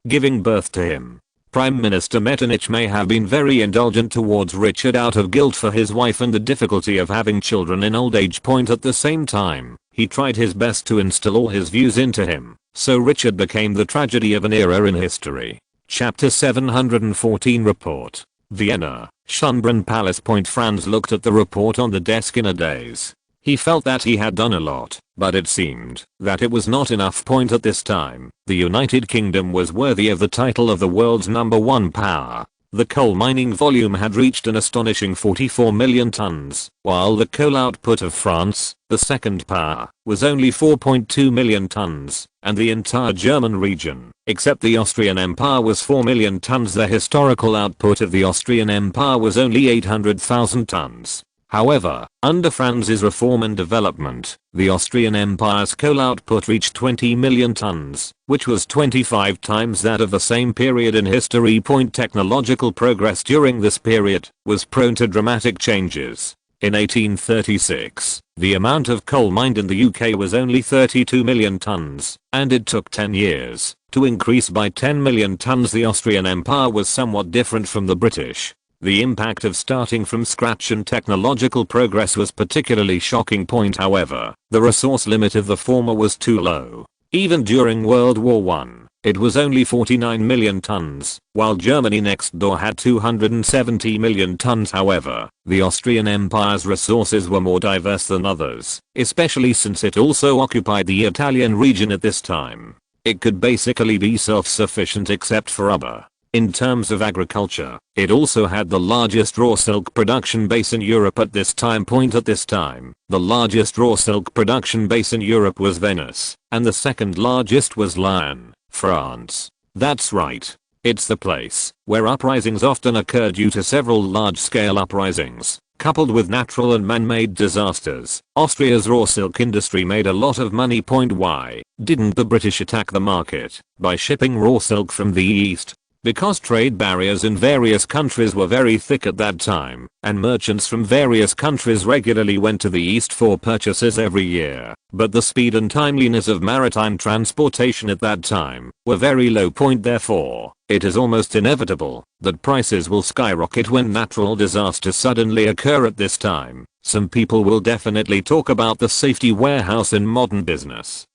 giving birth to him. Prime Minister Metternich may have been very indulgent towards Richard out of guilt for his wife and the difficulty of having children in old age. At the same time, he tried his best to instill all his views into him, so Richard became the tragedy of an era in history. Chapter 714 Report. Vienna, Schönbrunn Palace. Franz looked at the report on the desk in a daze. He felt that he had done a lot, but it seemed that it was not enough. At this time, the United Kingdom was worthy of the title of the world's #1 power. The coal mining volume had reached an astonishing 44 million tons, while the coal output of France, the second power, was only 4.2 million tons, and the entire German region, except the Austrian Empire, was 4 million tons. The historical output of the Austrian Empire was only 800,000 tons. However, under Franz's reform and development, the Austrian Empire's coal output reached 20 million tons, which was 25 times that of the same period in history. Technological progress during this period was prone to dramatic changes. In 1836, the amount of coal mined in the UK was only 32 million tons, and it took 10 years to increase by 10 million tons. The Austrian Empire was somewhat different from the British. The impact of starting from scratch and technological progress was particularly shocking. However, the resource limit of the former was too low. Even during World War I, it was only 49 million tons, while Germany next door had 270 million tons. However, the Austrian Empire's resources were more diverse than others, especially since it also occupied the Italian region at this time. It could basically be self-sufficient except for rubber. In terms of agriculture, it also had the largest raw silk production base in Europe at this time. At this time, the largest raw silk production base in Europe was Venice, and the second largest was Lyon, France. That's right. It's the place where uprisings often occur due to several large-scale uprisings, coupled with natural and man-made disasters. Austria's raw silk industry made a lot of money. Why didn't the British attack the market by shipping raw silk from the east? Because trade barriers in various countries were very thick at that time, and merchants from various countries regularly went to the east for purchases every year, but the speed and timeliness of maritime transportation at that time were very low. Therefore, it is almost inevitable that prices will skyrocket when natural disasters suddenly occur at this time. Some people will definitely talk about the safety warehouse in modern business.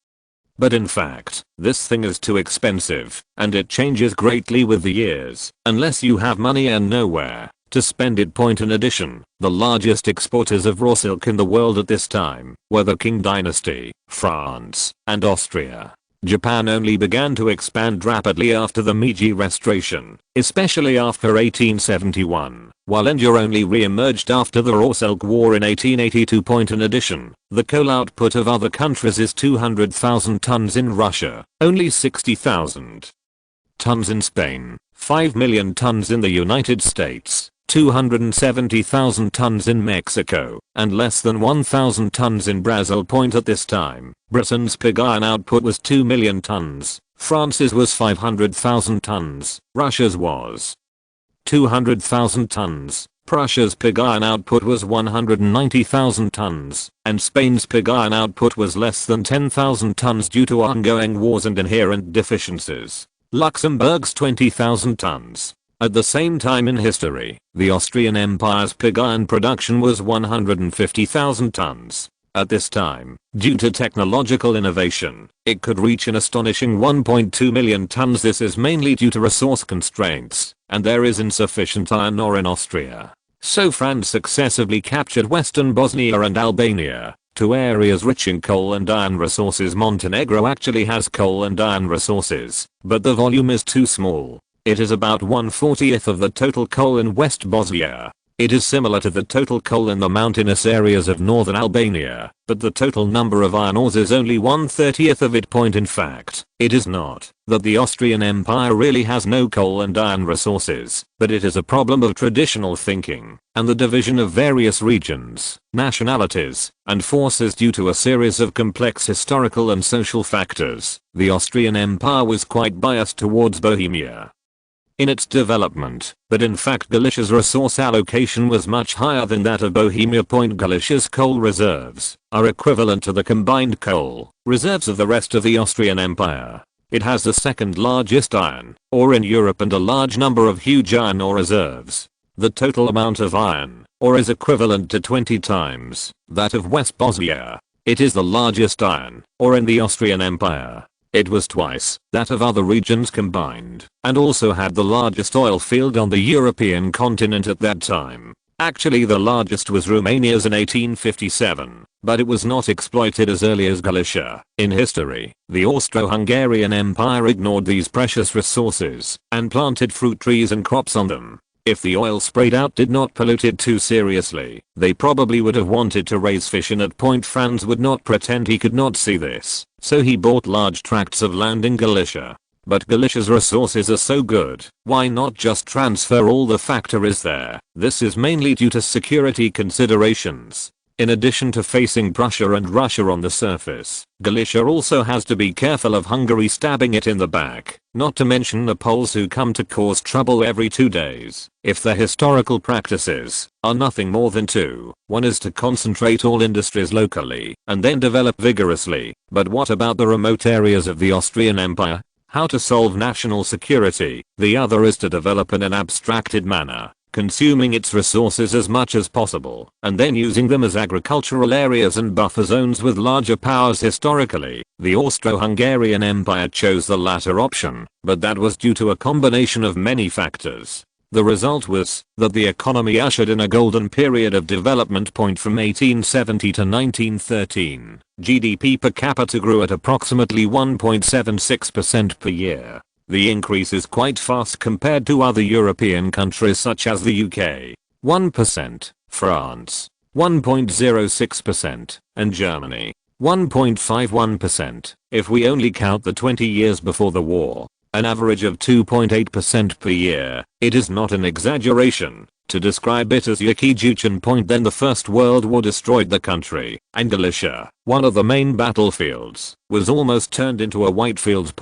But in fact, this thing is too expensive, and it changes greatly with the years, unless you have money and nowhere to spend it. In addition, the largest exporters of raw silk in the world at this time were the Qing dynasty, France, and Austria. Japan only began to expand rapidly after the Meiji Restoration, especially after 1871, while India only re-emerged after the Raw Silk War in 1882. In addition, the coal output of other countries is 200,000 tons in Russia, only 60,000 tons in Spain, 5 million tons in the United States, 270,000 tons in Mexico, and less than 1,000 tons in Brazil. At this time, Britain's pig iron output was 2 million tons, France's was 500,000 tons, Russia's was 200,000 tons, Prussia's pig iron output was 190,000 tons, and Spain's pig iron output was less than 10,000 tons due to ongoing wars and inherent deficiencies. Luxembourg's 20,000 tons. At the same time in history, the Austrian Empire's pig iron production was 150,000 tons. At this time, due to technological innovation, it could reach an astonishing 1.2 million tons. This is mainly due to resource constraints, and there is insufficient iron ore in Austria. So France successively captured western Bosnia and Albania, two areas rich in coal and iron resources. Montenegro actually has coal and iron resources, but the volume is too small. It is about 1/40th of the total coal in West Bosnia. It is similar to the total coal in the mountainous areas of northern Albania, but the total number of iron ores is only 1/30th of it. In fact, it is not that the Austrian Empire really has no coal and iron resources, but it is a problem of traditional thinking, and the division of various regions, nationalities, and forces due to a series of complex historical and social factors. The Austrian Empire was quite biased towards Bohemia in its development, but in fact Galicia's resource allocation was much higher than that of Bohemia. Galicia's coal reserves are equivalent to the combined coal reserves of the rest of the Austrian Empire. It has the second largest iron ore in Europe and a large number of huge iron ore reserves. The total amount of iron ore is equivalent to 20 times that of West Bosnia. It is the largest iron ore in the Austrian Empire. It was twice that of other regions combined, and also had the largest oil field on the European continent at that time. Actually the largest was Romania's in 1857, but it was not exploited as early as Galicia. In history, the Austro-Hungarian Empire ignored these precious resources and planted fruit trees and crops on them. If the oil sprayed out did not pollute it too seriously, they probably would have wanted to raise fish in it. Franz would not pretend he could not see this, so he bought large tracts of land in Galicia. But Galicia's resources are so good, why not just transfer all the factories there? This is mainly due to security considerations. In addition to facing Prussia and Russia on the surface, Galicia also has to be careful of Hungary stabbing it in the back, not to mention the Poles who come to cause trouble every 2 days. If their historical practices are nothing more than two, one is to concentrate all industries locally and then develop vigorously. But what about the remote areas of the Austrian Empire? How to solve national security? The other is to develop in an abstracted manner, consuming its resources as much as possible, and then using them as agricultural areas and buffer zones with larger powers. Historically, the Austro-Hungarian Empire chose the latter option, but that was due to a combination of many factors. The result was that the economy ushered in a golden period of development. From 1870 to 1913, GDP per capita grew at approximately 1.76% per year. The increase is quite fast compared to other European countries such as the UK, 1%, France, 1.06%, and Germany, 1.51%, if we only count the 20 years before the war, an average of 2.8% per year. It is not an exaggeration to describe it as Yuki-Juchen. Then the First World War destroyed the country, and Galicia, one of the main battlefields, was almost turned into a whitefield.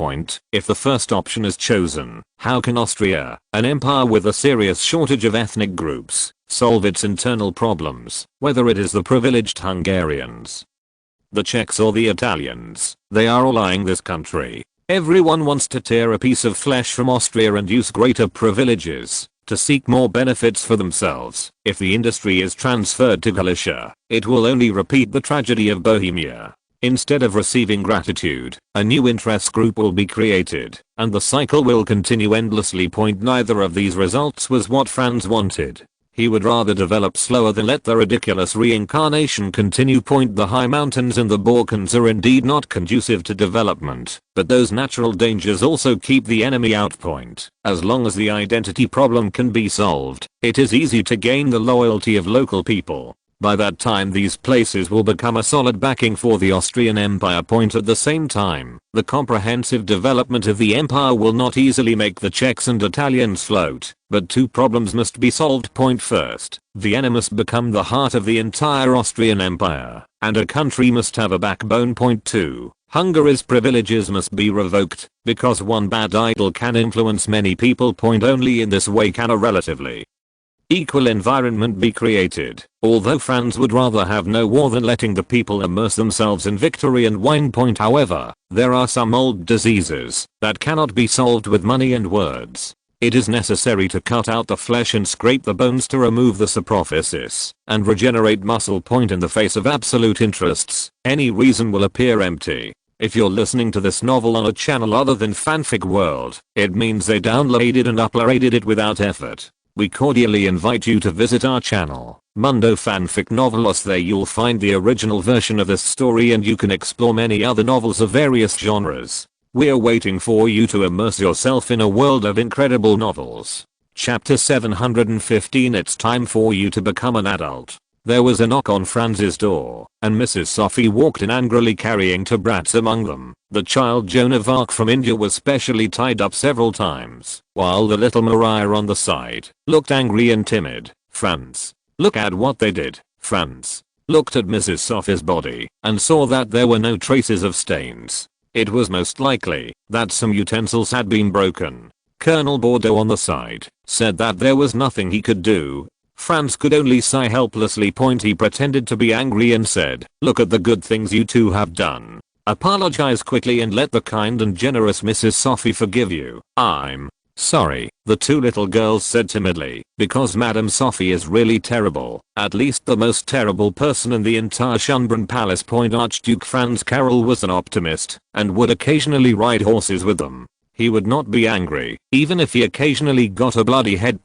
If the first option is chosen, how can Austria, an empire with a serious shortage of ethnic groups, solve its internal problems, whether it is the privileged Hungarians, the Czechs or the Italians? They are all eyeing this country. Everyone wants to tear a piece of flesh from Austria and use greater privileges to seek more benefits for themselves. If the industry is transferred to Galicia, it will only repeat the tragedy of Bohemia. Instead of receiving gratitude, a new interest group will be created, and the cycle will continue endlessly. Neither of these results was what Franz wanted. He would rather develop slower than let the ridiculous reincarnation continue. The high mountains in the Balkans are indeed not conducive to development, but those natural dangers also keep the enemy out. As long as the identity problem can be solved, it is easy to gain the loyalty of local people. By that time these places will become a solid backing for the Austrian Empire. At the same time, the comprehensive development of the empire will not easily make the Czechs and Italians float, but two problems must be solved. First, Vienna must become the heart of the entire Austrian Empire, and a country must have a backbone. 2. Hungary's privileges must be revoked, because one bad idol can influence many people. Only in this way can a relatively equal environment be created, although Franz would rather have no war than letting the people immerse themselves in victory and wine. However, there are some old diseases that cannot be solved with money and words. It is necessary to cut out the flesh and scrape the bones to remove the prophecies and regenerate muscle. In the face of absolute interests, any reason will appear empty. If you're listening to this novel on a channel other than Fanfic World, it means they downloaded and uploaded it without effort. We cordially invite you to visit our channel, Mundo Fanfic Novelos. There you'll find the original version of this story and you can explore many other novels of various genres. We're waiting for you to immerse yourself in a world of incredible novels. Chapter 715. It's time for you to become an adult. There was a knock on Franz's door, and Mrs. Sophie walked in angrily carrying two brats among them. The child Joan of Arc from India was specially tied up several times, while the little Maria on the side looked angry and timid. Franz, look at what they did. Franz looked at Mrs. Sophie's body and saw that there were no traces of stains. It was most likely that some utensils had been broken. Colonel Bordeaux on the side said that there was nothing he could do. Franz could only sigh helplessly. He pretended to be angry and said, "Look at the good things you two have done. Apologize quickly and let the kind and generous Mrs. Sophie forgive you." "I'm sorry," the two little girls said timidly, "because Madame Sophie is really terrible, at least the most terrible person in the entire Schönbrunn Palace." Archduke Franz Karol was an optimist and would occasionally ride horses with them. He would not be angry, even if he occasionally got a bloody head.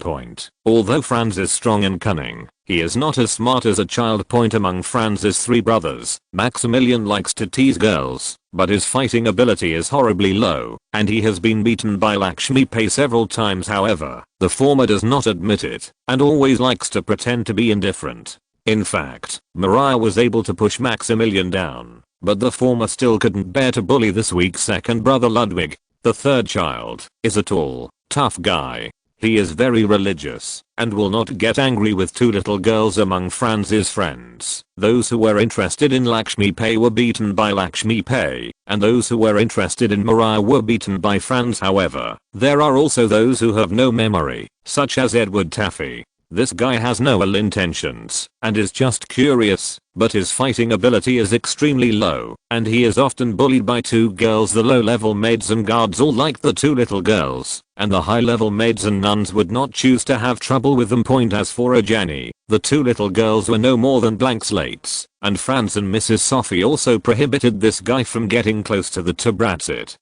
Although Franz is strong and cunning, he is not as smart as a child. Among Franz's three brothers, Maximilian likes to tease girls, but his fighting ability is horribly low, and he has been beaten by Lakshmi Pai several times. However, the former does not admit it, and always likes to pretend to be indifferent. In fact, Maria was able to push Maximilian down, but the former still couldn't bear to bully this weak second brother Ludwig. The third child is a tall, tough guy. He is very religious and will not get angry with two little girls among Franz's friends. Those who were interested in Lakshmi Pai were beaten by Lakshmi Pai, and those who were interested in Maria were beaten by Franz. However, there are also those who have no memory, such as Edward Taffy. This guy has no ill intentions and is just curious, but his fighting ability is extremely low, and he is often bullied by two girls. The low-level maids and guards all like the two little girls, and the high-level maids and nuns would not choose to have trouble with them. As for Ajani, the two little girls were no more than blank slates, and Franz and Mrs. Sophie also prohibited this guy from getting close to the two brats. It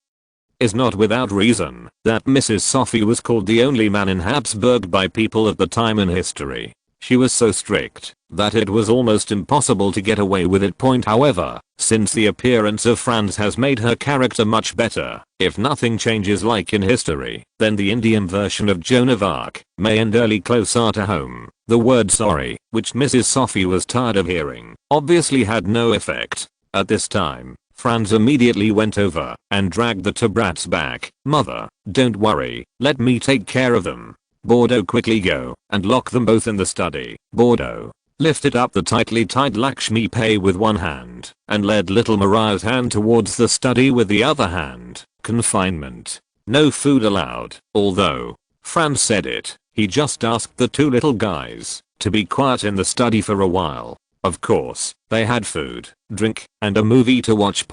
is not without reason that Mrs. Sophie was called the only man in Habsburg by people at the time in history. She was so strict that it was almost impossible to get away with it. However, since the appearance of Franz has made her character much better, if nothing changes like in history, then the Indian version of Joan of Arc may end early. Closer to home, the word sorry, which Mrs. Sophie was tired of hearing, obviously had no effect. At this time, Franz immediately went over and dragged the two brats back. "Mother, don't worry, let me take care of them." Bordeaux, quickly go and lock them both in the study. Bordeaux lifted up the tightly tied Lakshmi Pai with one hand and led little Maria's hand towards the study with the other hand. Confinement. No food allowed. Although Franz said it, he just asked the two little guys to be quiet in the study for a while. Of course, they had food, drink, and a movie to watch.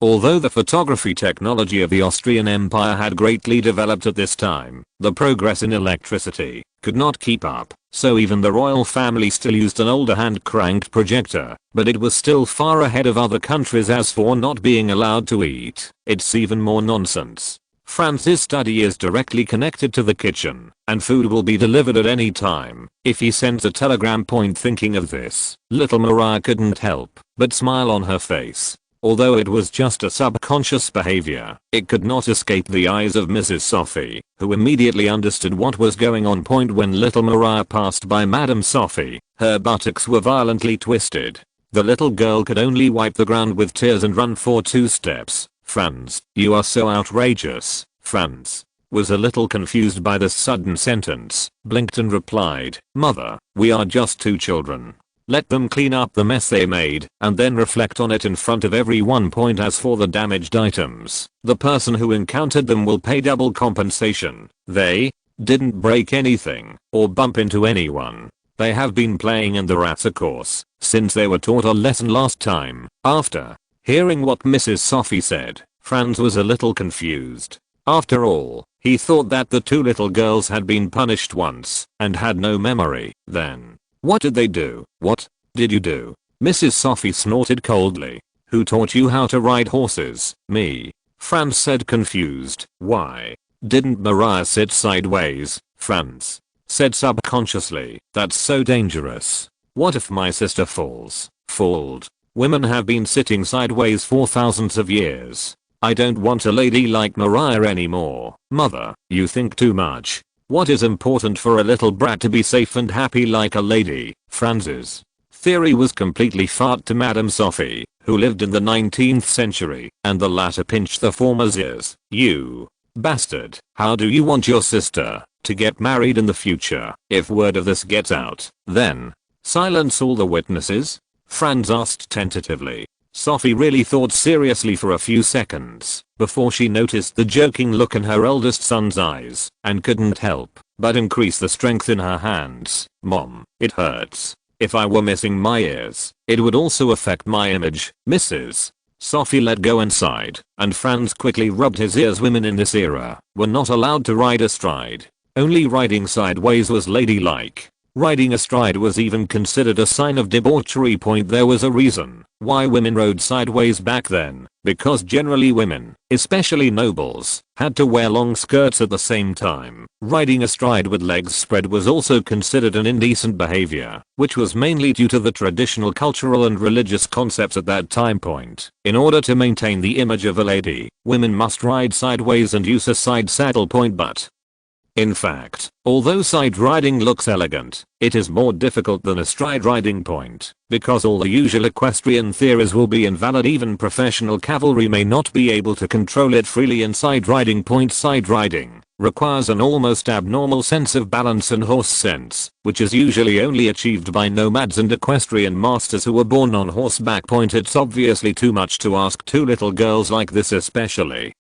Although the photography technology of the Austrian Empire had greatly developed at this time, the progress in electricity could not keep up, so even the royal family still used an older hand-cranked projector, but it was still far ahead of other countries. As for not being allowed to eat, it's even more nonsense. Franz's study is directly connected to the kitchen, and food will be delivered at any time. If he sends a telegram. Thinking of this, little Maria couldn't help but smile on her face. Although it was just a subconscious behavior, it could not escape the eyes of Mrs. Sophie, who immediately understood what was going on. When little Maria passed by Madame Sophie, her buttocks were violently twisted. The little girl could only wipe the ground with tears and run for 2 steps. Franz, you are so outrageous. Franz was a little confused by this sudden sentence, blinked and replied, Mother, we are just 2 children. Let them clean up the mess they made, and then reflect on it in front of everyone. As for the damaged items, the person who encountered them will pay double compensation. They didn't break anything, or bump into anyone. They have been playing in the Rasa course, since they were taught a lesson last time. After hearing what Mrs. Sophie said, Franz was a little confused. After all, he thought that the 2 little girls had been punished once, and had no memory. Then what did they do? What did you do? Mrs. Sophie snorted coldly. Who taught you how to ride horses? Me. Franz said, confused. Why didn't Maria sit sideways? Franz said subconsciously, that's so dangerous. What if my sister falls? Fooled. Women have been sitting sideways for thousands of years. I don't want a lady like Maria anymore. Mother, you think too much. What is important for a little brat to be safe and happy like a lady? Franz's theory was completely fart to Madame Sophie, who lived in the 19th century, and the latter pinched the former's ears. You bastard, how do you want your sister to get married in the future? If word of this gets out, then silence all the witnesses? Franz asked tentatively. Sophie really thought seriously for a few seconds before she noticed the joking look in her eldest son's eyes and couldn't help but increase the strength in her hands. Mom, it hurts. If I were missing my ears, it would also affect my image. Mrs. Sophie let go and sighed, and Franz quickly rubbed his ears. Women in this era were not allowed to ride astride. Only riding sideways was ladylike. Riding astride was even considered a sign of debauchery. There was a reason why women rode sideways back then, because generally women, especially nobles, had to wear long skirts at the same time. Riding astride with legs spread was also considered an indecent behavior, which was mainly due to the traditional cultural and religious concepts at that time point. In order to maintain the image of a lady, women must ride sideways and use a side saddle. But in fact, although side riding looks elegant, it is more difficult than astride riding. Because all the usual equestrian theories will be invalid. Even professional cavalry may not be able to control it freely in side riding. Side riding requires an almost abnormal sense of balance and horse sense, which is usually only achieved by nomads and equestrian masters who were born on horseback. It's obviously too much to ask 2 little girls like this, especially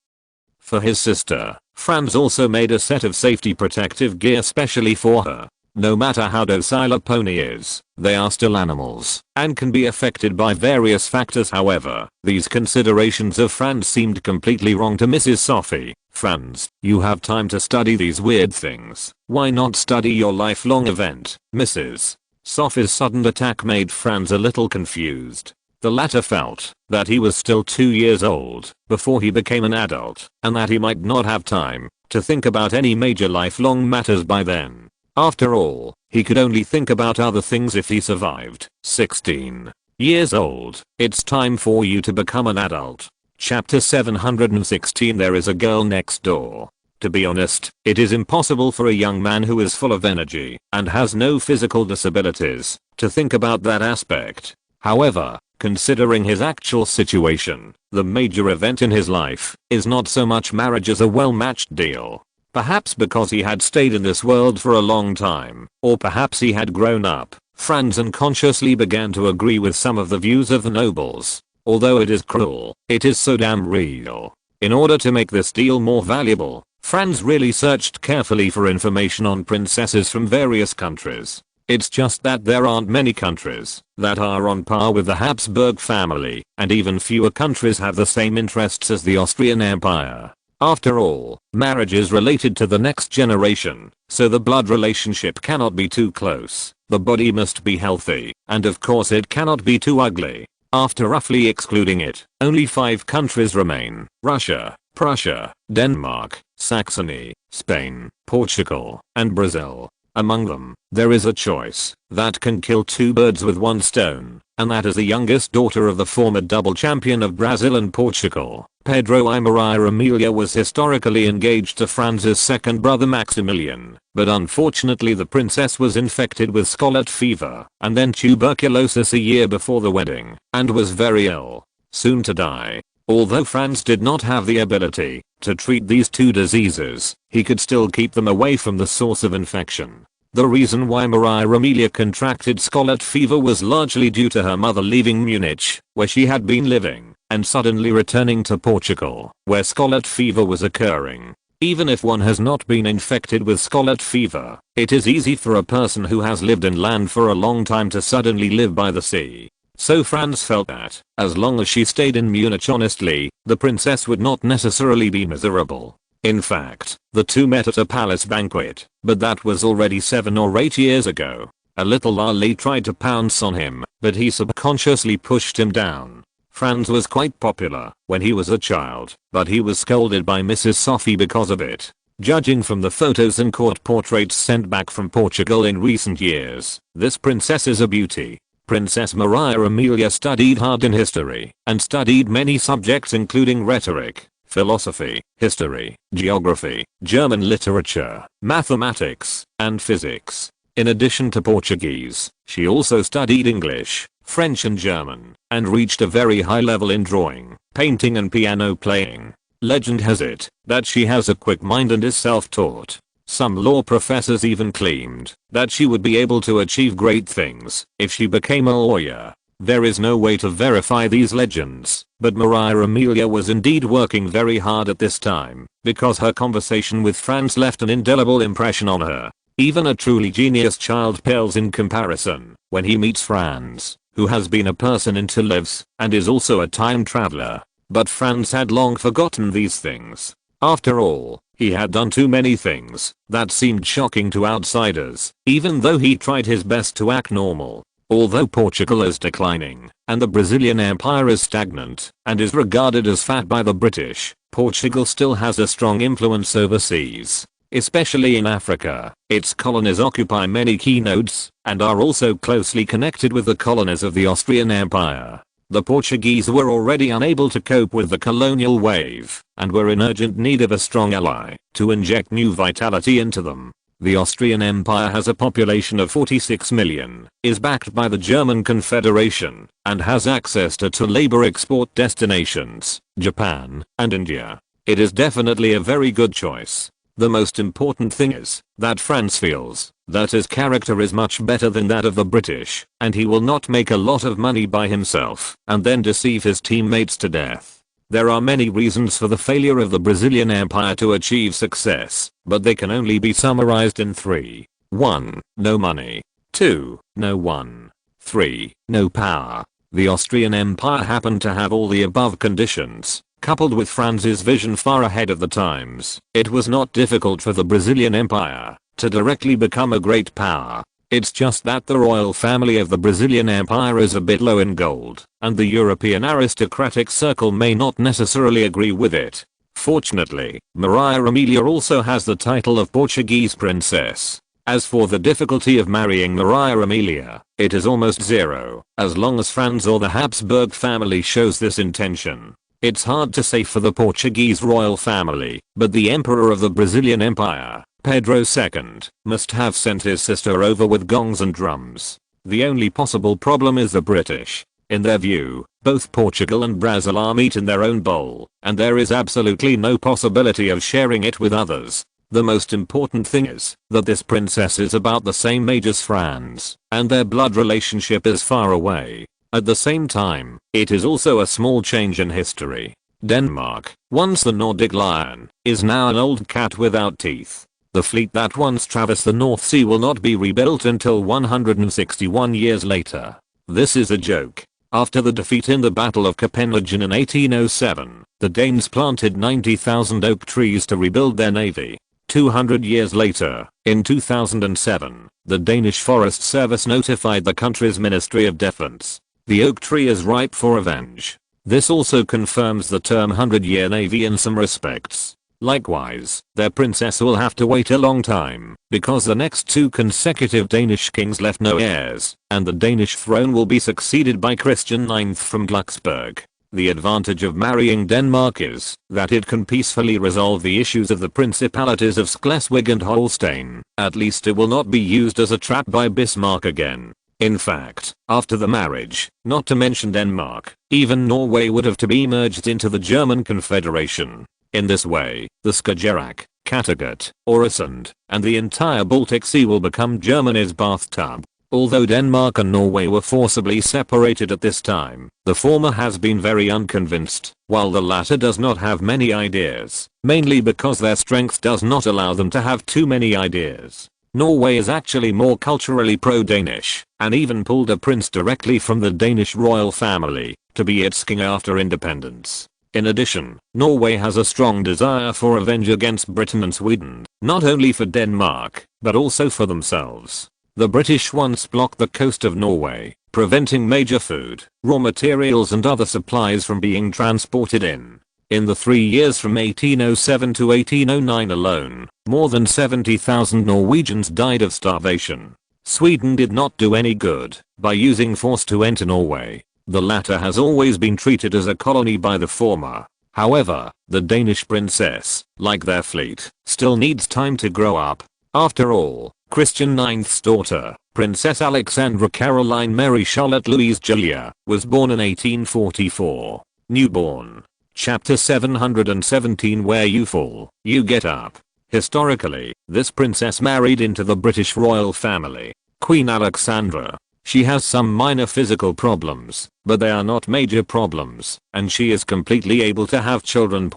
for his sister. Franz also made a set of safety protective gear specially for her. No matter how docile a pony is, they are still animals and can be affected by various factors. However, these considerations of Franz seemed completely wrong to Mrs. Sophie. Franz, you have time to study these weird things. Why not study your lifelong event? Mrs. Sophie's sudden attack made Franz a little confused. The latter felt that he was still 2 years old before he became an adult, and that he might not have time to think about any major lifelong matters by then. After all, he could only think about other things if he survived. 16 years old. It's time for you to become an adult. Chapter 716. There is a girl next door. To be honest, it is impossible for a young man who is full of energy and has no physical disabilities to think about that aspect. However, considering his actual situation, the major event in his life is not so much marriage as a well-matched deal. Perhaps because he had stayed in this world for a long time, or perhaps he had grown up, Franz unconsciously began to agree with some of the views of the nobles. Although it is cruel, it is so damn real. In order to make this deal more valuable, Franz really searched carefully for information on princesses from various countries. It's just that there aren't many countries that are on par with the Habsburg family, and even fewer countries have the same interests as the Austrian Empire. After all, marriage is related to the next generation, so the blood relationship cannot be too close, the body must be healthy, and of course it cannot be too ugly. After roughly excluding it, only 5 countries remain: Russia, Prussia, Denmark, Saxony, Spain, Portugal, and Brazil. Among them, there is a choice that can kill 2 birds with 1 stone, and that is the youngest daughter of the former double champion of Brazil and Portugal. Pedro I. Maria Amelia was historically engaged to Franz's second brother Maximilian, but unfortunately the princess was infected with scarlet fever and then tuberculosis a year before the wedding, and was very ill, soon to die. Although Franz did not have the ability to treat these 2 diseases, he could still keep them away from the source of infection. The reason why Maria Amelia contracted scarlet fever was largely due to her mother leaving Munich, where she had been living, and suddenly returning to Portugal, where scarlet fever was occurring. Even if one has not been infected with scarlet fever, it is easy for a person who has lived in land for a long time to suddenly live by the sea. So Franz felt that, as long as she stayed in Munich honestly, the princess would not necessarily be miserable. In fact, the 2 met at a palace banquet, but that was already 7 or 8 years ago. A little Ali tried to pounce on him, but he subconsciously pushed him down. Franz was quite popular when he was a child, but he was scolded by Mrs. Sophie because of it. Judging from the photos and court portraits sent back from Portugal in recent years, this princess is a beauty. Princess Maria Amelia studied hard in history and studied many subjects including rhetoric, philosophy, history, geography, German literature, mathematics, and physics. In addition to Portuguese, she also studied English, French and German, and reached a very high level in drawing, painting and piano playing. Legend has it that she has a quick mind and is self-taught. Some law professors even claimed that she would be able to achieve great things if she became a lawyer. There is no way to verify these legends, but Maria Amelia was indeed working very hard at this time, because her conversation with Franz left an indelible impression on her. Even a truly genius child pales in comparison when he meets Franz, who has been a person in 2 lives and is also a time traveler. But Franz had long forgotten these things. After all, he had done too many things that seemed shocking to outsiders, even though he tried his best to act normal. Although Portugal is declining, and the Brazilian Empire is stagnant, and is regarded as fat by the British, Portugal still has a strong influence overseas, especially in Africa. Its colonies occupy many key nodes, and are also closely connected with the colonies of the Austrian Empire. The Portuguese were already unable to cope with the colonial wave, and were in urgent need of a strong ally to inject new vitality into them. The Austrian Empire has a population of 46 million, is backed by the German Confederation, and has access to 2 labor export destinations, Japan and India. It is definitely a very good choice. The most important thing is that Franz feels that his character is much better than that of the British, and he will not make a lot of money by himself and then deceive his teammates to death. There are many reasons for the failure of the Brazilian Empire to achieve success, but they can only be summarized in 3. 1. No money. 2. No one. 3. No power. The Austrian Empire happened to have all the above conditions. Coupled with Franz's vision far ahead of the times, it was not difficult for the Brazilian Empire to directly become a great power. It's just that the royal family of the Brazilian Empire is a bit low in gold, and the European aristocratic circle may not necessarily agree with it. Fortunately, Maria Amelia also has the title of Portuguese princess. As for the difficulty of marrying Maria Amelia, it is almost zero, as long as Franz or the Habsburg family shows this intention. It's hard to say for the Portuguese royal family, but the emperor of the Brazilian Empire, Pedro II, must have sent his sister over with gongs and drums. The only possible problem is the British. In their view, both Portugal and Brazil are meat in their own bowl, and there is absolutely no possibility of sharing it with others. The most important thing is that this princess is about the same age as Franz, and their blood relationship is far away. At the same time, it is also a small change in history. Denmark, once the Nordic lion, is now an old cat without teeth. The fleet that once traversed the North Sea will not be rebuilt until 161 years later. This is a joke. After the defeat in the Battle of Copenhagen in 1807, the Danes planted 90,000 oak trees to rebuild their navy. 200 years later, in 2007, the Danish Forest Service notified the country's Ministry of Defense. The oak tree is ripe for revenge. This also confirms the term 100-year navy in some respects. Likewise, their princess will have to wait a long time, because the next 2 consecutive Danish kings left no heirs, and the Danish throne will be succeeded by Christian IX from Glucksburg. The advantage of marrying Denmark is that it can peacefully resolve the issues of the principalities of Schleswig and Holstein. At least it will not be used as a trap by Bismarck again. In fact, after the marriage, not to mention Denmark, even Norway would have to be merged into the German Confederation. In this way, the Skagerrak, Kattegat, Øresund, and the entire Baltic Sea will become Germany's bathtub. Although Denmark and Norway were forcibly separated at this time, the former has been very unconvinced, while the latter does not have many ideas, mainly because their strength does not allow them to have too many ideas. Norway is actually more culturally pro-Danish, and even pulled a prince directly from the Danish royal family to be its king after independence. In addition, Norway has a strong desire for revenge against Britain and Sweden, not only for Denmark, but also for themselves. The British once blocked the coast of Norway, preventing major food, raw materials and other supplies from being transported in. In the 3 years from 1807 to 1809 alone, more than 70,000 Norwegians died of starvation. Sweden did not do any good by using force to enter Norway. The latter has always been treated as a colony by the former. However, the Danish princess, like their fleet, still needs time to grow up. After all, Christian IX's daughter, Princess Alexandra Caroline Mary Charlotte Louise Julia, was born in 1844. Newborn. Chapter 717 Where you fall, you get up. Historically, this princess married into the British royal family. Queen Alexandra. She has some minor physical problems, but they are not major problems, and she is completely able to have children.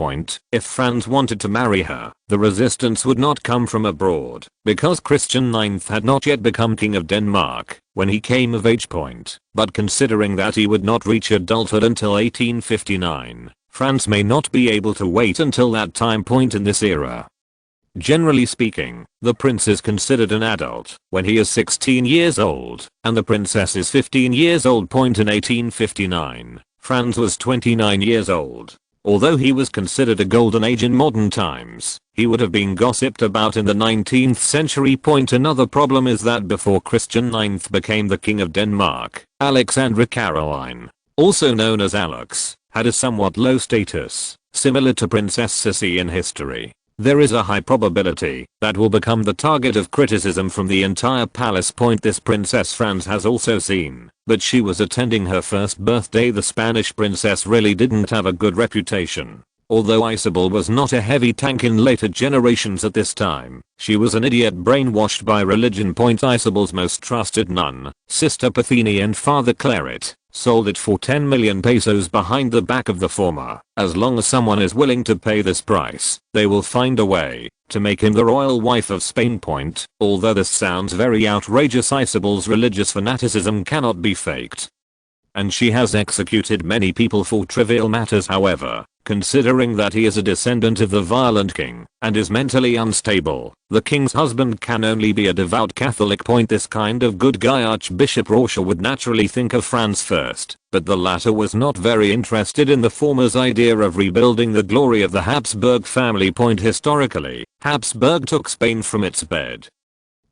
If Franz wanted to marry her, the resistance would not come from abroad, because Christian IX had not yet become king of Denmark when he came of age. But considering that he would not reach adulthood until 1859, Franz may not be able to wait until that time point in this era. Generally speaking, the prince is considered an adult when he is 16 years old, and the princess is 15 years old. In 1859, Franz was 29 years old. Although he was considered a golden age in modern times, he would have been gossiped about in the 19th century. Another problem is that before Christian IX became the king of Denmark, Alexandra Caroline, also known as Alex, had a somewhat low status, similar to Princess Sissi in history. There is a high probability that will become the target of criticism from the entire palace. This princess Franz has also seen, but she was attending her first birthday. The Spanish princess really didn't have a good reputation. Although Isabel was not a heavy tank in later generations at this time, she was an idiot brainwashed by religion. Isabel's most trusted nun, Sister Pathini and Father Claret, sold it for 10 million pesos behind the back of the former. As long as someone is willing to pay this price, they will find a way to make him the royal wife of Spain. Although this sounds very outrageous, Isabel's religious fanaticism cannot be faked. And she has executed many people for trivial matters. However, considering that he is a descendant of the violent king and is mentally unstable, the king's husband can only be a devout Catholic. This kind of good guy Archbishop Prussia would naturally think of Franz first, but the latter was not very interested in the former's idea of rebuilding the glory of the Habsburg family. Historically, Habsburg took Spain from its bed.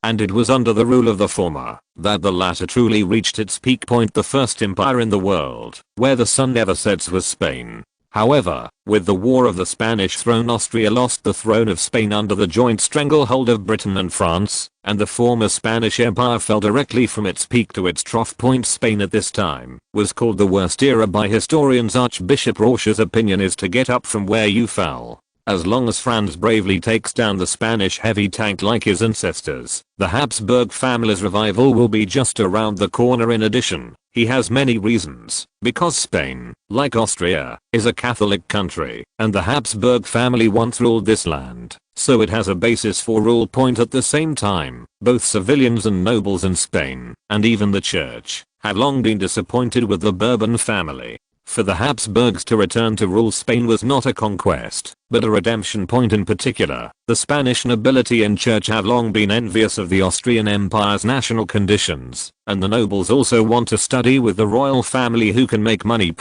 And it was under the rule of the former that the latter truly reached its peak. The first empire in the world where the sun never sets was Spain. However, with the War of the Spanish Throne, Austria lost the throne of Spain under the joint stranglehold of Britain and France, and the former Spanish Empire fell directly from its peak to its trough. Spain at this time was called the worst era by historians. Archbishop Russia's opinion is to get up from where you fell. As long as Franz bravely takes down the Spanish heavy tank like his ancestors, the Habsburg family's revival will be just around the corner. In addition, he has many reasons, because Spain, like Austria, is a Catholic country, and the Habsburg family once ruled this land, so it has a basis for rule. At the same time, both civilians and nobles in Spain, and even the church, had long been disappointed with the Bourbon family. For the Habsburgs to return to rule Spain was not a conquest, but a redemption point. In particular, the Spanish nobility and church have long been envious of the Austrian Empire's national conditions, and the nobles also want to study with the royal family who can make money.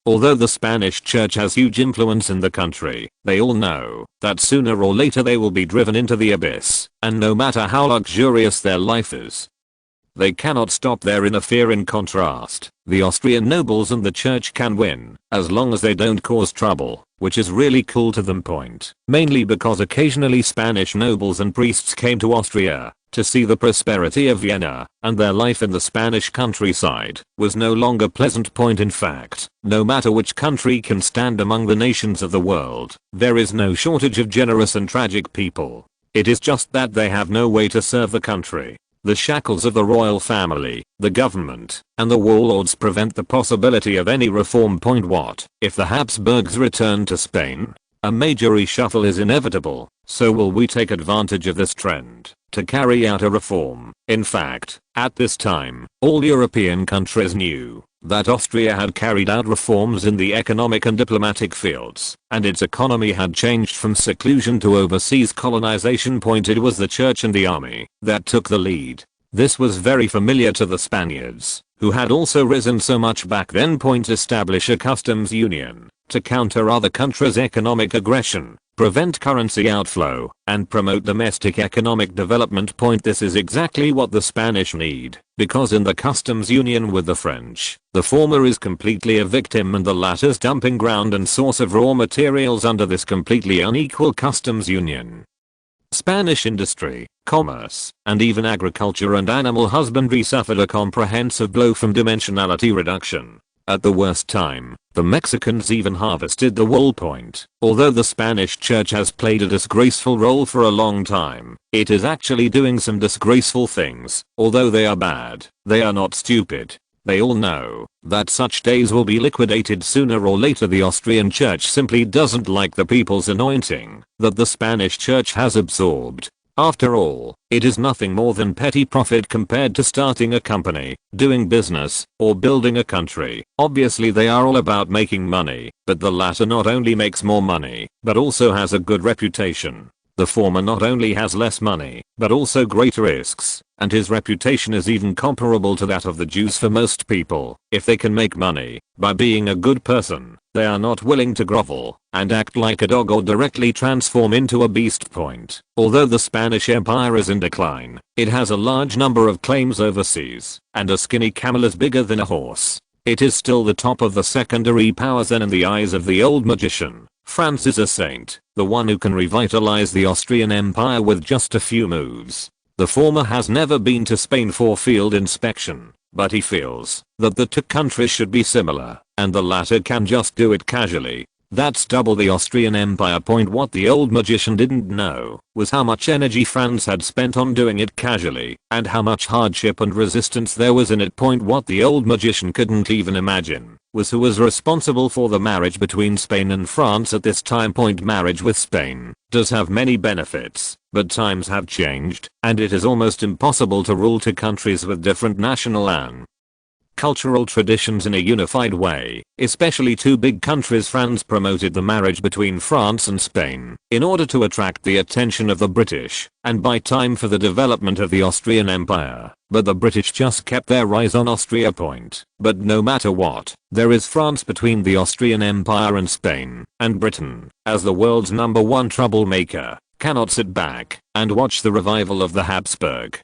Although the Spanish church has huge influence in the country, they all know that sooner or later they will be driven into the abyss, and no matter how luxurious their life is, they cannot stop their inner fear. In contrast, the Austrian nobles and the church can win, as long as they don't cause trouble, which is really cool to them. Mainly because occasionally Spanish nobles and priests came to Austria to see the prosperity of Vienna, and their life in the Spanish countryside was no longer pleasant. In fact, no matter which country can stand among the nations of the world, there is no shortage of generous and tragic people. It is just that they have no way to serve the country. The shackles of the royal family, the government, and the warlords prevent the possibility of any reform. What if the Habsburgs return to Spain? A major reshuffle is inevitable, so will we take advantage of this trend to carry out a reform? In fact, at this time, all European countries knew that Austria had carried out reforms in the economic and diplomatic fields, and its economy had changed from seclusion to overseas colonization. It was the church and the army that took the lead. This was very familiar to the Spaniards, who had also risen so much back then. Establish a customs union to counter other countries' economic aggression, prevent currency outflow, and promote domestic economic development. This is exactly what the Spanish need, because in the customs union with the French, the former is completely a victim and the latter's dumping ground and source of raw materials under this completely unequal customs union. Spanish industry, commerce, and even agriculture and animal husbandry suffered a comprehensive blow from dimensionality reduction. At the worst time, the Mexicans even harvested the wool. Although the Spanish church has played a disgraceful role for a long time, it is actually doing some disgraceful things. Although they are bad, they are not stupid. They all know that such days will be liquidated sooner or later. The Austrian church simply doesn't like the people's anointing that the Spanish church has absorbed. After all, it is nothing more than petty profit compared to starting a company, doing business, or building a country. Obviously they are all about making money, but the latter not only makes more money, but also has a good reputation. The former not only has less money, but also greater risks, and his reputation is even comparable to that of the Jews. For most people, if they can make money by being a good person, they are not willing to grovel and act like a dog or directly transform into a beast. Although the Spanish Empire is in decline, it has a large number of claims overseas, and a skinny camel is bigger than a horse. It is still the top of the secondary powers, and in the eyes of the old magician, Franz is a saint, the one who can revitalize the Austrian Empire with just a few moves. The former has never been to Spain for field inspection, but he feels that the two countries should be similar, and the latter can just do it casually. That's double the Austrian Empire. What the old magician didn't know was how much energy Franz had spent on doing it casually, and how much hardship and resistance there was in it. What the old magician couldn't even imagine was who was responsible for the marriage between Spain and France at this time. Marriage with Spain does have many benefits, but times have changed, and it is almost impossible to rule two countries with different national and cultural traditions in a unified way, especially two big countries. Franz promoted the marriage between France and Spain in order to attract the attention of the British and buy time for the development of the Austrian Empire, but the British just kept their eyes on Austria. But no matter what, there is France between the Austrian Empire and Spain, and Britain, as the world's #1 troublemaker, cannot sit back and watch the revival of the Habsburg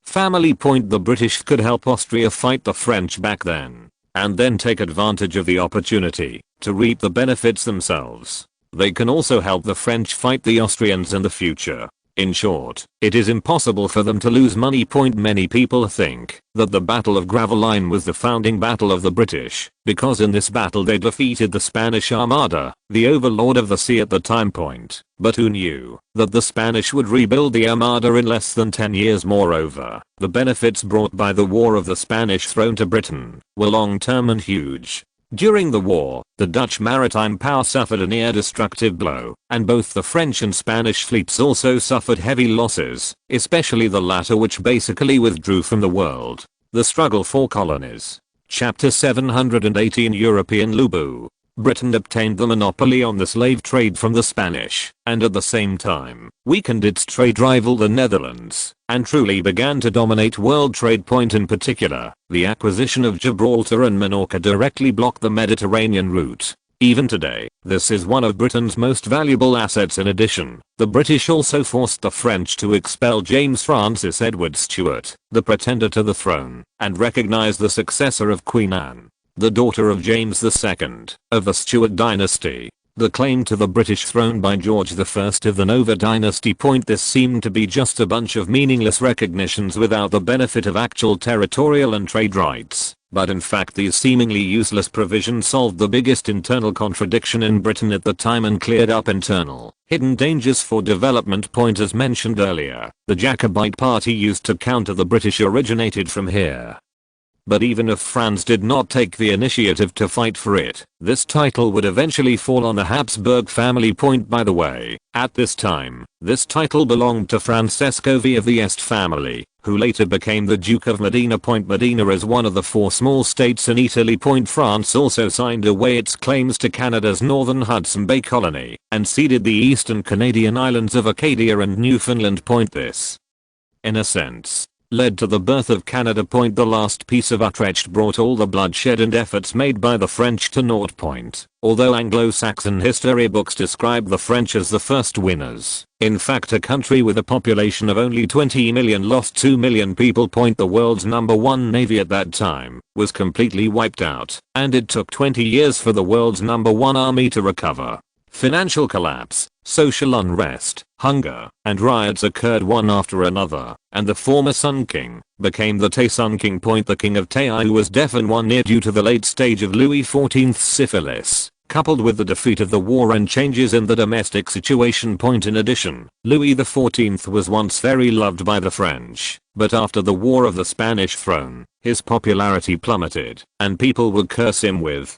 family. The British could help Austria fight the French back then, and then take advantage of the opportunity to reap the benefits themselves. They can also help the French fight the Austrians in the future. In short, it is impossible for them to lose money. Many people think that the Battle of Gravelines was the founding battle of the British, because in this battle they defeated the Spanish Armada, the overlord of the sea at the time. But who knew that the Spanish would rebuild the Armada in less than 10 years? Moreover, the benefits brought by the War of the Spanish Throne to Britain were long-term and huge. During the war, the Dutch maritime power suffered a near-destructive blow, and both the French and Spanish fleets also suffered heavy losses, especially the latter, which basically withdrew from the world. The Struggle for Colonies. Chapter 718 European Lubu. Britain obtained the monopoly on the slave trade from the Spanish, and at the same time, weakened its trade rival the Netherlands, and truly began to dominate world trade. In particular, the acquisition of Gibraltar and Minorca directly blocked the Mediterranean route. Even today, this is one of Britain's most valuable assets. In addition, the British also forced the French to expel James Francis Edward Stuart, the pretender to the throne, and recognize the successor of Queen Anne, the daughter of James II, of the Stuart dynasty. The claim to the British throne by George I of the Nova dynasty. This seemed to be just a bunch of meaningless recognitions without the benefit of actual territorial and trade rights. But in fact these seemingly useless provisions solved the biggest internal contradiction in Britain at the time and cleared up internal, hidden dangers for development. As mentioned earlier, the Jacobite party used to counter the British originated from here. But even if France did not take the initiative to fight for it, this title would eventually fall on the Habsburg family. By the way, at this time, this title belonged to Francesco V of the Este family, who later became the Duke of Modena. Modena is one of the 4 small states in Italy. France also signed away its claims to Canada's northern Hudson Bay colony, and ceded the eastern Canadian islands of Acadia and Newfoundland. This, in a sense, led to the birth of Canada. The last Peace of Utrecht brought all the bloodshed and efforts made by the French to naught. Although Anglo-Saxon history books describe the French as the first winners, in fact a country with a population of only 20 million lost 2 million people. The world's #1 navy at that time was completely wiped out, and it took 20 years for the world's #1 army to recover. Financial collapse, social unrest, hunger, and riots occurred one after another, and the former Sun King became the Tay Sun King. The King of Tay, who was deaf in one ear due to the late stage of Louis XIV's syphilis, coupled with the defeat of the war and changes in the domestic situation. In addition, Louis XIV was once very loved by the French, but after the War of the Spanish Throne, his popularity plummeted, and people would curse him with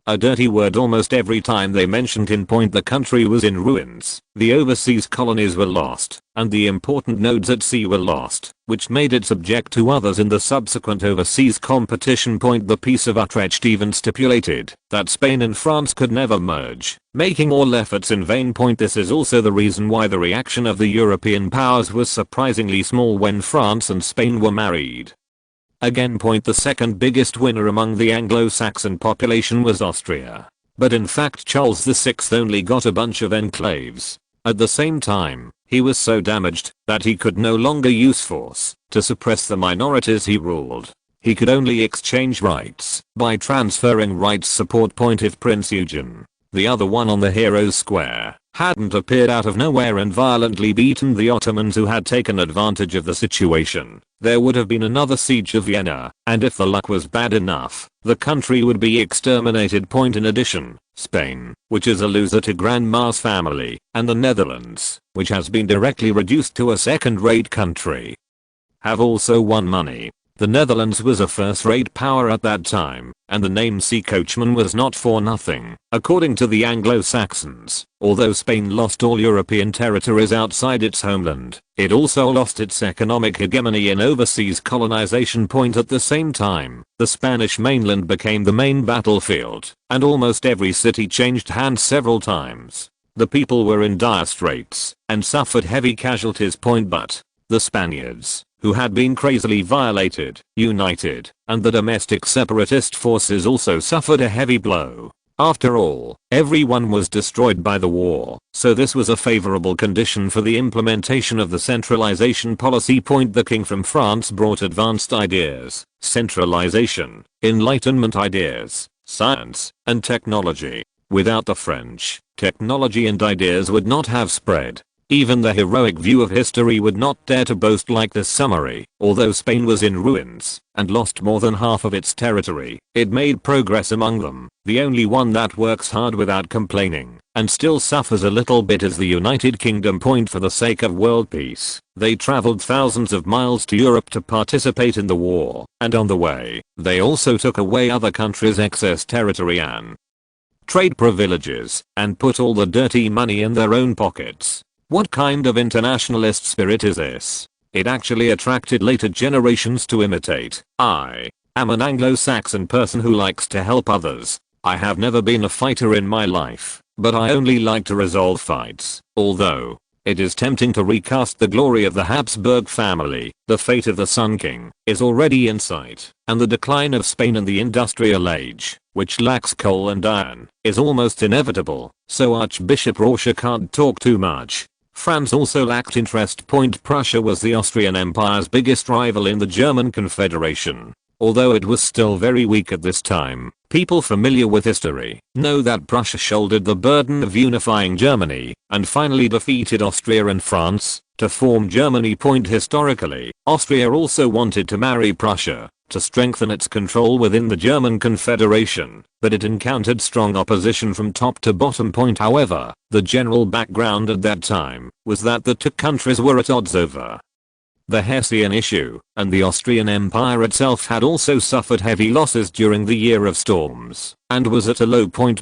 a dirty word almost every time they mentioned him. The country was in ruins, the overseas colonies were lost, and the important nodes at sea were lost, which made it subject to others in the subsequent overseas competition. The Peace of Utrecht even stipulated that Spain and France could never merge, making all efforts in vain. This is also the reason why the reaction of the European powers was surprisingly small when France and Spain were married. Again, the second biggest winner among the Anglo-Saxon population was Austria. But in fact Charles VI only got a bunch of enclaves. At the same time, he was so damaged that he could no longer use force to suppress the minorities he ruled. He could only exchange rights by transferring rights support. If Prince Eugen, the other one on the hero's square, hadn't appeared out of nowhere and violently beaten the Ottomans, who had taken advantage of the situation, there would have been another siege of Vienna, and if the luck was bad enough, the country would be exterminated. In addition, Spain, which is a loser to Grandma's family, and the Netherlands, which has been directly reduced to a second-rate country, have also won money. The Netherlands was a first-rate power at that time, and the name sea coachman was not for nothing, according to the Anglo-Saxons. Although Spain lost all European territories outside its homeland, it also lost its economic hegemony in overseas colonization. At the same time, the Spanish mainland became the main battlefield, and almost every city changed hands several times. The people were in dire straits, and suffered heavy casualties. But the Spaniards, who had been crazily violated, united, and the domestic separatist forces also suffered a heavy blow. After all, everyone was destroyed by the war, so this was a favorable condition for the implementation of the centralization policy. The king from France brought advanced ideas, centralization, enlightenment ideas, science, and technology. Without the French, technology and ideas would not have spread. Even the heroic view of history would not dare to boast like this summary. Although Spain was in ruins and lost more than half of its territory, it made progress among them. The only one that works hard without complaining and still suffers a little bit is the United Kingdom. For the sake of world peace, they traveled thousands of miles to Europe to participate in the war, and on the way, they also took away other countries' excess territory and trade privileges, and put all the dirty money in their own pockets. What kind of internationalist spirit is this? It actually attracted later generations to imitate. I am an Anglo-Saxon person who likes to help others. I have never been a fighter in my life, but I only like to resolve fights. Although it is tempting to recast the glory of the Habsburg family, the fate of the Sun King is already in sight, and the decline of Spain in the industrial age, which lacks coal and iron, is almost inevitable, so Archbishop Prussia can't talk too much. France also lacked interest. Prussia was the Austrian Empire's biggest rival in the German Confederation. Although it was still very weak at this time, people familiar with history know that Prussia shouldered the burden of unifying Germany and finally defeated Austria and France to form Germany. Historically, Austria also wanted to marry Prussia to strengthen its control within the German Confederation, but it encountered strong opposition from top to bottom. However, the general background at that time was that the two countries were at odds over the Hessian issue, and the Austrian Empire itself had also suffered heavy losses during the Year of Storms, and was at a low point.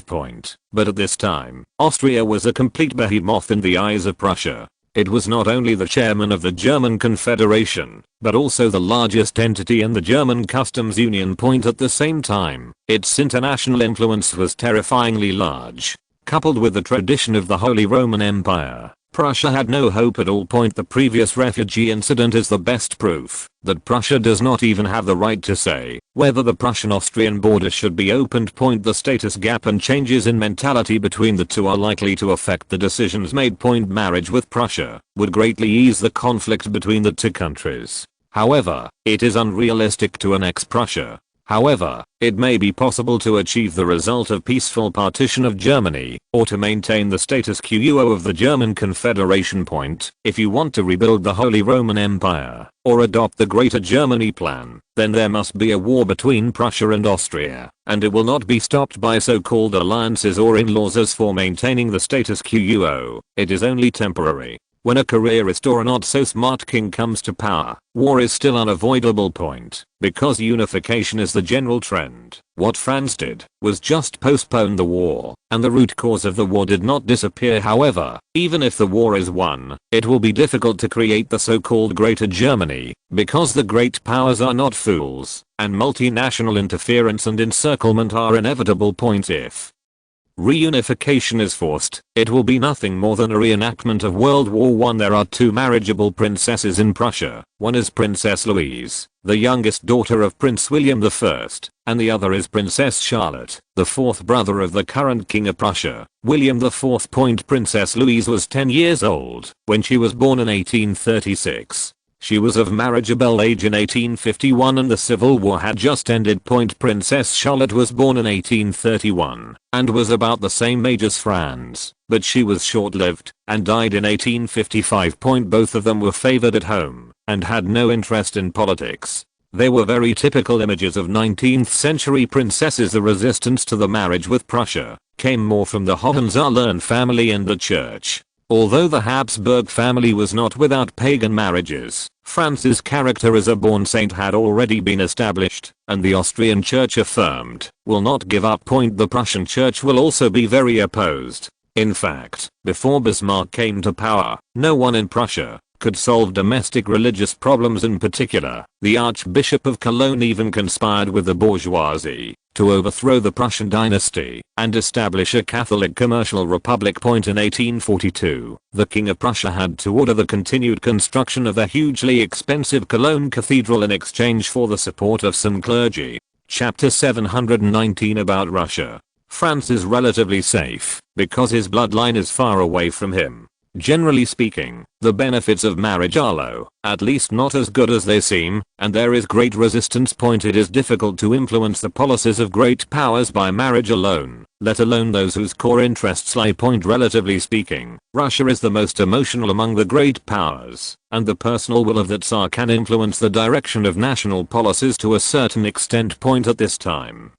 But at this time, Austria was a complete behemoth in the eyes of Prussia. It was not only the chairman of the German Confederation, but also the largest entity in the German customs union. At the same time, its international influence was terrifyingly large. Coupled with the tradition of the Holy Roman Empire, Prussia had no hope at all. The previous refugee incident is the best proof that Prussia does not even have the right to say whether the Prussian-Austrian border should be opened. The status gap and changes in mentality between the two are likely to affect the decisions made. Marriage with Prussia would greatly ease the conflict between the two countries. However, it is unrealistic to annex Prussia. However, it may be possible to achieve the result of peaceful partition of Germany, or to maintain the status quo of the German Confederation. If you want to rebuild the Holy Roman Empire, or adopt the Greater Germany plan, then there must be a war between Prussia and Austria, and it will not be stopped by so-called alliances or in-laws. As for maintaining the status quo, it is only temporary. When a careerist or a not so smart king comes to power, war is still unavoidable. Because unification is the general trend, what France did was just postpone the war, and the root cause of the war did not disappear. However, even if the war is won, it will be difficult to create the so-called Greater Germany, because the great powers are not fools, and multinational interference and encirclement are inevitable. If reunification is forced, it will be nothing more than a reenactment of World War I. There are two marriageable princesses in Prussia. One is Princess Louise, the youngest daughter of Prince William I, and the other is Princess Charlotte, the fourth brother of the current King of Prussia, William IV. Princess Louise was 10 years old when she was born in 1836. She was of marriageable age in 1851 and the Civil War had just ended. Princess Charlotte was born in 1831 and was about the same age as Franz, but she was short-lived and died in 1855. Both of them were favored at home and had no interest in politics. They were very typical images of 19th century princesses. The resistance to the marriage with Prussia came more from the Hohenzollern family and the church. Although the Habsburg family was not without pagan marriages, Franz's character as a born saint had already been established, and the Austrian church affirmed, will not give up. The Prussian church will also be very opposed. In fact, before Bismarck came to power, no one in Prussia could solve domestic religious problems. In particular, the Archbishop of Cologne even conspired with the bourgeoisie to overthrow the Prussian dynasty and establish a Catholic commercial republic. In 1842, the King of Prussia had to order the continued construction of the hugely expensive Cologne Cathedral in exchange for the support of some clergy. Chapter 719 about Russia. France is relatively safe because his bloodline is far away from him. Generally speaking, the benefits of marriage are low, at least not as good as they seem, and there is great resistance. It is difficult to influence the policies of great powers by marriage alone, let alone those whose core interests lie. Relatively speaking, Russia is the most emotional among the great powers, and the personal will of that Tsar can influence the direction of national policies to a certain extent. At this time,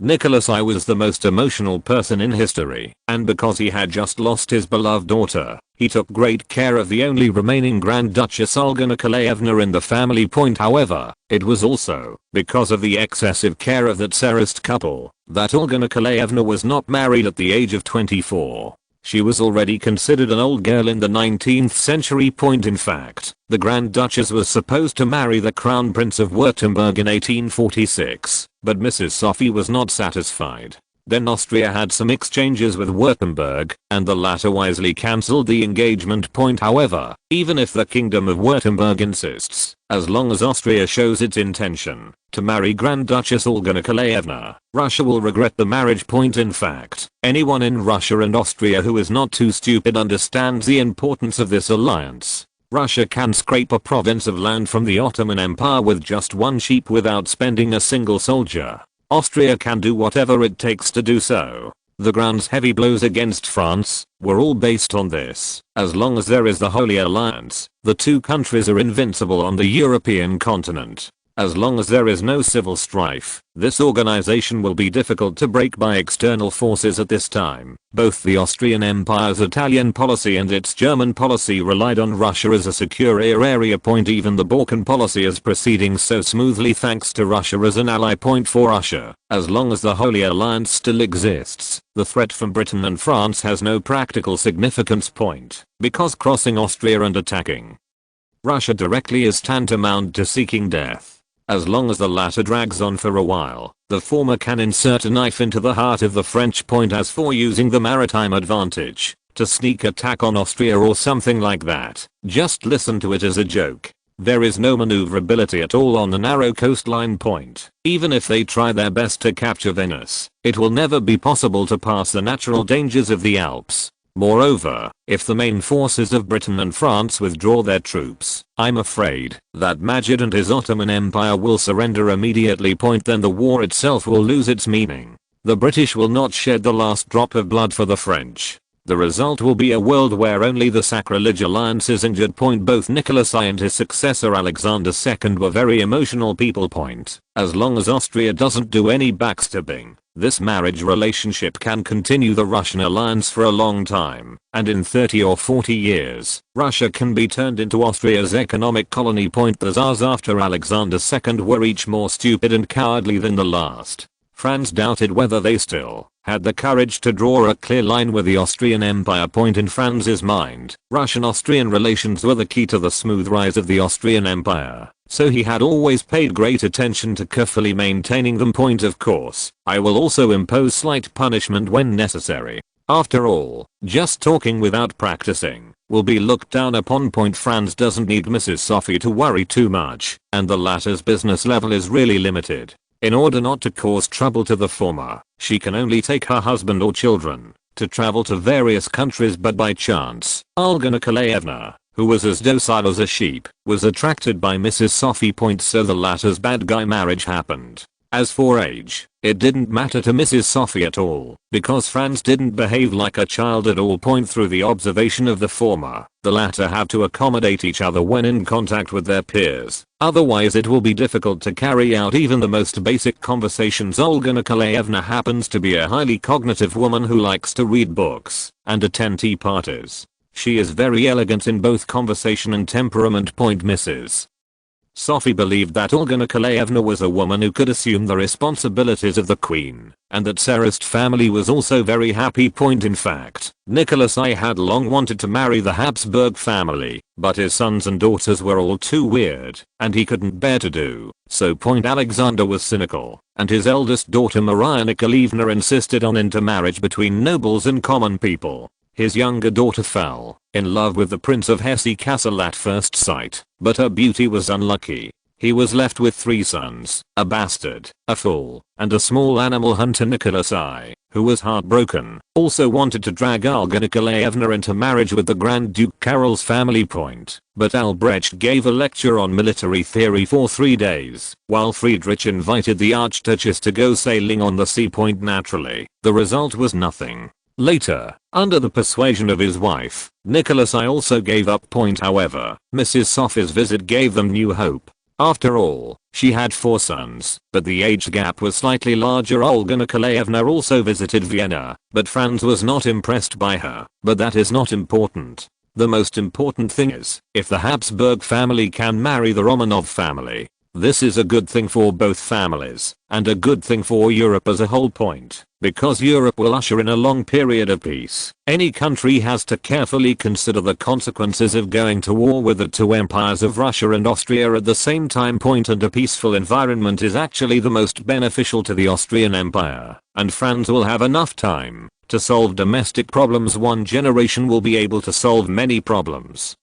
Nicholas I was the most emotional person in history, and because he had just lost his beloved daughter, he took great care of the only remaining Grand Duchess Olga Nikolaevna in the family. However, it was also because of the excessive care of that Tsarist couple that Olga Nikolaevna was not married at the age of 24. She was already considered an old girl in the 19th century. In fact, the Grand Duchess was supposed to marry the Crown Prince of Württemberg in 1846, but Mrs. Sophie was not satisfied. Then Austria had some exchanges with Württemberg, and the latter wisely cancelled the engagement. However, even if the Kingdom of Württemberg insists, as long as Austria shows its intention to marry Grand Duchess Olga Nikolaevna, Russia will regret the marriage. In fact, anyone in Russia and Austria who is not too stupid understands the importance of this alliance. Russia can scrape a province of land from the Ottoman Empire with just one sheep without spending a single soldier. Austria can do whatever it takes to do so. The ground's heavy blows against France were all based on this. As long as there is the Holy Alliance, the two countries are invincible on the European continent. As long as there is no civil strife, this organization will be difficult to break by external forces at this time. Both the Austrian Empire's Italian policy and its German policy relied on Russia as a secure area. Even the Balkan policy is proceeding so smoothly thanks to Russia as an ally. For Russia, as long as the Holy Alliance still exists, the threat from Britain and France has no practical significance. Because crossing Austria and attacking Russia directly is tantamount to seeking death. As long as the latter drags on for a while, the former can insert a knife into the heart of the French. As for using the maritime advantage to sneak attack on Austria or something like that, just listen to it as a joke. There is no maneuverability at all on the narrow coastline. Even if they try their best to capture Venice, it will never be possible to pass the natural dangers of the Alps. Moreover, if the main forces of Britain and France withdraw their troops, I'm afraid that Majid and his Ottoman Empire will surrender immediately. Then the war itself will lose its meaning. The British will not shed the last drop of blood for the French. The result will be a world where only the sacrilege alliance is injured. Both Nicholas I and his successor Alexander II were very emotional people. As long as Austria doesn't do any backstabbing, this marriage relationship can continue the Russian alliance for a long time, and in 30 or 40 years, Russia can be turned into Austria's economic colony. The Tsars after Alexander II were each more stupid and cowardly than the last. Franz doubted whether they still had the courage to draw a clear line with the Austrian Empire. In Franz's mind, Russian-Austrian relations were the key to the smooth rise of the Austrian Empire, so he had always paid great attention to carefully maintaining them. Of course, I will also impose slight punishment when necessary. After all, just talking without practicing will be looked down upon. Franz doesn't need Mrs. Sophie to worry too much, and the latter's business level is really limited. In order not to cause trouble to the former, she can only take her husband or children to travel to various countries. But by chance, Olga Nikolaevna, who was as docile as a sheep, was attracted by Mrs. Sophie. So the latter's bad guy marriage happened. As for age, it didn't matter to Mrs. Sophie at all, because Franz didn't behave like a child at all. Through the observation of the former, the latter have to accommodate each other when in contact with their peers, otherwise it will be difficult to carry out even the most basic conversations. Olga Nikolaevna happens to be a highly cognitive woman who likes to read books and attend tea parties. She is very elegant in both conversation and temperament. Mrs. Sophie believed that Olga Nikolaevna was a woman who could assume the responsibilities of the queen, and that Tsarist family was also very happy. In fact, Nicholas I had long wanted to marry the Habsburg family, but his sons and daughters were all too weird, and he couldn't bear to do so. Alexander was cynical, and his eldest daughter Maria Nikolaevna insisted on intermarriage between nobles and common people. His younger daughter fell in love with the Prince of Hesse-Kassel at first sight, but her beauty was unlucky. He was left with 3 sons, a bastard, a fool, and a small animal hunter. Nicholas I, who was heartbroken, also wanted to drag Olga Nikolaevna into marriage with the Grand Duke Karol's family. But Albrecht gave a lecture on military theory for 3 days, while Friedrich invited the Archduchess to go sailing on the sea. Naturally, the result was nothing. Later, under the persuasion of his wife, Nicholas I also gave up. However, Mrs. Sophie's visit gave them new hope. After all, she had 4 sons, but the age gap was slightly larger. Olga Nikolaevna also visited Vienna, but Franz was not impressed by her. But that is not important. The most important thing is, if the Habsburg family can marry the Romanov family, This is a good thing for both families, and a good thing for Europe as a whole point, because Europe will usher in a long period of peace. Any country has to carefully consider the consequences of going to war with the two empires of Russia and Austria at the same time point, and a peaceful environment is actually the most beneficial to the Austrian Empire, and Franz will have enough time to solve domestic problems. One generation will be able to solve many problems,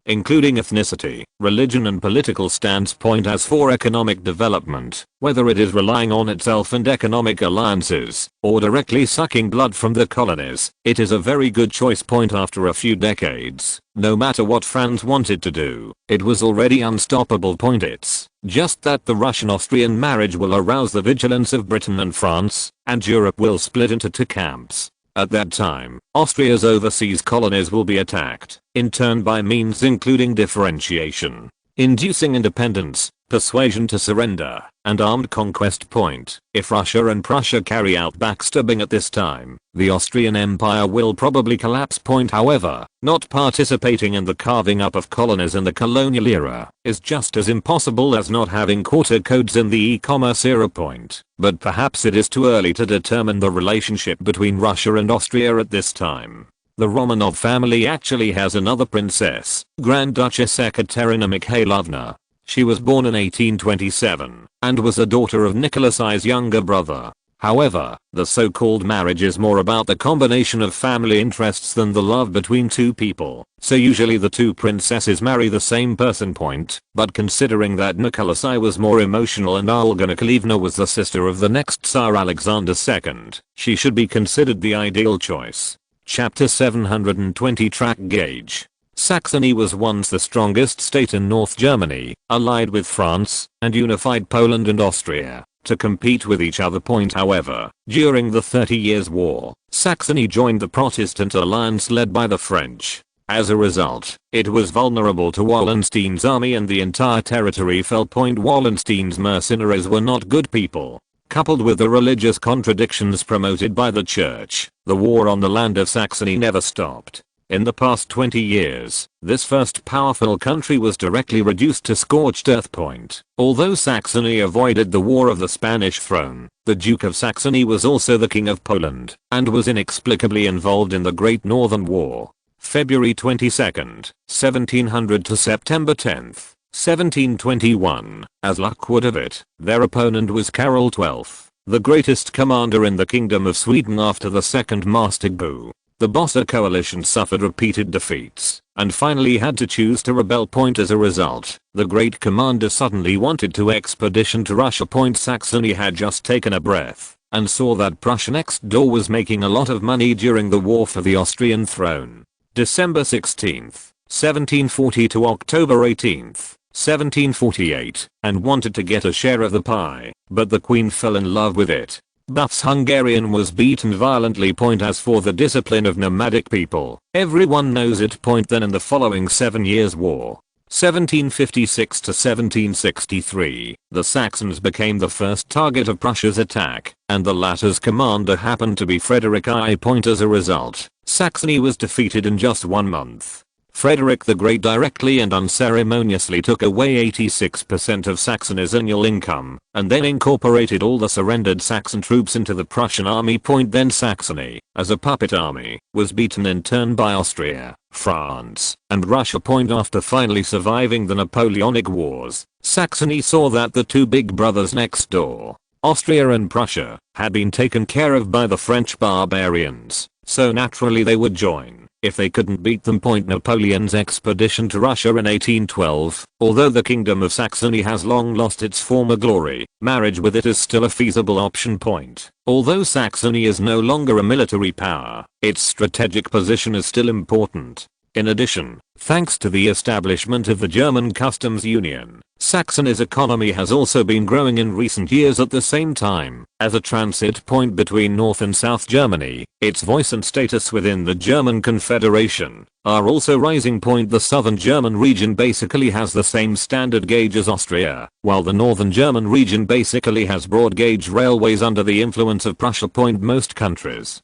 including ethnicity, religion and political standpoint. As for economic development, whether it is relying on itself and economic alliances, or directly sucking blood from the colonies, it is a very good choice point. After a few decades, no matter what Franz wanted to do, it was already unstoppable point. It's just that the Russian-Austrian marriage will arouse the vigilance of Britain and France, and Europe will split into two camps. At that time, Austria's overseas colonies will be attacked, in turn by means including differentiation, inducing independence, persuasion to surrender, and armed conquest point. If Russia and Prussia carry out backstabbing at this time, the Austrian Empire will probably collapse point. However, not participating in the carving up of colonies in the colonial era is just as impossible as not having quarter codes in the e-commerce era point. But perhaps it is too early to determine the relationship between Russia and Austria at this time. The Romanov family actually has another princess, Grand Duchess Ekaterina Mikhailovna. She was born in 1827 and was a daughter of Nicholas I's younger brother. However, the so-called marriage is more about the combination of family interests than the love between two people, so usually the two princesses marry the same person point. But considering that Nicholas I was more emotional and Olga Nikolaevna was the sister of the next Tsar Alexander II, she should be considered the ideal choice. Chapter 720 Track Gauge. Saxony was once the strongest state in North Germany, allied with France, and unified Poland and Austria to compete with each other point. However, during the 30 Years' War, Saxony joined the Protestant alliance led by the French. As a result, it was vulnerable to Wallenstein's army and the entire territory fell point. Wallenstein's mercenaries were not good people. Coupled with the religious contradictions promoted by the church, the war on the land of Saxony never stopped. In the past 20 years, this first powerful country was directly reduced to scorched earth point. Although Saxony avoided the War of the Spanish Throne, the Duke of Saxony was also the King of Poland, and was inexplicably involved in the Great Northern War. February 22, 1700 to September 10, 1721, as luck would have it, their opponent was Karol XII, the greatest commander in the Kingdom of Sweden after the Second Mastigbu. The Bossa coalition suffered repeated defeats, and finally had to choose to rebel point. As a result, the great commander suddenly wanted to expedition to Russia point. Saxony had just taken a breath, and saw that Prussia next door was making a lot of money during the war for the Austrian throne. December 16, 1740 to October 18, 1748, and wanted to get a share of the pie, but the Queen fell in love with it. Buff's Hungarian was beaten violently point. As for the discipline of nomadic people, everyone knows it point. Then in the following 7 Years' War, 1756 to 1763, the Saxons became the first target of Prussia's attack, and the latter's commander happened to be Frederick I point. As a result, Saxony was defeated in just 1 month. Frederick the Great directly and unceremoniously took away 86% of Saxony's annual income, and then incorporated all the surrendered Saxon troops into the Prussian army point. Then Saxony, as a puppet army, was beaten in turn by Austria, France, and Russia point. After finally surviving the Napoleonic Wars, Saxony saw that the two big brothers next door, Austria and Prussia, had been taken care of by the French barbarians, so naturally they would join. If they couldn't beat them point. Napoleon's expedition to Russia in 1812, although the Kingdom of Saxony has long lost its former glory, marriage with it is still a feasible option point. Although Saxony is no longer a military power, its strategic position is still important. In addition, thanks to the establishment of the German Customs Union, Saxony's economy has also been growing in recent years. At the same time, as a transit point between North and South Germany, its voice and status within the German Confederation are also rising point. The southern German region basically has the same standard gauge as Austria, while the northern German region basically has broad gauge railways under the influence of Prussia point. Most countries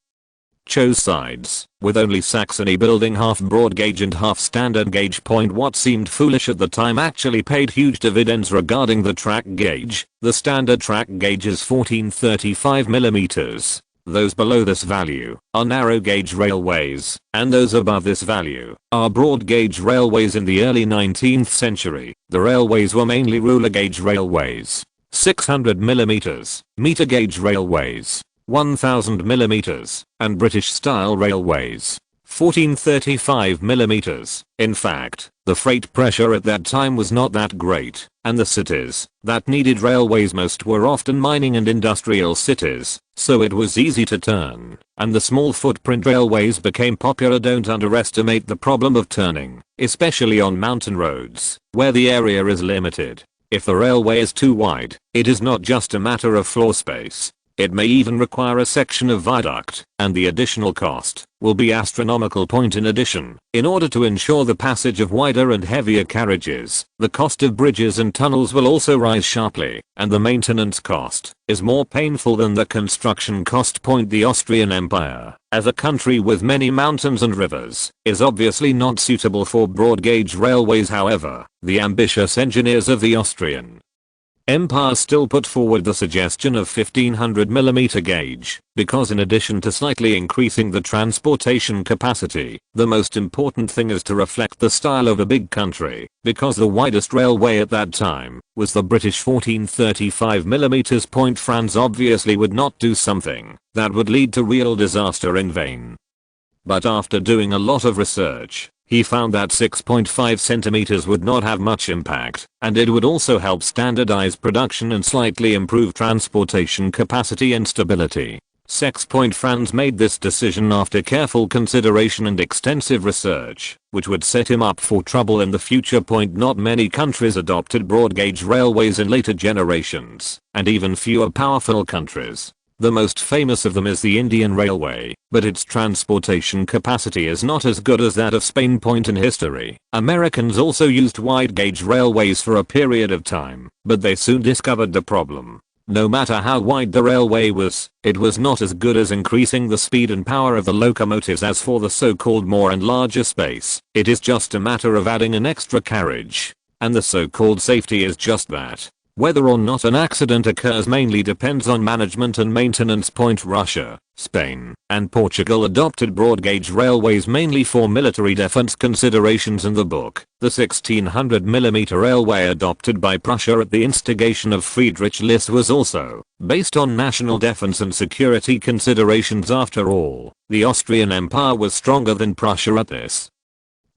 chose sides, with only Saxony building half broad gauge and half standard gauge. What seemed foolish at the time actually paid huge dividends regarding the track gauge. The standard track gauge is 1435mm. Those below this value are narrow gauge railways, and those above this value are broad gauge railways. In the early 19th century, the railways were mainly ruler gauge railways, 600mm, meter gauge railways, 1000mm, and British style railways, 1435mm. In fact, the freight pressure at that time was not that great, and the cities that needed railways most were often mining and industrial cities, so it was easy to turn, and the small footprint railways became popular. Don't underestimate the problem of turning, especially on mountain roads, where the area is limited. If the railway is too wide, it is not just a matter of floor space. It may even require a section of viaduct, and the additional cost will be astronomical. In addition, in order to ensure the passage of wider and heavier carriages, the cost of bridges and tunnels will also rise sharply, and the maintenance cost is more painful than the construction cost. The Austrian Empire, as a country with many mountains and rivers, is obviously not suitable for broad gauge railways. However, the ambitious engineers of the Austrian Empire still put forward the suggestion of 1500mm gauge, because in addition to slightly increasing the transportation capacity, the most important thing is to reflect the style of a big country, because the widest railway at that time was the British 1435mm. Franz obviously would not do something that would lead to real disaster in vain. But after doing a lot of research, he found that 6.5 cm would not have much impact, and it would also help standardize production and slightly improve transportation capacity and stability. Franz made this decision after careful consideration and extensive research, which would set him up for trouble in the future. Not many countries adopted broad gauge railways in later generations, and even fewer powerful countries. The most famous of them is the Indian Railway, but its transportation capacity is not as good as that of Spain. In history, Americans also used wide gauge railways for a period of time, but they soon discovered the problem. No matter how wide the railway was, it was not as good as increasing the speed and power of the locomotives as for the so-called more and larger space. It is just a matter of adding an extra carriage, and the so-called safety is just that. Whether or not an accident occurs mainly depends on management and maintenance. Russia, Spain, and Portugal adopted broad gauge railways mainly for military defense considerations. In the book, the 1600mm railway adopted by Prussia at the instigation of Friedrich List was also based on national defense and security considerations. After all, the Austrian Empire was stronger than Prussia at this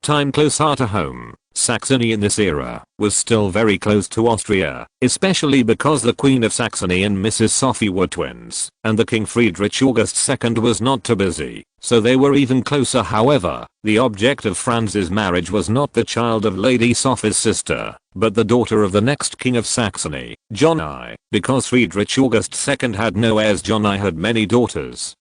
time. Closer to home, Saxony in this era was still very close to Austria, especially because the Queen of Saxony and Mrs. Sophie were twins, and the King Friedrich August II was not too busy, so they were even closer. However, the object of Franz's marriage was not the child of Lady Sophie's sister, but the daughter of the next King of Saxony, John I, because Friedrich August II had no heirs. John I had many daughters,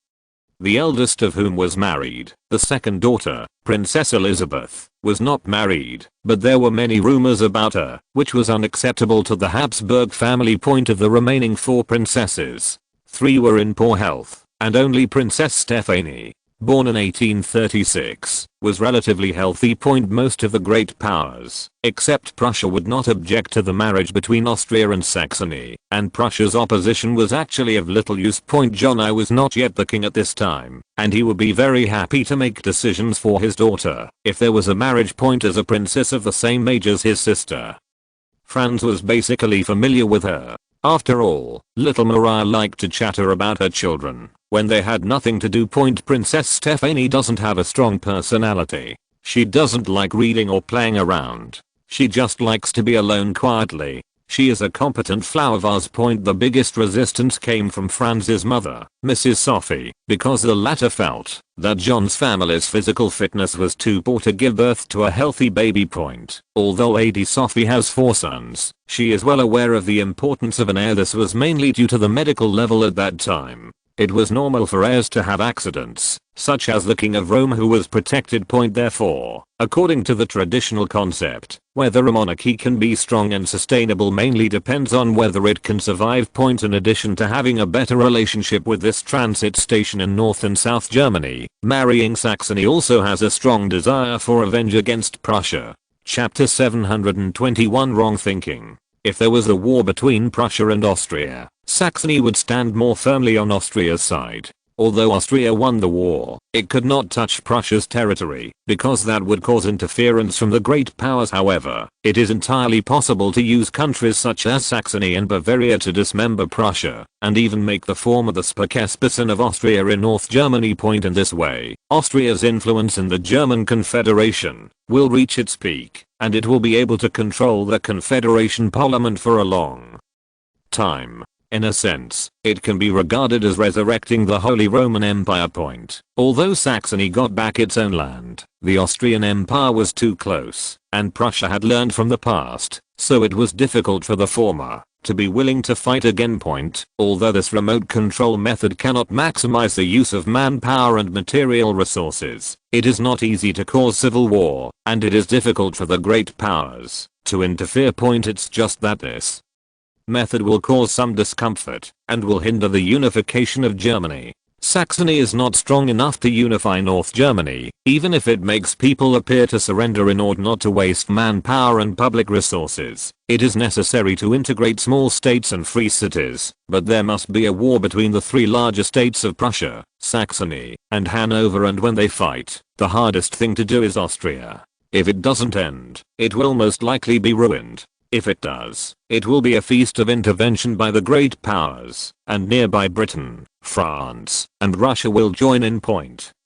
the eldest of whom was married. The second daughter, Princess Elizabeth, was not married, but there were many rumors about her, which was unacceptable to the Habsburg family. Of the remaining 4 princesses, 3 were in poor health, and only Princess Stephanie, born in 1836, was relatively healthy. Most of the great powers, except Prussia, would not object to the marriage between Austria and Saxony, and Prussia's opposition was actually of little use. John I was not yet the king at this time, and he would be very happy to make decisions for his daughter if there was a marriage. As a princess of the same age as his sister, Franz was basically familiar with her. After all, little Maria liked to chatter about her children when they had nothing to do. Princess Stephanie doesn't have a strong personality. She doesn't like reading or playing around. She just likes to be alone quietly. She is a competent flower vase. The biggest resistance came from Franz's mother, Mrs. Sophie, because the latter felt that John's family's physical fitness was too poor to give birth to a healthy baby. Although Lady Sophie has 4 sons, she is well aware of the importance of an heir. This was mainly due to the medical level at that time. It was normal for heirs to have accidents, such as the King of Rome who was protected. Therefore, according to the traditional concept, whether a monarchy can be strong and sustainable mainly depends on whether it can survive. In addition to having a better relationship with this transit station in North and South Germany, marrying Saxony also has a strong desire for revenge against Prussia. Chapter 721 Wrong Thinking. If there was a war between Prussia and Austria, Saxony would stand more firmly on Austria's side. Although Austria won the war, it could not touch Prussia's territory, because that would cause interference from the great powers. However, it is entirely possible to use countries such as Saxony and Bavaria to dismember Prussia, and even make the former the Spokesperson of Austria in North Germany. In this way, Austria's influence in the German Confederation will reach its peak, and it will be able to control the Confederation Parliament for a long time. In a sense, it can be regarded as resurrecting the Holy Roman Empire. Although Saxony got back its own land, the Austrian Empire was too close, and Prussia had learned from the past, so it was difficult for the former to be willing to fight again. Although this remote control method cannot maximize the use of manpower and material resources, it is not easy to cause civil war, and it is difficult for the great powers to interfere. It's just that this method will cause some discomfort and will hinder the unification of Germany. Saxony is not strong enough to unify North Germany, even if it makes people appear to surrender in order not to waste manpower and public resources. It is necessary to integrate small states and free cities, but there must be a war between the three larger states of Prussia, Saxony, and Hanover, and when they fight, the hardest thing to do is Austria. If it doesn't end, it will most likely be ruined. If it does, it will be a feast of intervention by the great powers, and nearby Britain, France, and Russia will join in.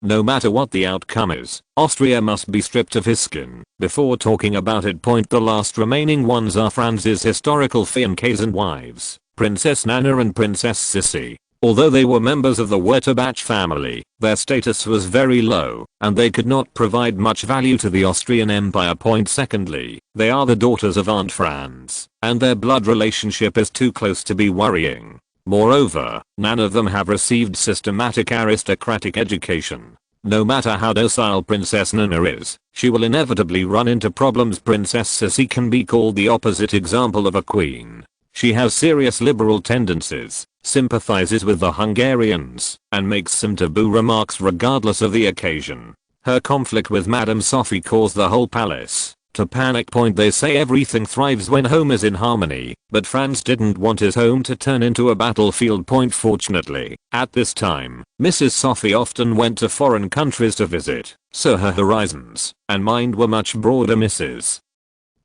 No matter what the outcome is, Austria must be stripped of his skin before talking about it. The last remaining ones are Franz's historical fiancés and wives, Princess Nana and Princess Sissi. Although they were members of the Wurttemberg family, their status was very low, and they could not provide much value to the Austrian Empire. Secondly, they are the daughters of Aunt Franz, and their blood relationship is too close to be worrying. Moreover, none of them have received systematic aristocratic education. No matter how docile Princess Nana is, she will inevitably run into problems. Princess Sissi can be called the opposite example of a queen. She has serious liberal tendencies, sympathizes with the Hungarians, and makes some taboo remarks regardless of the occasion. Her conflict with Madame Sophie caused the whole palace to panic. They say everything thrives when home is in harmony, but Franz didn't want his home to turn into a battlefield. Fortunately, at this time, Mrs. Sophie often went to foreign countries to visit, so her horizons and mind were much broader. Mrs.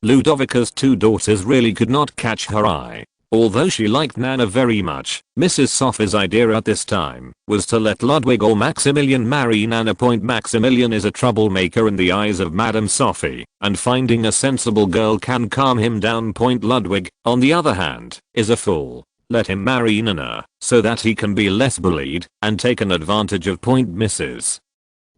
Ludovica's two daughters really could not catch her eye. Although she liked Nana very much, Mrs. Sophie's idea at this time was to let Ludwig or Maximilian marry Nana. Maximilian is a troublemaker in the eyes of Madame Sophie, and finding a sensible girl can calm him down. Ludwig, on the other hand, is a fool. Let him marry Nana, so that he can be less bullied and taken advantage of. Mrs.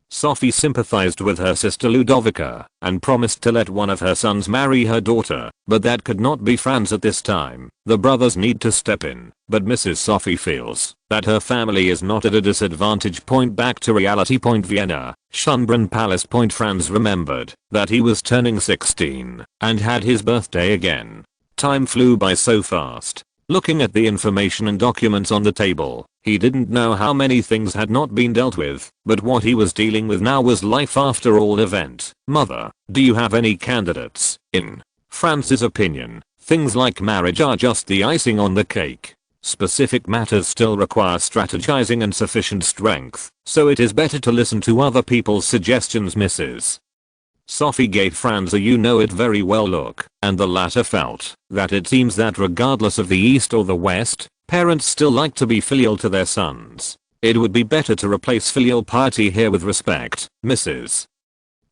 Sophie sympathized with her sister Ludovica and promised to let one of her sons marry her daughter, but that could not be Franz at this time. The brothers need to step in, but Mrs. Sophie feels that her family is not at a disadvantage. Back to reality. Vienna, Schönbrunn Palace. Franz remembered that he was turning 16 and had his birthday again. Time flew by so fast. Looking at the information and documents on the table, he didn't know how many things had not been dealt with, but what he was dealing with now was life after all event. Mother, do you have any candidates? In Franz's opinion, things like marriage are just the icing on the cake. Specific matters still require strategizing and sufficient strength, so it is better to listen to other people's suggestions. Mrs. Sophie gave Franz a you-know-it-very-well look, and the latter felt that it seems that regardless of the East or the West, parents still like to be filial to their sons. It would be better to replace filial piety here with respect. Mrs.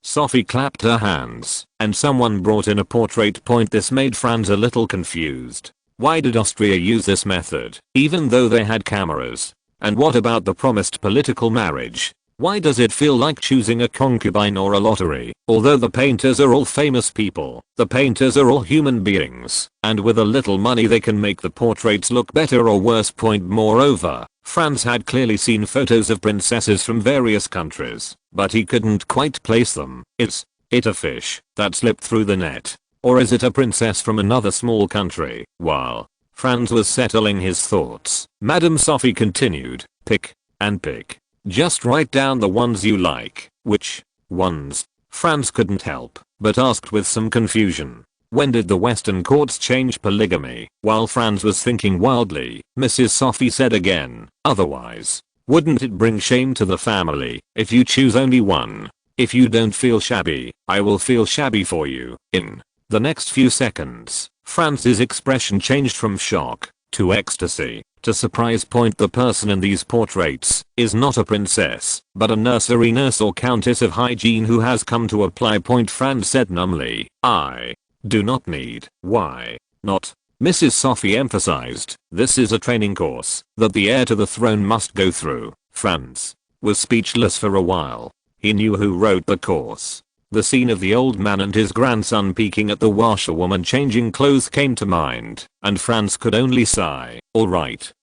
Sophie clapped her hands, and someone brought in a portrait. This made Franz a little confused. Why did Austria use this method, even though they had cameras? And what about the promised political marriage? Why does it feel like choosing a concubine or a lottery? Although the painters are all famous people, the painters are all human beings, and with a little money they can make the portraits look better or worse. Moreover, Franz had clearly seen photos of princesses from various countries, but he couldn't quite place them. Is it a fish that slipped through the net? Or is it a princess from another small country? While Franz was settling his thoughts, Madame Sophie continued, pick and pick. Just write down the ones you like. Which ones? Franz couldn't help but asked with some confusion. When did the Western courts change polygamy? While Franz was thinking wildly, Mrs. Sophie said again, otherwise, wouldn't it bring shame to the family if you choose only one? If you don't feel shabby, I will feel shabby for you. In the next few seconds, Franz's expression changed from shock to ecstasy to surprise. The person in these portraits is not a princess, but a nursery nurse or countess of hygiene who has come to apply. Franz said numbly, I do not need. Why not? Mrs. Sophie emphasized, this is a training course that the heir to the throne must go through. Franz was speechless for a while. He knew who wrote the course. The scene of the old man and his grandson peeking at the washerwoman changing clothes came to mind, and Franz could only sigh. Alright,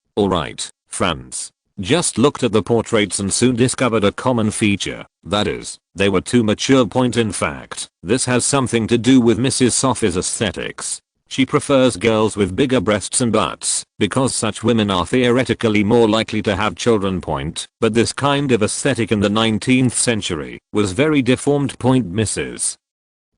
Franz just looked at the portraits and soon discovered a common feature, that is, they were too mature. In fact, this has something to do with Mrs. Sophie's aesthetics. She prefers girls with bigger breasts and butts, because such women are theoretically more likely to have children. But this kind of aesthetic in the 19th century was very deformed. Mrs.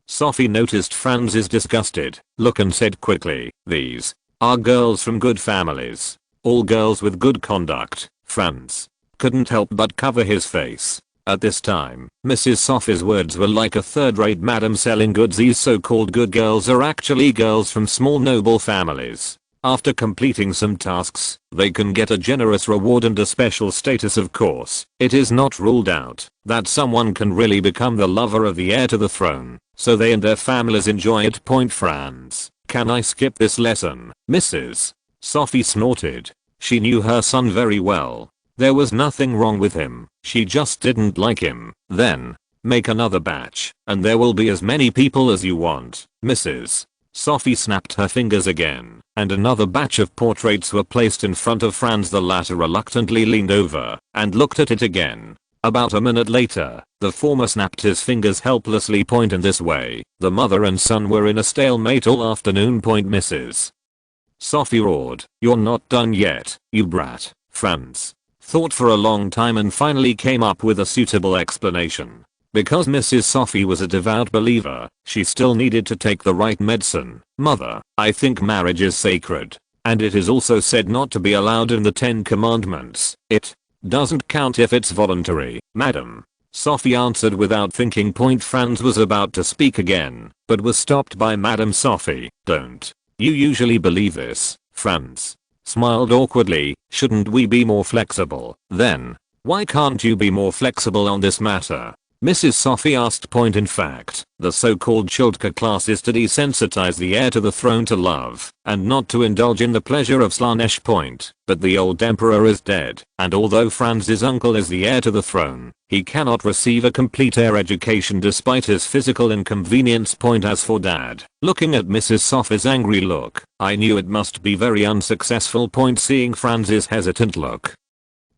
Sophie noticed Franz's disgusted look and said quickly, these are girls from good families. All girls with good conduct. Franz couldn't help but cover his face. At this time, Mrs. Sophie's words were like a third-rate madam selling goods. These so-called good girls are actually girls from small noble families. After completing some tasks, they can get a generous reward and a special status. Of course, it is not ruled out that someone can really become the lover of the heir to the throne, so they and their families enjoy it. Franz, can I skip this lesson? Mrs. Sophie snorted. She knew her son very well. There was nothing wrong with him, she just didn't like him. Then, make another batch, and there will be as many people as you want. Mrs. Sophie snapped her fingers again, and another batch of portraits were placed in front of Franz. The latter reluctantly leaned over and looked at it again. About a minute later, the former snapped his fingers helplessly. In this way, the mother and son were in a stalemate all afternoon. Mrs. Sophie roared, you're not done yet, you brat. Franz thought for a long time and finally came up with a suitable explanation. Because Mrs. Sophie was a devout believer, she still needed to take the right medicine. Mother, I think marriage is sacred. And it is also said not to be allowed in the 10 Commandments. It doesn't count if it's voluntary, madam. Sophie answered without thinking. Franz was about to speak again, but was stopped by Madame Sophie. Don't you usually believe this? Franz smiled awkwardly. Shouldn't we be more flexible? Then, why can't you be more flexible on this matter? Mrs. Sophie asked. In fact, the so-called Childka class is to desensitize the heir to the throne to love, and not to indulge in the pleasure of Slanesh. But the old emperor is dead, and although Franz's uncle is the heir to the throne, he cannot receive a complete heir education despite his physical inconvenience. As for dad, looking at Mrs. Sophie's angry look, I knew it must be very unsuccessful. Seeing Franz's hesitant look,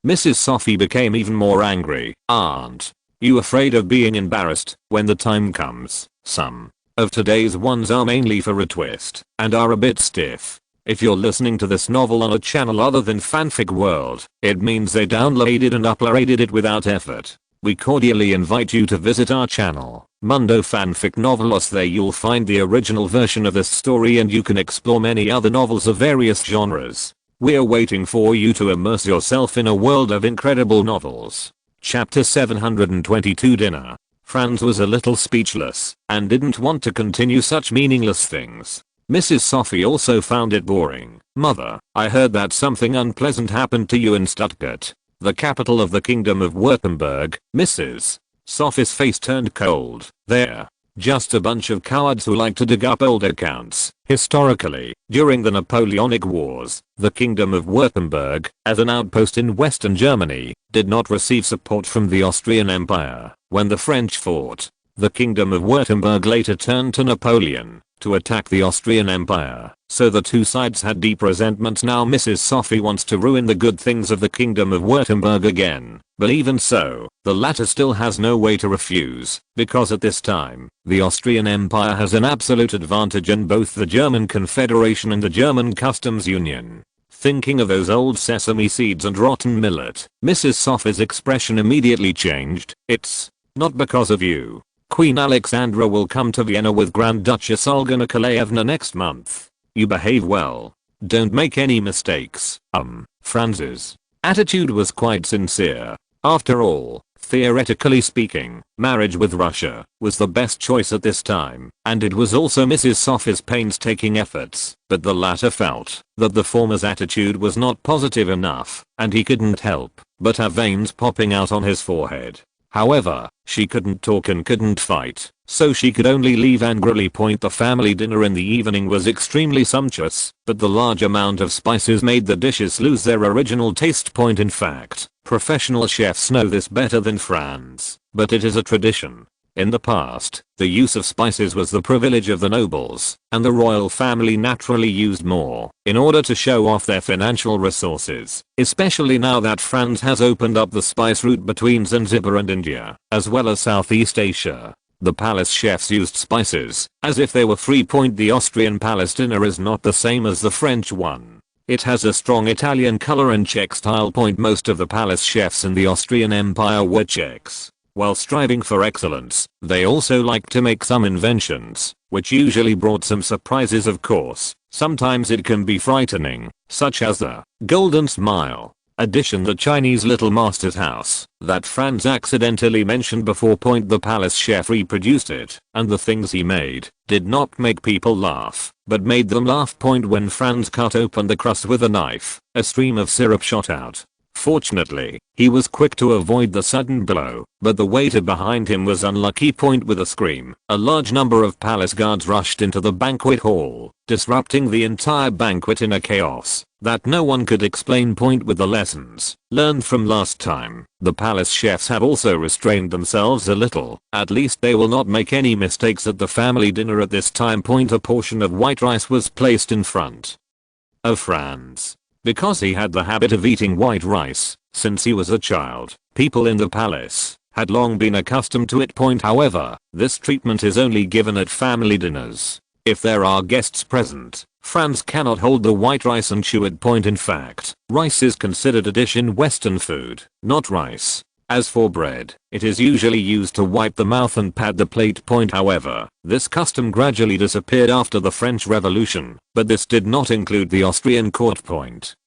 Mrs. Sophie became even more angry. Aren't you afraid of being embarrassed when the time comes? Some of today's ones are mainly for a twist and are a bit stiff. If you're listening to this novel on a channel other than Fanfic World, it means they downloaded and uploaded it without effort. We cordially invite you to visit our channel, Mundo Fanfic Novelos. There you'll find the original version of this story and you can explore many other novels of various genres. We're waiting for you to immerse yourself in a world of incredible novels. Chapter 722 Dinner. Franz was a little speechless and didn't want to continue such meaningless things. Mrs. Sophie also found it boring. Mother, I heard that something unpleasant happened to you in Stuttgart, the capital of the Kingdom of Württemberg. Mrs. Sophie's face turned cold. There Just a bunch of cowards who like to dig up old accounts. Historically, during the Napoleonic Wars, the Kingdom of Württemberg, as an outpost in Western Germany, did not receive support from the Austrian Empire. When the French fought, the Kingdom of Württemberg later turned to Napoleon to attack the Austrian Empire. So the two sides had deep resentments. Now Mrs. Sophie wants to ruin the good things of the Kingdom of Württemberg again. But even so, the latter still has no way to refuse, because at this time, the Austrian Empire has an absolute advantage in both the German Confederation and the German Customs Union. Thinking of those old sesame seeds and rotten millet, Mrs. Sophie's expression immediately changed. It's not because of you. Queen Alexandra will come to Vienna with Grand Duchess Olga Nikolaevna next month. You behave well. Don't make any mistakes. Franz's attitude was quite sincere. After all, theoretically speaking, marriage with Russia was the best choice at this time, and it was also Mrs. Sophie's painstaking efforts, but the latter felt that the former's attitude was not positive enough, and he couldn't help but have veins popping out on his forehead. However, she couldn't talk and couldn't fight, so she could only leave angrily. The family dinner in the evening was extremely sumptuous, but the large amount of spices made the dishes lose their original taste. In fact, professional chefs know this better than Franz, but it is a tradition. In the past, the use of spices was the privilege of the nobles, and the royal family naturally used more in order to show off their financial resources, especially now that Franz has opened up the spice route between Zanzibar and India, as well as Southeast Asia. The palace chefs used spices as if they were free. The Austrian palace dinner is not the same as the French one. It has a strong Italian color and Czech style. Most of the palace chefs in the Austrian Empire were Czechs. While striving for excellence, they also liked to make some inventions, which usually brought some surprises. Of course, sometimes it can be frightening, such as the golden smile addition, the Chinese Little Master's house that Franz accidentally mentioned before. The palace chef reproduced it, and the things he made did not make people laugh, but made them laugh. When Franz cut open the crust with a knife, a stream of syrup shot out. Fortunately, he was quick to avoid the sudden blow, but the waiter behind him was unlucky. With a scream, a large number of palace guards rushed into the banquet hall, disrupting the entire banquet in a chaos that no one could explain. With the lessons learned from last time, the palace chefs have also restrained themselves a little. At least they will not make any mistakes at the family dinner at this time. A portion of white rice was placed in front of Franz. Because he had the habit of eating white rice since he was a child, people in the palace had long been accustomed to it. However, this treatment is only given at family dinners. If there are guests present, Franz cannot hold the white rice and chew it. In fact, rice is considered a dish in Western food, not rice. As for bread, it is usually used to wipe the mouth and pad the plate. However, this custom gradually disappeared after the French Revolution, but this did not include the Austrian court.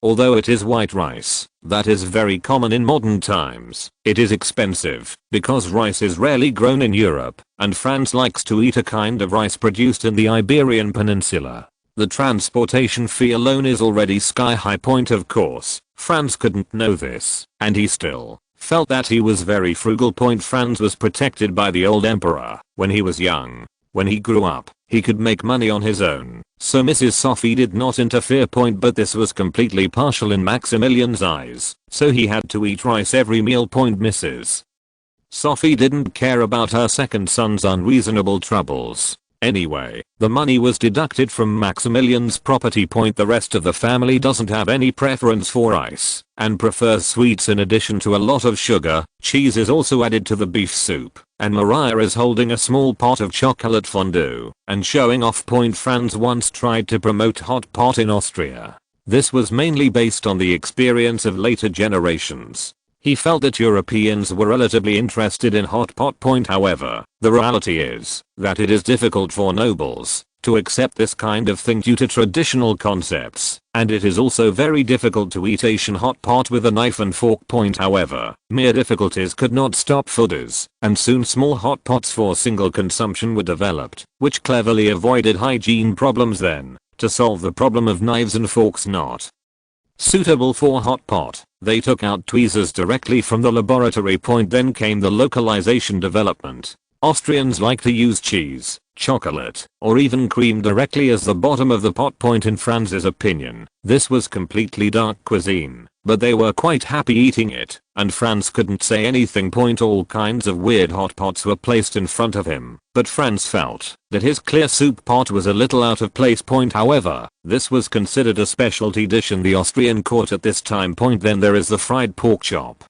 Although it is white rice that is very common in modern times, it is expensive because rice is rarely grown in Europe, and Franz likes to eat a kind of rice produced in the Iberian Peninsula. The transportation fee alone is already sky high. Of course, Franz couldn't know this, and he still felt that he was very frugal. Franz was protected by the old emperor when he was young. When he grew up, he could make money on his own, so Mrs. Sophie did not interfere. But this was completely partial in Maximilian's eyes, so he had to eat rice every meal. Mrs. Sophie didn't care about her second son's unreasonable troubles. Anyway, the money was deducted from Maximilian's property. The rest of the family doesn't have any preference for rice and prefers sweets in addition to a lot of sugar. Cheese is also added to the beef soup, and Maria is holding a small pot of chocolate fondue and showing off. Franz once tried to promote hot pot in Austria. This was mainly based on the experience of later generations. He felt that Europeans were relatively interested in hot pot. However, the reality is that it is difficult for nobles to accept this kind of thing due to traditional concepts, and it is also very difficult to eat Asian hot pot with a knife and fork. However, mere difficulties could not stop foodies, and soon small hot pots for single consumption were developed, which cleverly avoided hygiene problems. Then, to solve the problem of knives and forks not suitable for hot pot, they took out tweezers directly from the laboratory. Then came the localization development. Austrians like to use cheese, chocolate, or even cream directly as the bottom of the pot. In Franz's opinion, this was completely dark cuisine, but they were quite happy eating it, and Franz couldn't say anything. All kinds of weird hot pots were placed in front of him, but Franz felt that his clear soup pot was a little out of place. However, this was considered a specialty dish in the Austrian court at this time. Then there is the fried pork chop,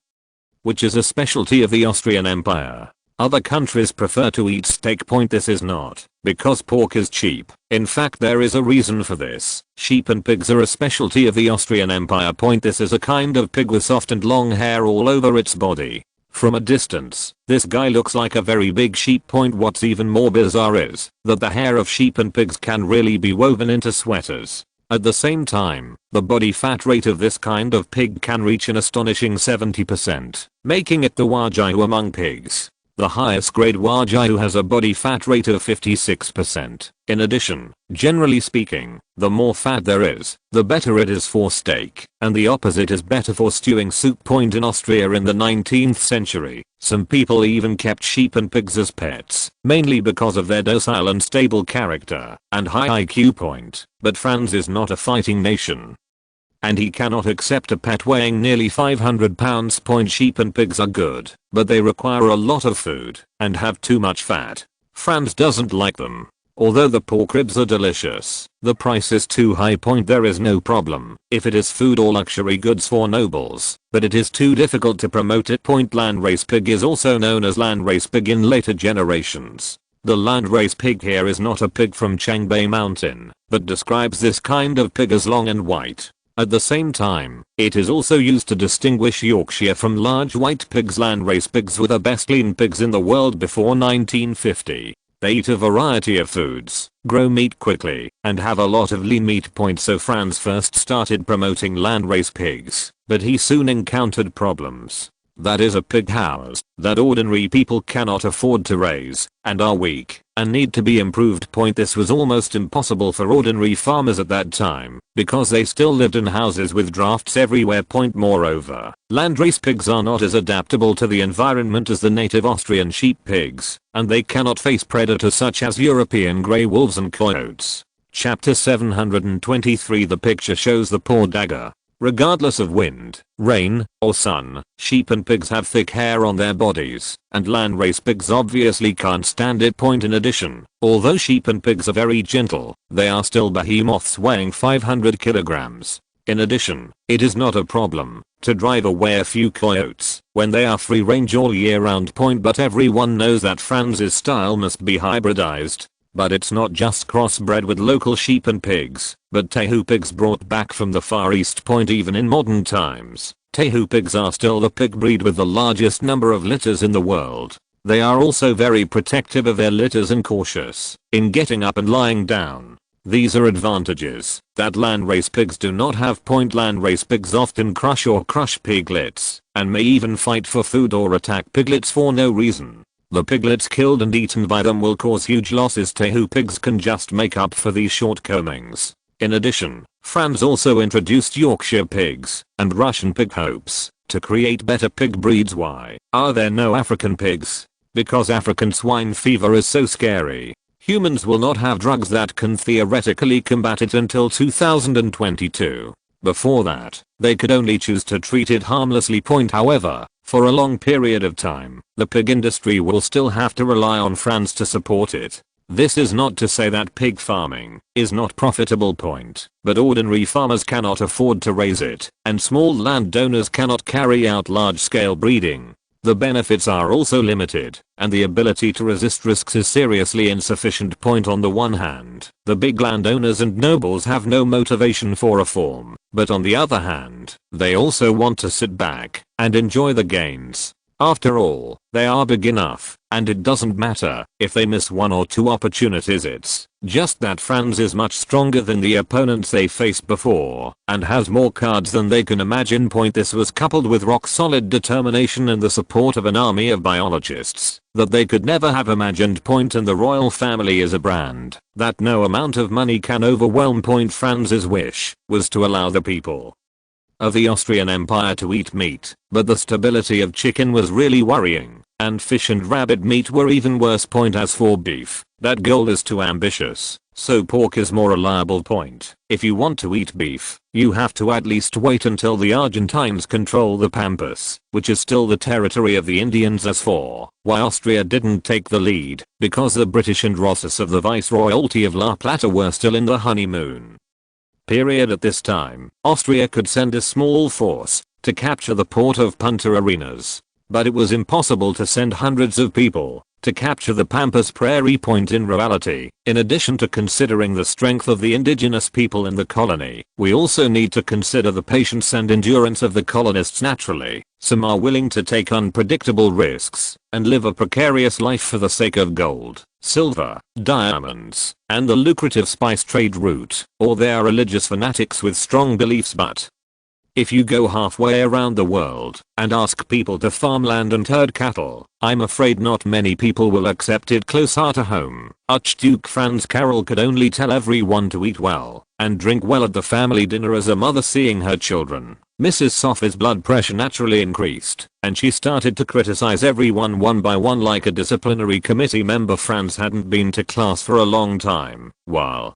which is a specialty of the Austrian Empire. Other countries prefer to eat steak. This is not because pork is cheap. In fact, there is a reason for this. Sheep and pigs are a specialty of the Austrian Empire. This is a kind of pig with soft and long hair all over its body. From a distance, this guy looks like a very big sheep. What's even more bizarre is that the hair of sheep and pigs can really be woven into sweaters. At the same time, the body fat rate of this kind of pig can reach an astonishing 70%, making it the Wagyu among pigs. The highest grade Wagyu has a body fat rate of 56%. In addition, generally speaking, the more fat there is, the better it is for steak, and the opposite is better for stewing soup. In Austria in the 19th century, some people even kept sheep and pigs as pets, mainly because of their docile and stable character and high IQ. But Franz is not a fighting nation, and he cannot accept a pet weighing nearly 500 pounds. Sheep and pigs are good, but they require a lot of food and have too much fat. Franz doesn't like them. Although the pork ribs are delicious, the price is too high. There is no problem if it is food or luxury goods for nobles, but it is too difficult to promote it. Landrace pig is also known as landrace pig in later generations. The landrace pig here is not a pig from Changbei Mountain, but describes this kind of pig as long and white. At the same time, it is also used to distinguish Yorkshire from large white pigs. Landrace pigs were the best lean pigs in the world before 1950. They eat a variety of foods, grow meat quickly, and have a lot of lean meat. So Franz first started promoting landrace pigs, but he soon encountered problems. That is a pig house that ordinary people cannot afford to raise, and are weak, and need to be improved. This was almost impossible for ordinary farmers at that time, because they still lived in houses with drafts everywhere. Moreover, landrace pigs are not as adaptable to the environment as the native Austrian sheep pigs, and they cannot face predators such as European grey wolves and coyotes. Chapter 723. The picture shows the poor dagger. Regardless of wind, rain, or sun, sheep and pigs have thick hair on their bodies, and landrace pigs obviously can't stand it. In addition, although sheep and pigs are very gentle, they are still behemoths weighing 500 kilograms. In addition, it is not a problem to drive away a few coyotes when they are free range all year round. But everyone knows that Franz's style must be hybridized. But it's not just crossbred with local sheep and pigs, but Tehu pigs brought back from the Far East. Even in modern times, Tehu pigs are still the pig breed with the largest number of litters in the world. They are also very protective of their litters and cautious in getting up and lying down. These are advantages that landrace pigs do not have. Landrace pigs often crush piglets, and may even fight for food or attack piglets for no reason. The piglets killed and eaten by them will cause huge losses. Tehu pigs can just make up for these shortcomings. In addition, Franz also introduced Yorkshire pigs and Russian pig hopes to create better pig breeds. Why are there no African pigs? Because African swine fever is so scary. Humans will not have drugs that can theoretically combat it until 2022. Before that, they could only choose to treat it harmlessly. However, for a long period of time, the pig industry will still have to rely on Franz to support it. This is not to say that pig farming is not profitable. But ordinary farmers cannot afford to raise it, and small landowners cannot carry out large-scale breeding. The benefits are also limited, and the ability to resist risks is seriously insufficient. On the one hand, the big landowners and nobles have no motivation for reform, but on the other hand, they also want to sit back and enjoy the gains. After all, they are big enough, and it doesn't matter if they miss one or two opportunities. It's just that Franz is much stronger than the opponents they faced before, and has more cards than they can imagine. This was coupled with rock-solid determination and the support of an army of biologists that they could never have imagined. And the royal family is a brand that no amount of money can overwhelm. Franz's wish was to allow the people of the Austrian Empire to eat meat, but the stability of chicken was really worrying. And fish and rabbit meat were even worse. As for beef, that goal is too ambitious, so pork is more reliable. If you want to eat beef, you have to at least wait until the Argentines control the Pampas, which is still the territory of the Indians. As for why Austria didn't take the lead, because the British and Rosas of the Viceroyalty of La Plata were still in the honeymoon period at this time. Austria could send a small force to capture the port of Punta Arenas, but it was impossible to send hundreds of people to capture the Pampas Prairie. In reality, in addition to considering the strength of the indigenous people in the colony, we also need to consider the patience and endurance of the colonists. Naturally, some are willing to take unpredictable risks and live a precarious life for the sake of gold, silver, diamonds, and the lucrative spice trade route, or they are religious fanatics with strong beliefs. But if you go halfway around the world and ask people to farm land and herd cattle, I'm afraid not many people will accept it. Closer to home, Archduke Franz Karl could only tell everyone to eat well and drink well at the family dinner. As a mother seeing her children, Mrs. Sophie's blood pressure naturally increased, and she started to criticize everyone one by one like a disciplinary committee member. Franz hadn't been to class for a long time, while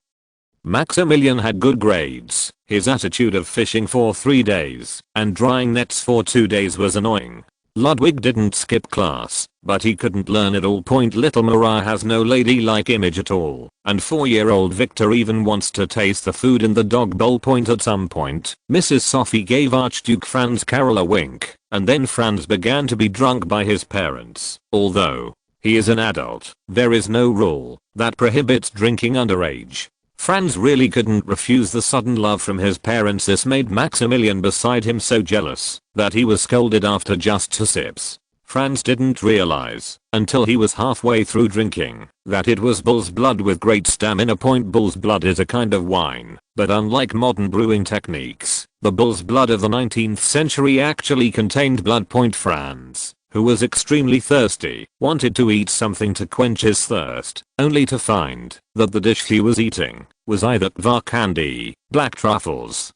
Maximilian had good grades. His attitude of fishing for 3 days and drying nets for 2 days was annoying. Ludwig didn't skip class, but he couldn't learn it all. Little Maria has no ladylike image at all, and 4-year-old Victor even wants to taste the food in the dog bowl. At some point, Mrs. Sophie gave Archduke Franz Karl a wink, and then Franz began to be drunk by his parents. Although he is an adult, there is no rule that prohibits drinking underage. Franz really couldn't refuse the sudden love from his parents. This made Maximilian beside him so jealous that he was scolded after just 2 sips. Franz didn't realize until he was halfway through drinking that it was bull's blood with great stamina. Bull's blood is a kind of wine, but unlike modern brewing techniques, the bull's blood of the 19th century actually contained blood. Franz, who was extremely thirsty, wanted to eat something to quench his thirst, only to find that the dish he was eating was either kvar candy, black truffles,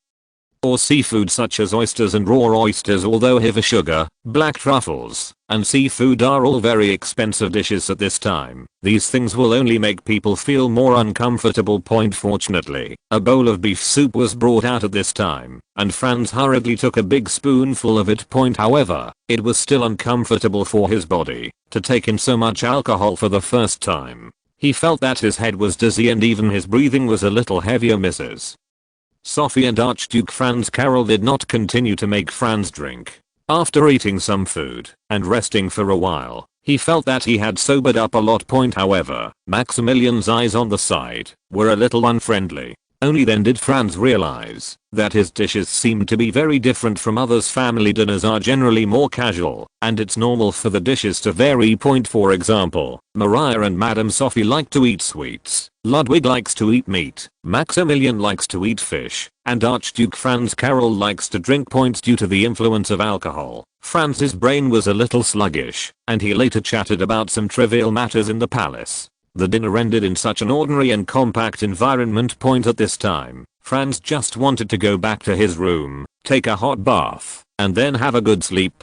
or seafood such as oysters and raw oysters. Although heavy sugar, black truffles, and seafood are all very expensive dishes at this time, these things will only make people feel more uncomfortable. Fortunately, a bowl of beef soup was brought out at this time, and Franz hurriedly took a big spoonful of it. However, it was still uncomfortable for his body to take in so much alcohol for the first time. He felt that his head was dizzy and even his breathing was a little heavier. Mrs. Sophie and Archduke Franz Karl did not continue to make Franz drink. After eating some food and resting for a while, he felt that he had sobered up a lot. However, Maximilian's eyes on the side were a little unfriendly. Only then did Franz realize that his dishes seemed to be very different from others. Family dinners are generally more casual, and it's normal for the dishes to vary. For example, Maria and Madame Sophie like to eat sweets, Ludwig likes to eat meat, Maximilian likes to eat fish, and Archduke Franz Karl likes to drink. Due to the influence of alcohol, Franz's brain was a little sluggish, and he later chatted about some trivial matters in the palace. The dinner ended in such an ordinary and compact environment. At this time, Franz just wanted to go back to his room, take a hot bath, and then have a good sleep.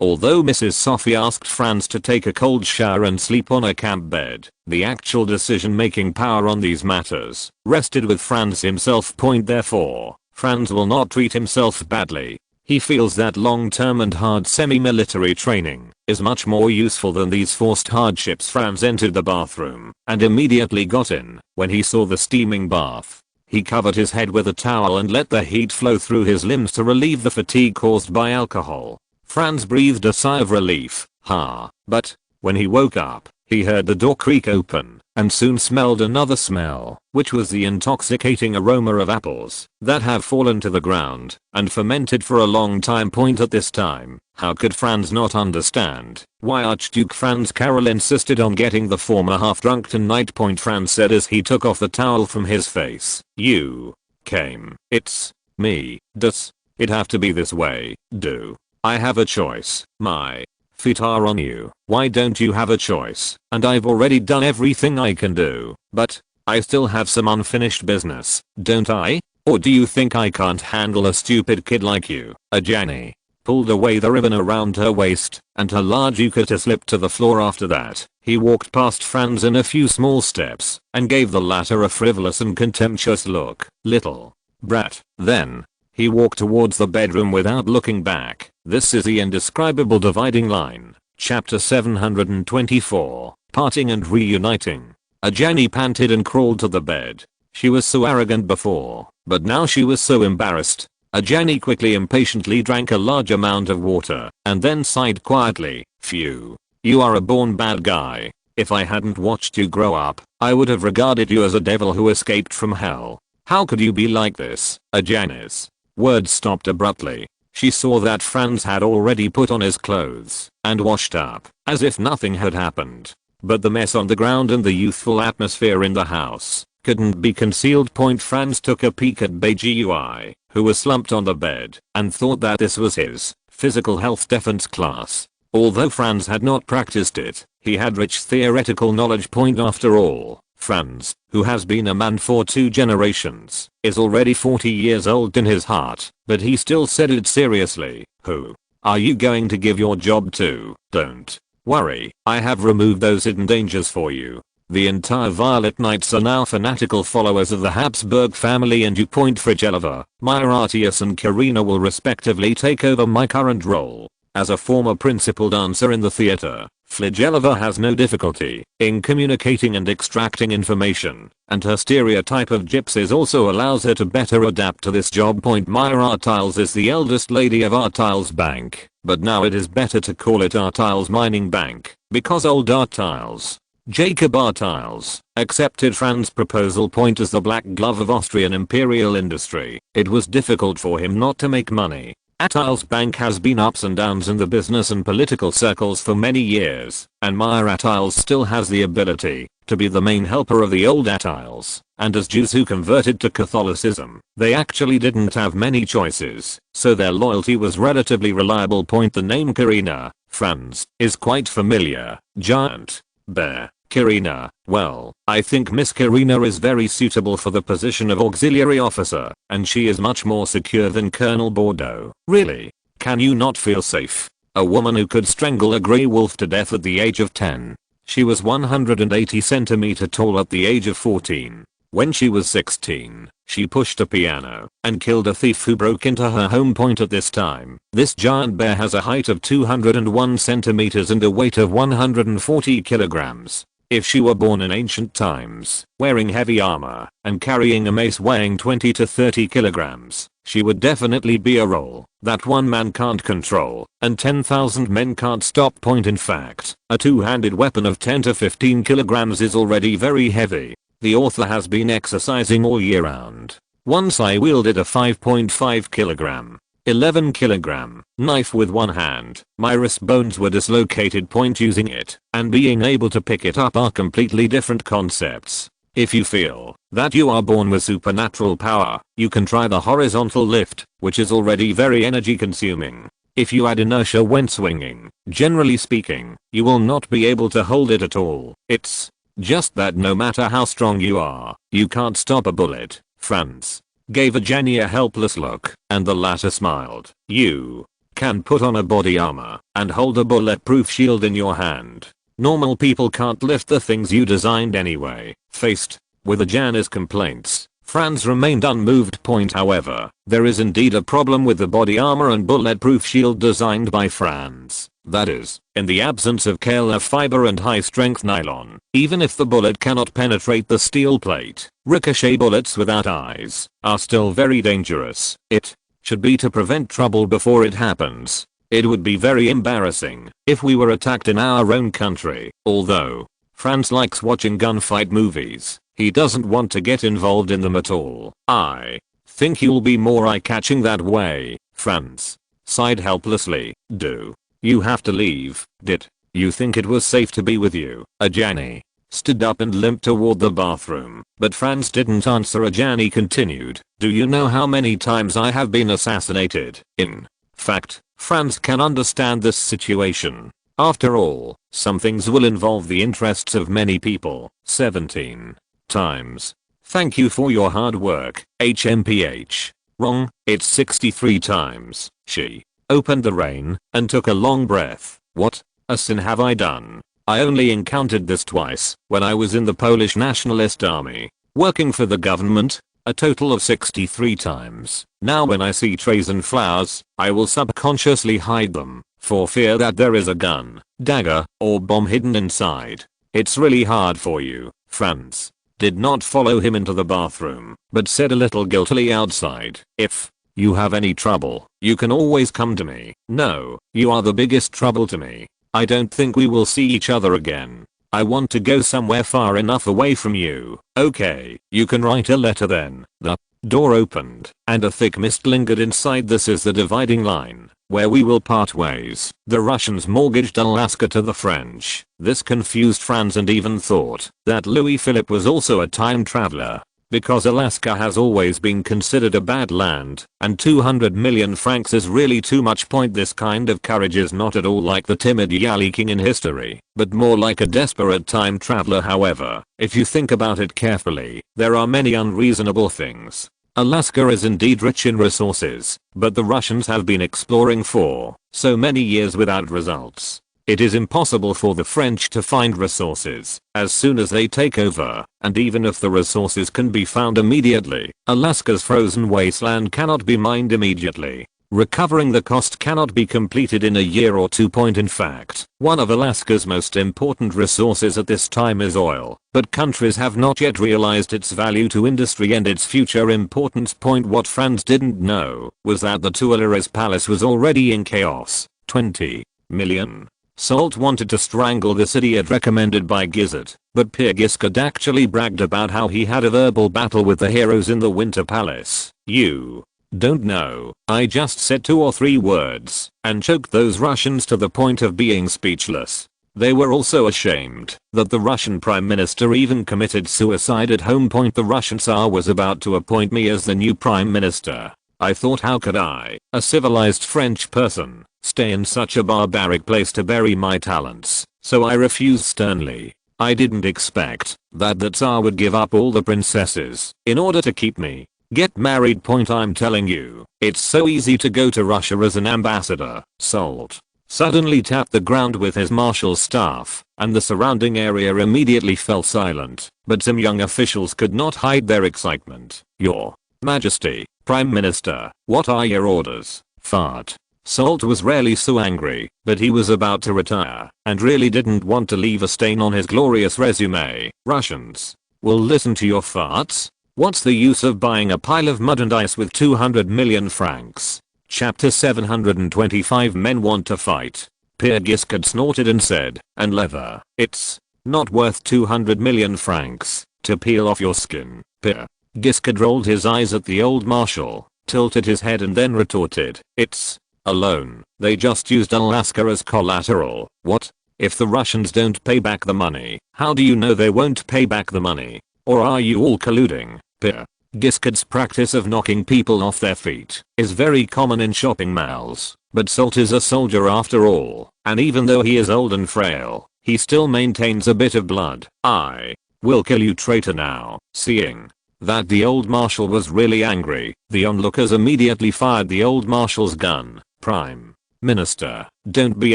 Although Mrs. Sophie asked Franz to take a cold shower and sleep on a camp bed, the actual decision-making power on these matters rested with Franz himself. Therefore, Franz will not treat himself badly. He feels that long-term and hard semi-military training is much more useful than these forced hardships. Franz entered the bathroom and immediately got in. When he saw the steaming bath, he covered his head with a towel and let the heat flow through his limbs to relieve the fatigue caused by alcohol. Franz breathed a sigh of relief, but when he woke up, he heard the door creak open and soon smelled another smell, which was the intoxicating aroma of apples that have fallen to the ground and fermented for a long time. At this time, how could Franz not understand why Archduke Franz Karl insisted on getting the former half-drunk tonight? Franz said as he took off the towel from his face. "You came. It's me. Does it have to be this way? Do I have a choice? My feet are on you. Why don't you have a choice? And I've already done everything I can do, but I still have some unfinished business, don't I? Or do you think I can't handle a stupid kid like you, a Janny?" pulled away the ribbon around her waist, and her large yukata slipped to the floor. After that, he walked past Franz in a few small steps, and gave the latter a frivolous and contemptuous look. Little brat. Then, he walked towards the bedroom without looking back. This is the indescribable dividing line. Chapter 724. Parting and reuniting. Ajani panted and crawled to the bed. She was so arrogant before, but now she was so embarrassed. Ajani quickly impatiently drank a large amount of water, and then sighed quietly. Phew. You are a born bad guy. If I hadn't watched you grow up, I would have regarded you as a devil who escaped from hell. How could you be like this? Ajani's words stopped abruptly. She saw that Franz had already put on his clothes and washed up, as if nothing had happened. But the mess on the ground and the youthful atmosphere in the house couldn't be concealed. Franz took a peek at Beijui, who was slumped on the bed, and thought that this was his physical health defense class. Although Franz had not practiced it, he had rich theoretical knowledge. After all, Franz, who has been a man for 2 generations, is already 40 years old in his heart, but he still said it seriously. Who are you going to give your job to? Don't worry, I have removed those hidden dangers for you. The entire Violet Knights are now fanatical followers of the Habsburg family, and you. Frigelova, Myratius and Karina will respectively take over my current role. As a former principal dancer in the theater, Frigelova has no difficulty in communicating and extracting information, and her stereotype of gypsies also allows her to better adapt to this job. Myratiles is the eldest lady of Artiles Bank, but now it is better to call it Artiles Mining Bank, because old Artiles, Jacob Artiles, accepted Franz's proposal. As the black glove of Austrian imperial industry, it was difficult for him not to make money. Artiles Bank has been ups and downs in the business and political circles for many years, and Myratiles still has the ability to be the main helper of the old Artiles, and as Jews who converted to Catholicism, they actually didn't have many choices, so their loyalty was relatively reliable. The name Karina, Franz, is quite familiar. Giant bear. Karina, well, I think Miss Karina is very suitable for the position of auxiliary officer, and she is much more secure than Colonel Bordeaux. Really? Can you not feel safe? A woman who could strangle a grey wolf to death at the age of 10. She was 180 cm tall at the age of 14. When she was 16, she pushed a piano and killed a thief who broke into her home. At this time, this giant bear has a height of 201 cm and a weight of 140 kilograms. If she were born in ancient times, wearing heavy armor, and carrying a mace weighing 20 to 30 kilograms, she would definitely be a role that one man can't control, and 10,000 men can't stop. In fact, a two-handed weapon of 10 to 15 kilograms is already very heavy. The author has been exercising all year round. Once I wielded a 5.5 kilogram, 11 kilogram knife with one hand. My wrist bones were dislocated. Using it and being able to pick it up are completely different concepts. If you feel that you are born with supernatural power, you can try the horizontal lift, which is already very energy consuming. If you add inertia when swinging, generally speaking, you will not be able to hold it at all. It's just that no matter how strong you are, you can't stop a bullet. Franz gave Ajani a helpless look, and the latter smiled. You can put on a body armor and hold a bulletproof shield in your hand. Normal people can't lift the things you designed anyway. Faced with Ajani's complaints, Franz remained unmoved. However, there is indeed a problem with the body armor and bulletproof shield designed by Franz. That is, in the absence of Kevlar fiber and high-strength nylon, even if the bullet cannot penetrate the steel plate, ricochet bullets without eyes are still very dangerous. It should be to prevent trouble before it happens. It would be very embarrassing if we were attacked in our own country. Although Franz likes watching gunfight movies, he doesn't want to get involved in them at all. I think he'll be more eye-catching that way. Franz sighed helplessly. Do you have to leave? Did you think it was safe to be with you? Ajani stood up and limped toward the bathroom, but Franz didn't answer. Ajani continued. Do you know how many times I have been assassinated? In fact, Franz can understand this situation. After all, some things will involve the interests of many people. 17 times. Thank you for your hard work, HMPH. Wrong, it's 63 times. She opened the rain, and took a long breath. What a sin have I done? I only encountered this twice, when I was in the Polish Nationalist Army, working for the government, a total of 63 times. Now when I see trays and flowers, I will subconsciously hide them, for fear that there is a gun, dagger, or bomb hidden inside. It's really hard for you, Franz. Did not follow him into the bathroom, but said a little guiltily outside, if you have any trouble, you can always come to me. No, you are the biggest trouble to me. I don't think we will see each other again. I want to go somewhere far enough away from you. Okay, you can write a letter then. The door opened, and a thick mist lingered inside. This is the dividing line, where we will part ways. The Russians mortgaged Alaska to the French. This confused Franz and even thought that Louis Philippe was also a time traveler. Because Alaska has always been considered a bad land, and 200 million francs is really too much. This kind of courage is not at all like the timid Yali king in history, but more like a desperate time traveler. However, if you think about it carefully, there are many unreasonable things. Alaska is indeed rich in resources, but the Russians have been exploring for so many years without results. It is impossible for the French to find resources as soon as they take over, and even if the resources can be found immediately, Alaska's frozen wasteland cannot be mined immediately. Recovering the cost cannot be completed in a year or two. In fact, one of Alaska's most important resources at this time is oil, but countries have not yet realized its value to industry and its future importance. What Franz didn't know was that the Tuileries Palace was already in chaos. 20 million. Salt wanted to strangle this idiot recommended by Gizzard, but Pierre Giscard actually bragged about how he had a verbal battle with the heroes in the Winter Palace. You don't know, I just said 2 or 3 words and choked those Russians to the point of being speechless. They were also ashamed that the Russian Prime Minister even committed suicide at home. The Russian Tsar was about to appoint me as the new Prime Minister. I thought, how could I, a civilized French person, stay in such a barbaric place to bury my talents? So I refused sternly. I didn't expect that the Tsar would give up all the princesses in order to keep me. Get married. I'm telling you, it's so easy to go to Russia as an ambassador. Salt suddenly tapped the ground with his marshal's staff, and the surrounding area immediately fell silent. But some young officials could not hide their excitement. Your Majesty, Prime Minister, what are your orders? Fart. Salt was rarely so angry, but he was about to retire, and really didn't want to leave a stain on his glorious resume. Russians will listen to your farts? What's the use of buying a pile of mud and ice with 200 million francs? Chapter 725. Men want to fight. Pierre Giscard snorted and said, and leather. It's not worth 200 million francs to peel off your skin. Pierre Giscard rolled his eyes at the old marshal, tilted his head and then retorted, it's a loan. They just used Alaska as collateral. What? If the Russians don't pay back the money, how do you know they won't pay back the money? Or are you all colluding? Pierre Giscard's practice of knocking people off their feet is very common in shopping malls, but Salt is a soldier after all, and even though he is old and frail, he still maintains a bit of blood. I will kill you, traitor. Now, seeing that the old marshal was really angry, the onlookers immediately fired the old marshal's gun. Prime Minister, don't be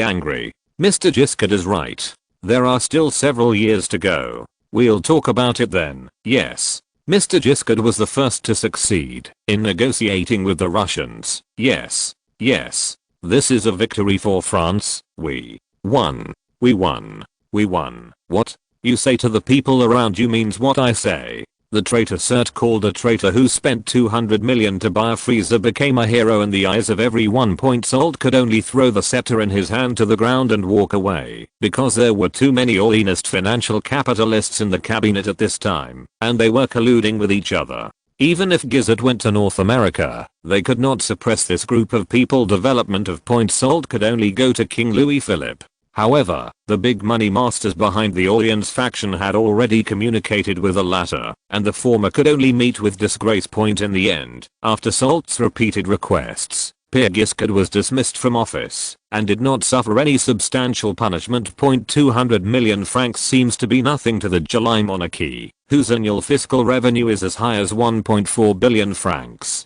angry. Mr. Giscard is right. There are still several years to go. We'll talk about it then. Yes. Mr. Giscard was the first to succeed in negotiating with the Russians. Yes. Yes. This is a victory for France. We won. We won. We won. What you say to the people around you means what I say. The traitor Cert called a traitor who spent 200 million to buy a freezer became a hero in the eyes of everyone. Salt could only throw the scepter in his hand to the ground and walk away, because there were too many honest financial capitalists in the cabinet at this time, and they were colluding with each other. Even if Gizzard went to North America, they could not suppress this group of people. Development of Salt could only go to King Louis Philippe. However, the big money masters behind the Orleans faction had already communicated with the latter, and the former could only meet with disgrace. In the end, after Salt's repeated requests, Pierre Giscard was dismissed from office, and did not suffer any substantial punishment. 200 million francs seems to be nothing to the July monarchy, whose annual fiscal revenue is as high as 1.4 billion francs.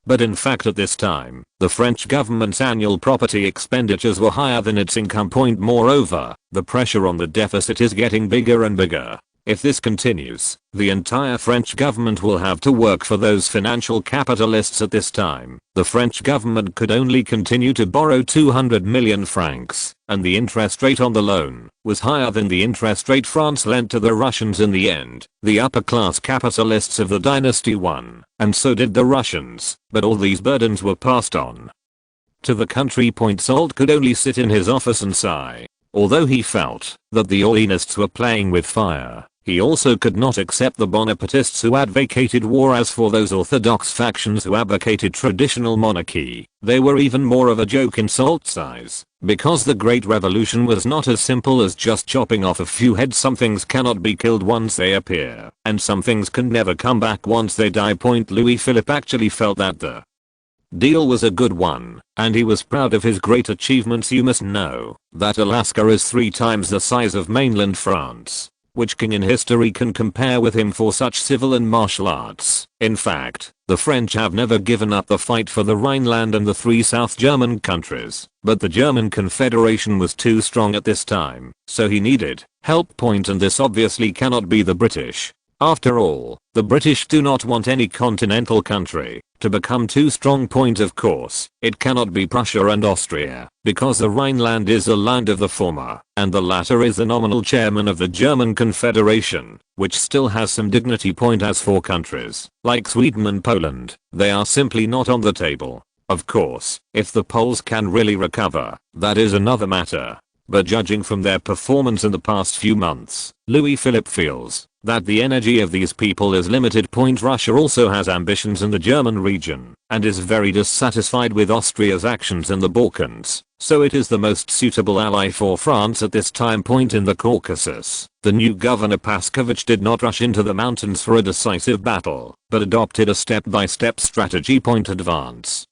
But in fact at this time, the French government's annual property expenditures were higher than its income. Moreover, the pressure on the deficit is getting bigger and bigger. If this continues, the entire French government will have to work for those financial capitalists at this time. The French government could only continue to borrow 200 million francs, and the interest rate on the loan was higher than the interest rate France lent to the Russians. In the end, the upper class capitalists of the dynasty won, and so did the Russians, but all these burdens were passed on to the country. Soult could only sit in his office and sigh. Although he felt that the Orleanists were playing with fire, he also could not accept the Bonapartists who advocated war. As for those orthodox factions who advocated traditional monarchy, they were even more of a joke in Soult's eyes, because the Great Revolution was not as simple as just chopping off a few heads. Some things cannot be killed once they appear, and some things can never come back once they die. Louis Philippe actually felt that the deal was a good one, and he was proud of his great achievements. You must know that Alaska is 3 times the size of mainland France. Which king in history can compare with him for such civil and martial arts? In fact, the French have never given up the fight for the Rhineland and the 3 South German countries, but the German Confederation was too strong at this time, so he needed help. And this obviously cannot be the British. After all, the British do not want any continental country to become too strong. Of course, it cannot be Prussia and Austria, because the Rhineland is a land of the former, and the latter is the nominal chairman of the German Confederation, which still has some dignity. As for countries like Sweden and Poland, they are simply not on the table. Of course, if the Poles can really recover, that is another matter. But judging from their performance in the past few months, Louis Philippe feels that the energy of these people is limited. Russia also has ambitions in the German region, and is very dissatisfied with Austria's actions in the Balkans, so it is the most suitable ally for France at this time. In the Caucasus, the new governor Paskovich did not rush into the mountains for a decisive battle, but adopted a step-by-step strategy. Advance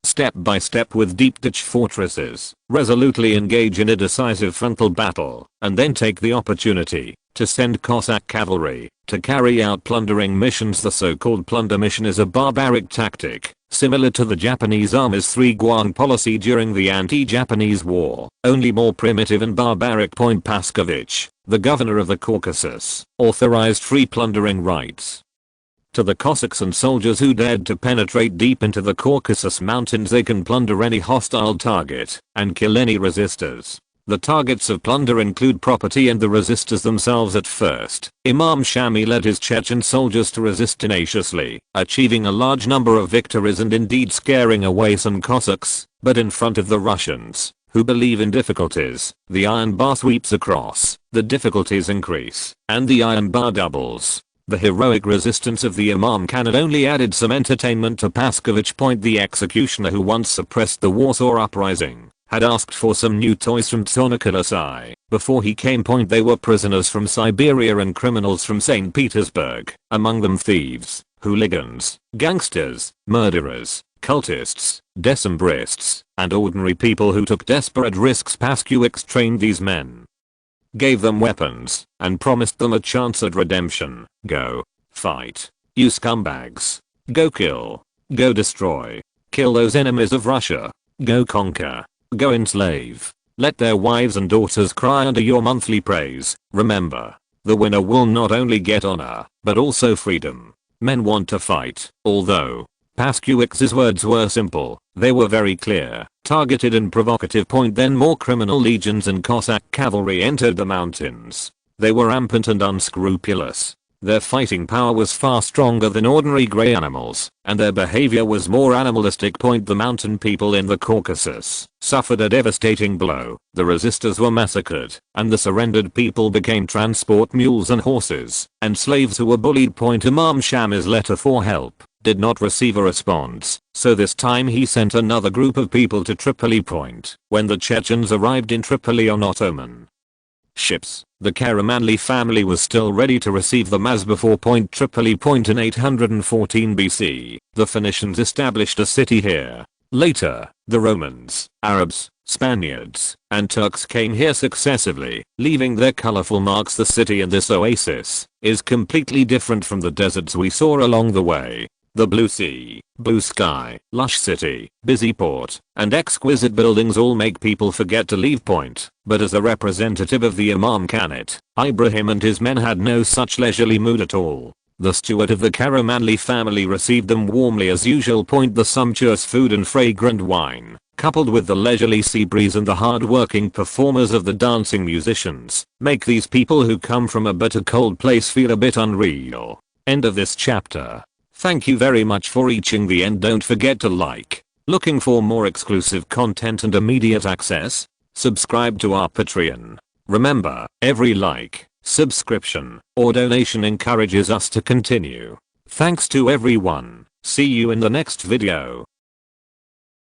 step by step with deep ditch fortresses, resolutely engage in a decisive frontal battle, and then take the opportunity to send Cossack cavalry to carry out plundering missions. The so-called plunder mission is a barbaric tactic, similar to the Japanese Army's 3 Guan policy during the anti-Japanese war, only more primitive and barbaric. Paskovich, the governor of the Caucasus, authorized free plundering rights to the Cossacks and soldiers who dared to penetrate deep into the Caucasus Mountains. They can plunder any hostile target and kill any resistors. The targets of plunder include property and the resistors themselves. At first, Imam Shami led his Chechen soldiers to resist tenaciously, achieving a large number of victories and indeed scaring away some Cossacks, but in front of the Russians, who believe in difficulties, the iron bar sweeps across, the difficulties increase, and the iron bar doubles. The heroic resistance of the Imam Khan only added some entertainment to Paskovich. The executioner who once suppressed the Warsaw Uprising had asked for some new toys from Tsarnakolosai before he came. They were prisoners from Siberia and criminals from St. Petersburg, among them thieves, hooligans, gangsters, murderers, cultists, Decembrists, and ordinary people who took desperate risks. Paskovich trained these men, gave them weapons, and promised them a chance at redemption. Go fight, you scumbags. Go kill. Go destroy. Kill those enemies of Russia. Go conquer. Go enslave. Let their wives and daughters cry under your monthly praise. Remember, the winner will not only get honor, but also freedom. Men want to fight, although Pascowicz's words were simple, they were very clear, targeted and provocative. Then more criminal legions and Cossack cavalry entered the mountains. They were rampant and unscrupulous. Their fighting power was far stronger than ordinary grey animals, and their behavior was more animalistic. The mountain people in the Caucasus suffered a devastating blow. The resistors were massacred, and the surrendered people became transport mules and horses, and slaves who were bullied. Imam Shami's letter for help did not receive a response, so this time he sent another group of people to Tripoli. When the Chechens arrived in Tripoli on Ottoman ships, the Karamanli family was still ready to receive them as before. Tripoli. In 814 BC, the Phoenicians established a city here. Later, the Romans, Arabs, Spaniards, and Turks came here successively, leaving their colorful marks. The city in this oasis is completely different from the deserts we saw along the way. The blue sea, blue sky, lush city, busy port, and exquisite buildings all make people forget to leave point. But as a representative of the Imam Khanate, Ibrahim and his men had no such leisurely mood at all. The steward of the Karamanli family received them warmly as usual. The sumptuous food and fragrant wine, coupled with the leisurely sea breeze and the hard-working performers of the dancing musicians, make these people who come from a bitter cold place feel a bit unreal. End of this chapter. Thank you very much for reaching the end. Don't forget to like. Looking for more exclusive content and immediate access? Subscribe to our Patreon. Remember, every like, subscription, or donation encourages us to continue. Thanks to everyone. See you in the next video.